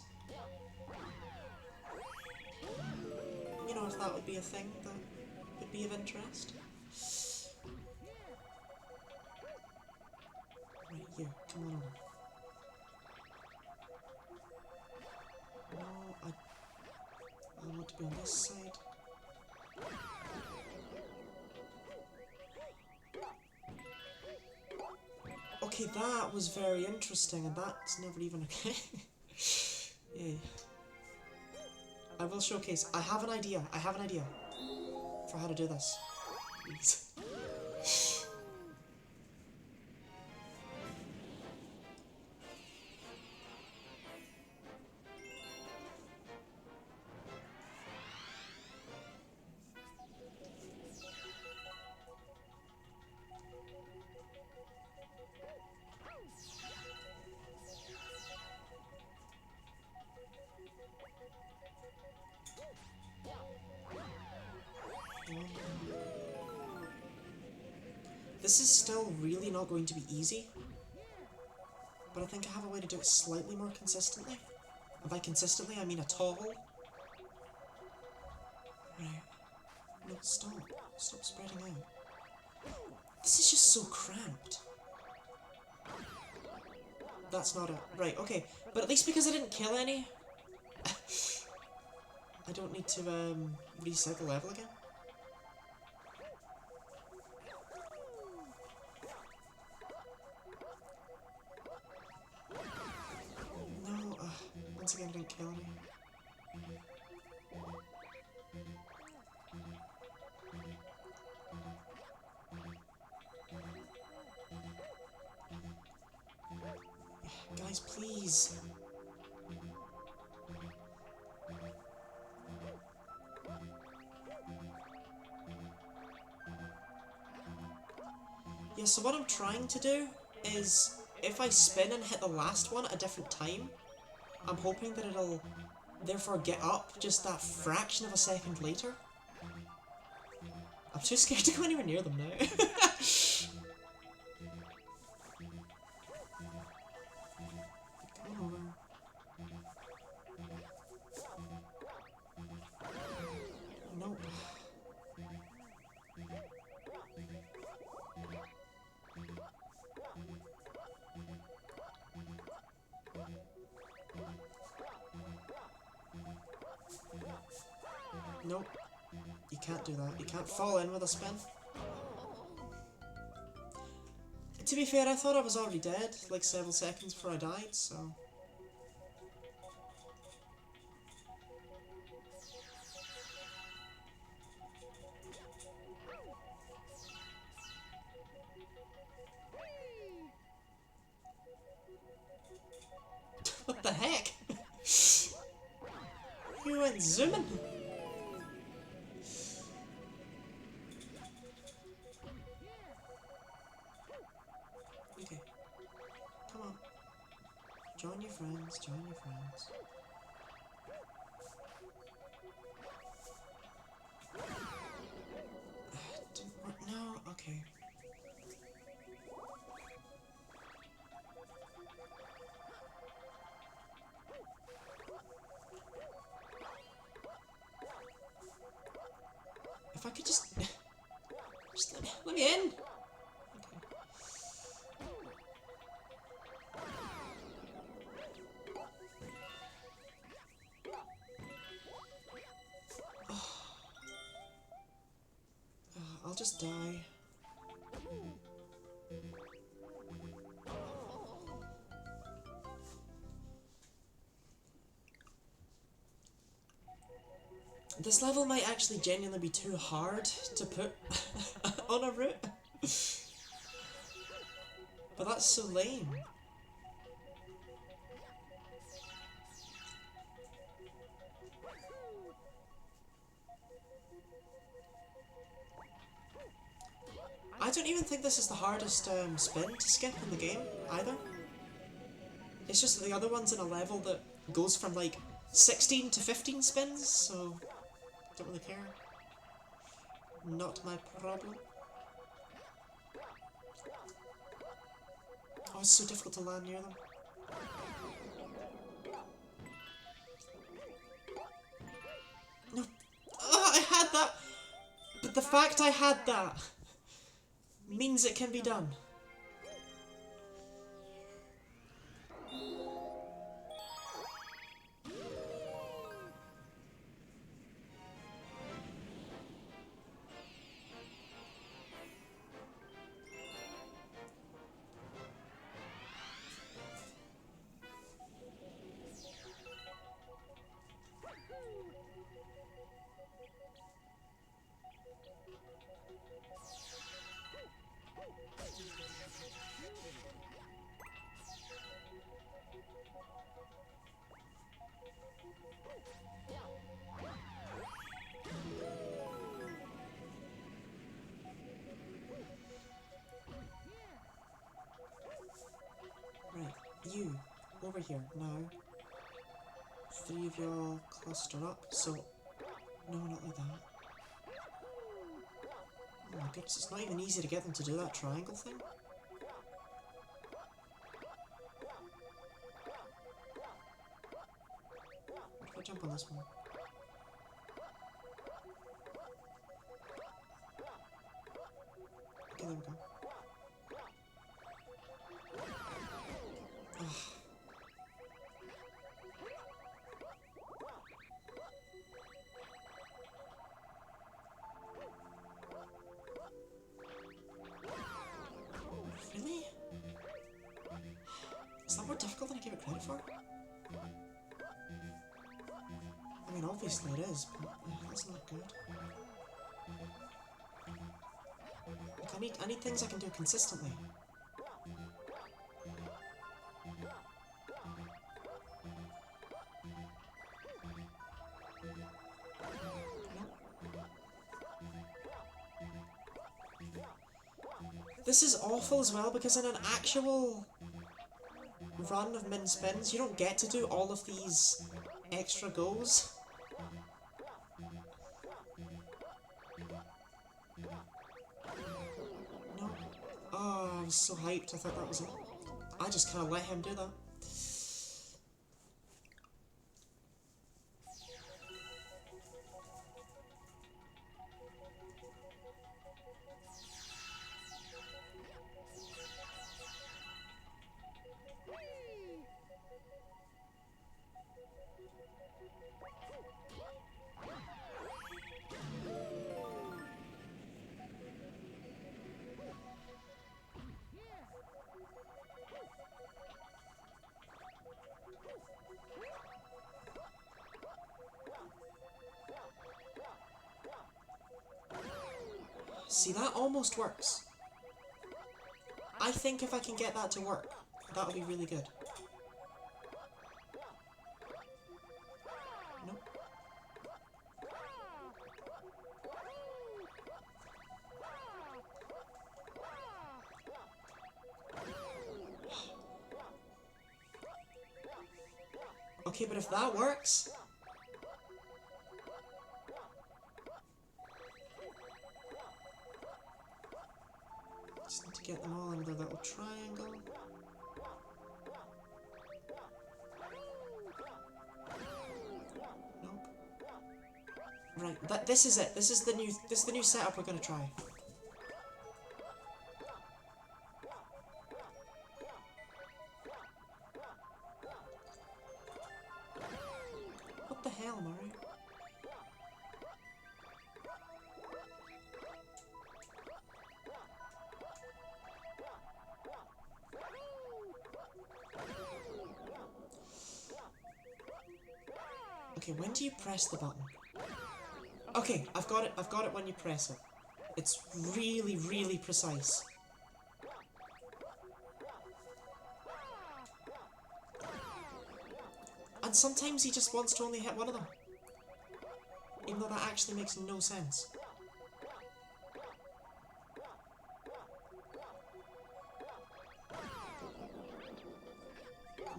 You know, if that would be a thing that would be of interest. Right, you, come on over. No, I want to be on this side. Okay, that was very interesting, and that's never even okay. Yay. I will showcase. I have an idea. I have an idea for how to do this. Please. This is still really not going to be easy, but I think I have a way to do it slightly more consistently. And by consistently, I mean at all. Right. No, stop. Stop spreading out. This is just so cramped. That's not it. Right, okay. But at least because I didn't kill any, I don't need to reset the level again. No, once again I didn't kill any. Guys, please. Yeah, so what I'm trying to do is, if I spin and hit the last one at a different time, I'm hoping that it'll therefore get up just that fraction of a second later. I'm too scared to go anywhere near them now. Come over. Nope. Nope. You can't do that. You can't fall in with a spin. To be fair, I thought I was already dead, like several seconds before I died, so... What the heck? You went zooming! Okay. Come on. Join your friends, join your friends. Didn't work. No? Okay. If I could just let me in. Okay. I'll just die. This level might actually genuinely be too hard to put on a route. But that's so lame. I don't even think this is the hardest spin to skip in the game, either. It's just that the other one's in a level that goes from like 16 to 15 spins, so don't really care. Not my problem. Oh, it's so difficult to land near them. No. Oh, I had that! But the fact I had that means it can be done. Right, you, over here, now. 3 of y'all cluster up, so... No, not like that. Oh my goodness, it's not even easy to get them to do that triangle thing. What if I jump on this one? Okay, there we go. Ugh. Really? Is that more difficult than I gave it credit for? I mean, obviously it is, but that's not good. Like, I need things I can do consistently. This is awful as well, because in an actual run of min spins, you don't get to do all of these extra goes. No. Oh, I was so hyped, I thought that was it. I just kind of let him do that. See, that almost works. I think if I can get that to work, that'll be really good. Nope. Okay, but if that works... Just need to get them all in their little triangle. Nope. Right, this is it. This is the new setup we're gonna try. What the hell, Murray? Okay, when do you press the button? Okay, I've got it when you press it. It's really, really precise. And sometimes he just wants to only hit one of them. Even though that actually makes no sense.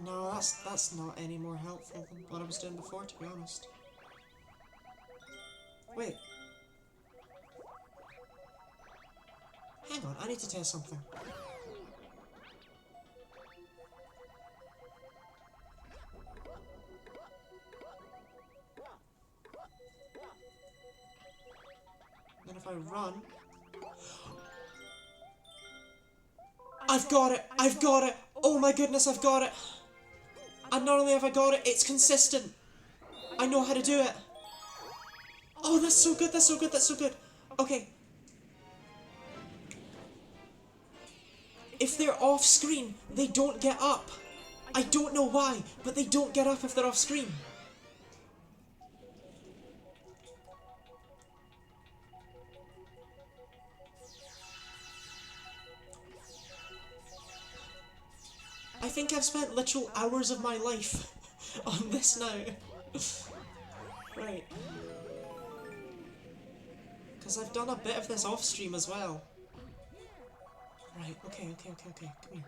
No, that's not any more helpful than what I was doing before, to be honest. Wait. Hang on, I need to test something. Then if I run... I've got it! I've got it! Oh my goodness, I've got it! And not only have I got it, it's consistent! I know how to do it! Oh, that's so good, that's so good, that's so good! Okay. If they're off screen, they don't get up. I don't know why, but they don't get up if they're off screen. I think I've spent literal hours of my life on this now. Right. Because I've done a bit of this off stream as well. Right, okay. Come here, come here.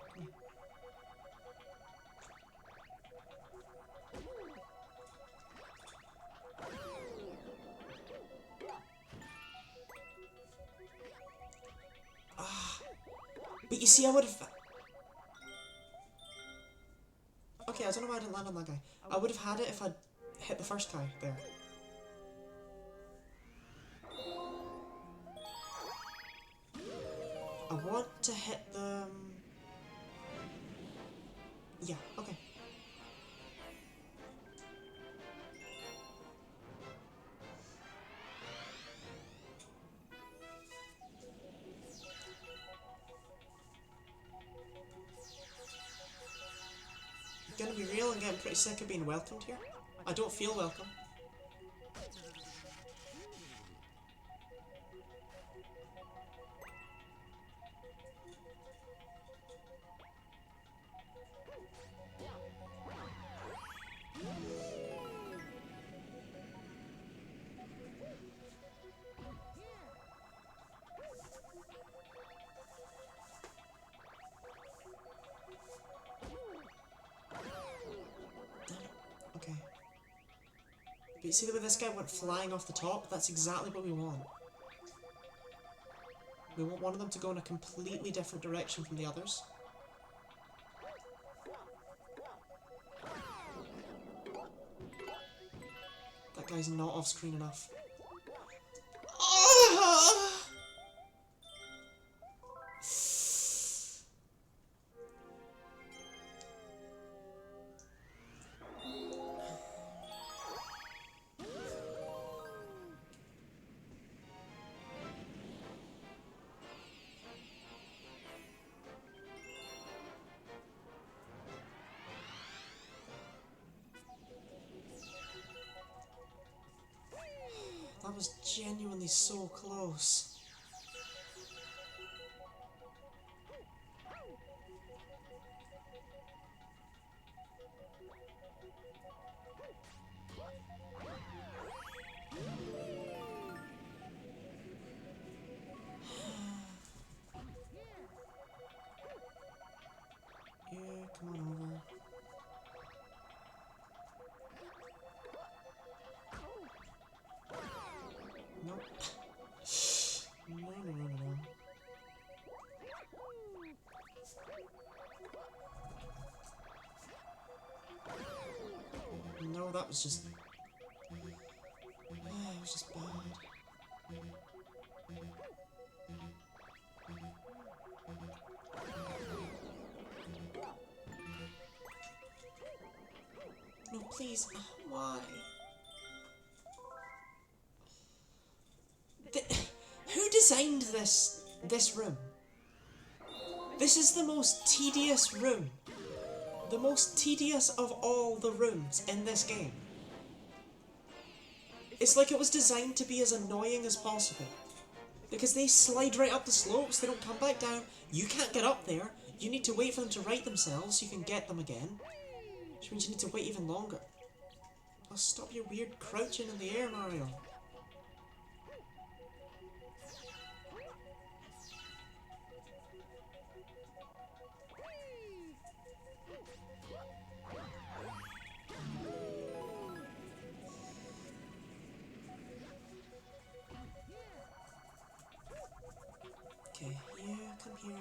Ah. But you see, I would have... Okay, I don't know why I didn't land on that guy. I would have had it if I'd hit the first guy there. I want to hit the... Yeah, okay. Gonna be real and getting pretty sick of being welcomed here. I don't feel welcome. Okay. But you see the way this guy went flying off the top? That's exactly what we want. We want one of them to go in a completely different direction from the others. That guy's not off screen enough. That was genuinely so close. Yeah, come on over. Nope. No. No, that was just... it was just bad. No, please. Why? Who designed this room? This is the most tedious room. The most tedious of all the rooms in this game. It's like it was designed to be as annoying as possible. Because they slide right up the slopes, they don't come back down. You can't get up there. You need to wait for them to right themselves so you can get them again. Which means you need to wait even longer. Oh, stop your weird crouching in the air, Mario. Okay, here, come here.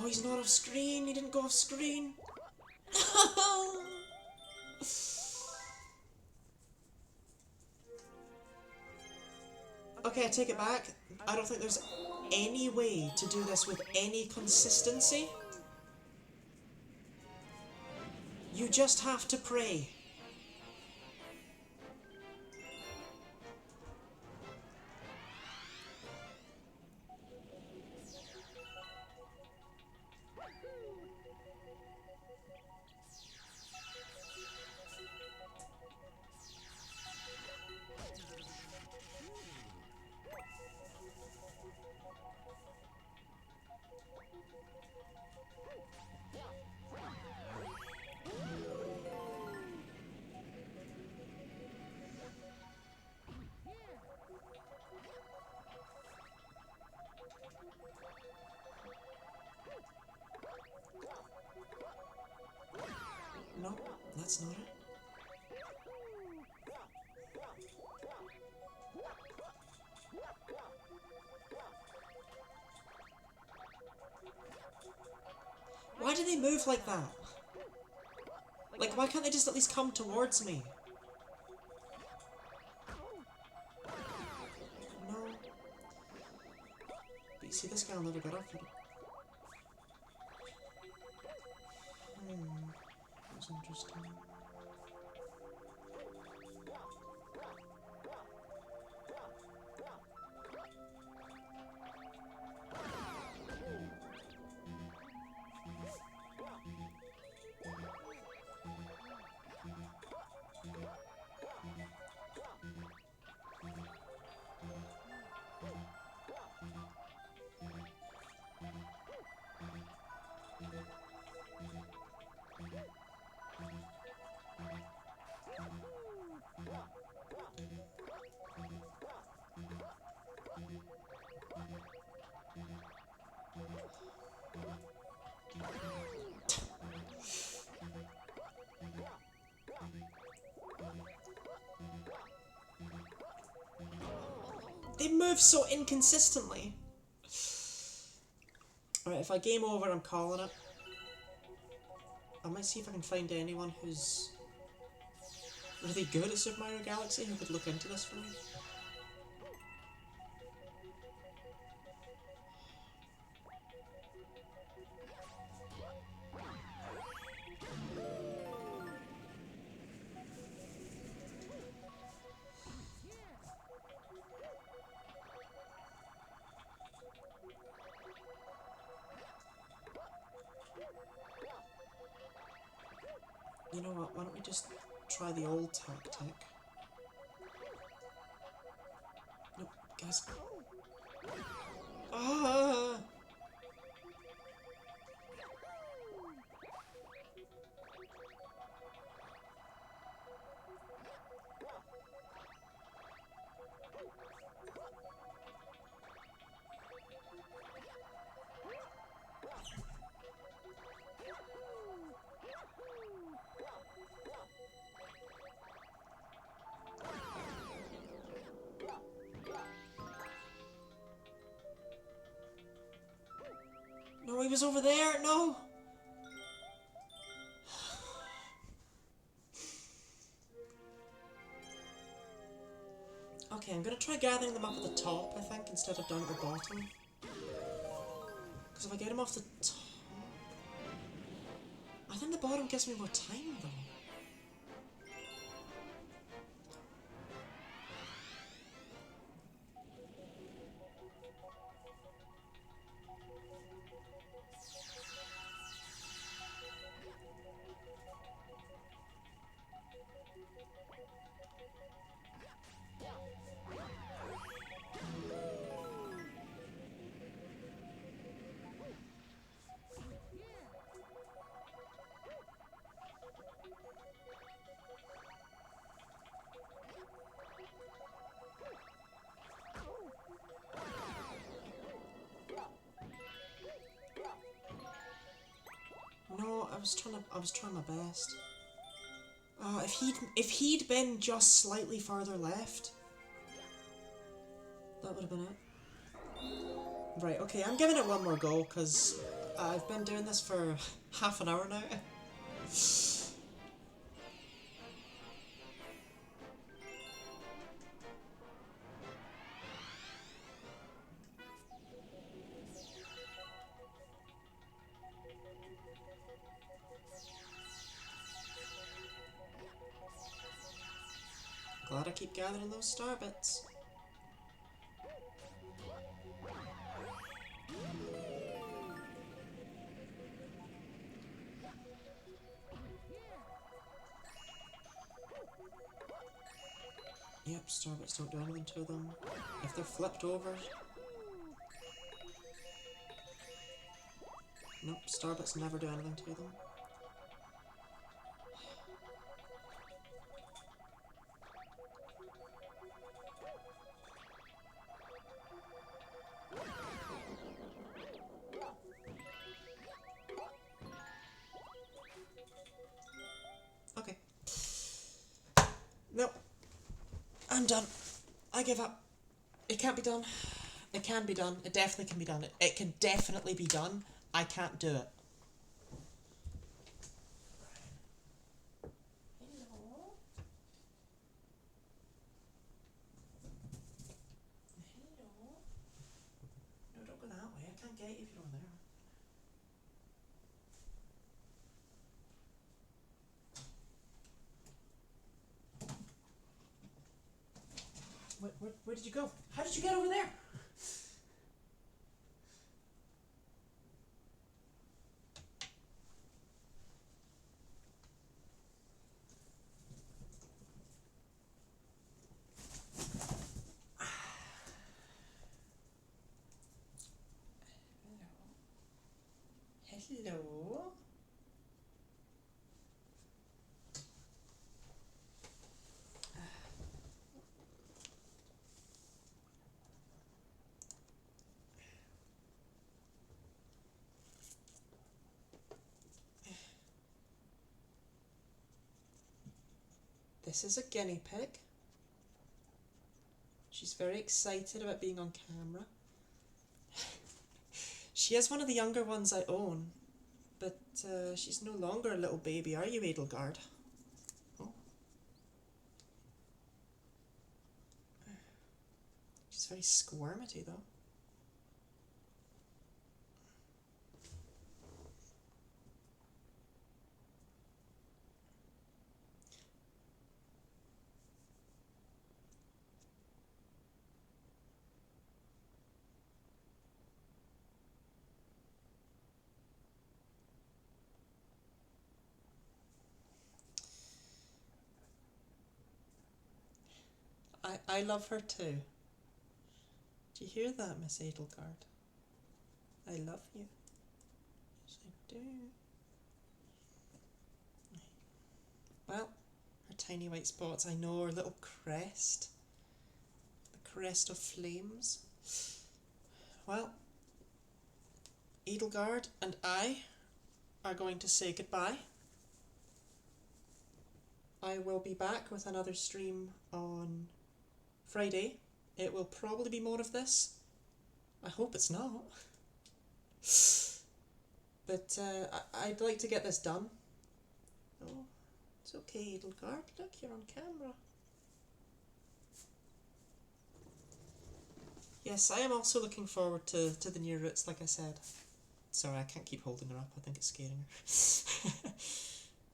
Oh, he's not off screen. He didn't go off screen. Okay, I take it back. I don't think there's any way to do this with any consistency. You just have to pray. No, that's not it. Why do they move like that? Like, why can't they just at least come towards me? No. But you see, this guy will never get up for it. That's interesting. They move so inconsistently. Alright, if I game over, I'm calling it. I might see if I can find anyone who's really good at Super Mario Galaxy who could look into this for me. You know what, why don't we just try the old tactic? Nope, guys. Ah! No, he was over there! No! Okay, I'm gonna try gathering them up at the top, I think, instead of down at the bottom. Because if I get them off the top... I think the bottom gives me more time, though. I was trying my best. If he'd been just slightly farther left, that would have been it. Right, okay, I'm giving it one more go, because I've been doing this for half an hour now. Glad I keep gathering those star bits. Yep, starbits don't do anything to them. If they're flipped over... Nope, starbits never do anything to them. Okay. Nope. I'm done. I give up. It can't be done. It can be done. It definitely can be done. It can definitely be done. I can't do it. Hello? Hello? No, don't go that way. I can't get you if you're over there. Where did you go? How did you get over there? Hello? This is a guinea pig. She's very excited about being on camera. She is one of the younger ones I own, but she's no longer a little baby, are you, Edelgard? Oh. She's very squirmity, though. I love her too. Do you hear that, Miss Edelgard? I love you. Yes, I do. Well, her tiny white spots, I know, her little crest. The crest of flames. Well, Edelgard and I are going to say goodbye. I will be back with another stream on Friday. It will probably be more of this. I hope it's not. But I'd like to get this done. Oh, it's okay, Edelgard. Look, you're on camera. Yes, I am also looking forward to the new routes, like I said. Sorry, I can't keep holding her up. I think it's scaring her.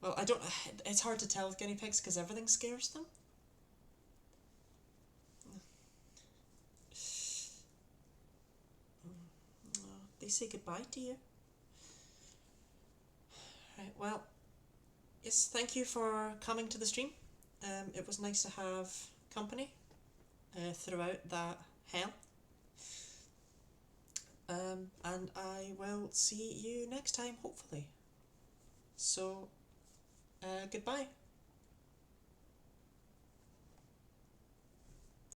Well, I don't... It's hard to tell with guinea pigs because everything scares them. They say goodbye to you. Right, well, yes, thank you for coming to the stream. It was nice to have company throughout that hell. And I will see you next time, hopefully. So, goodbye.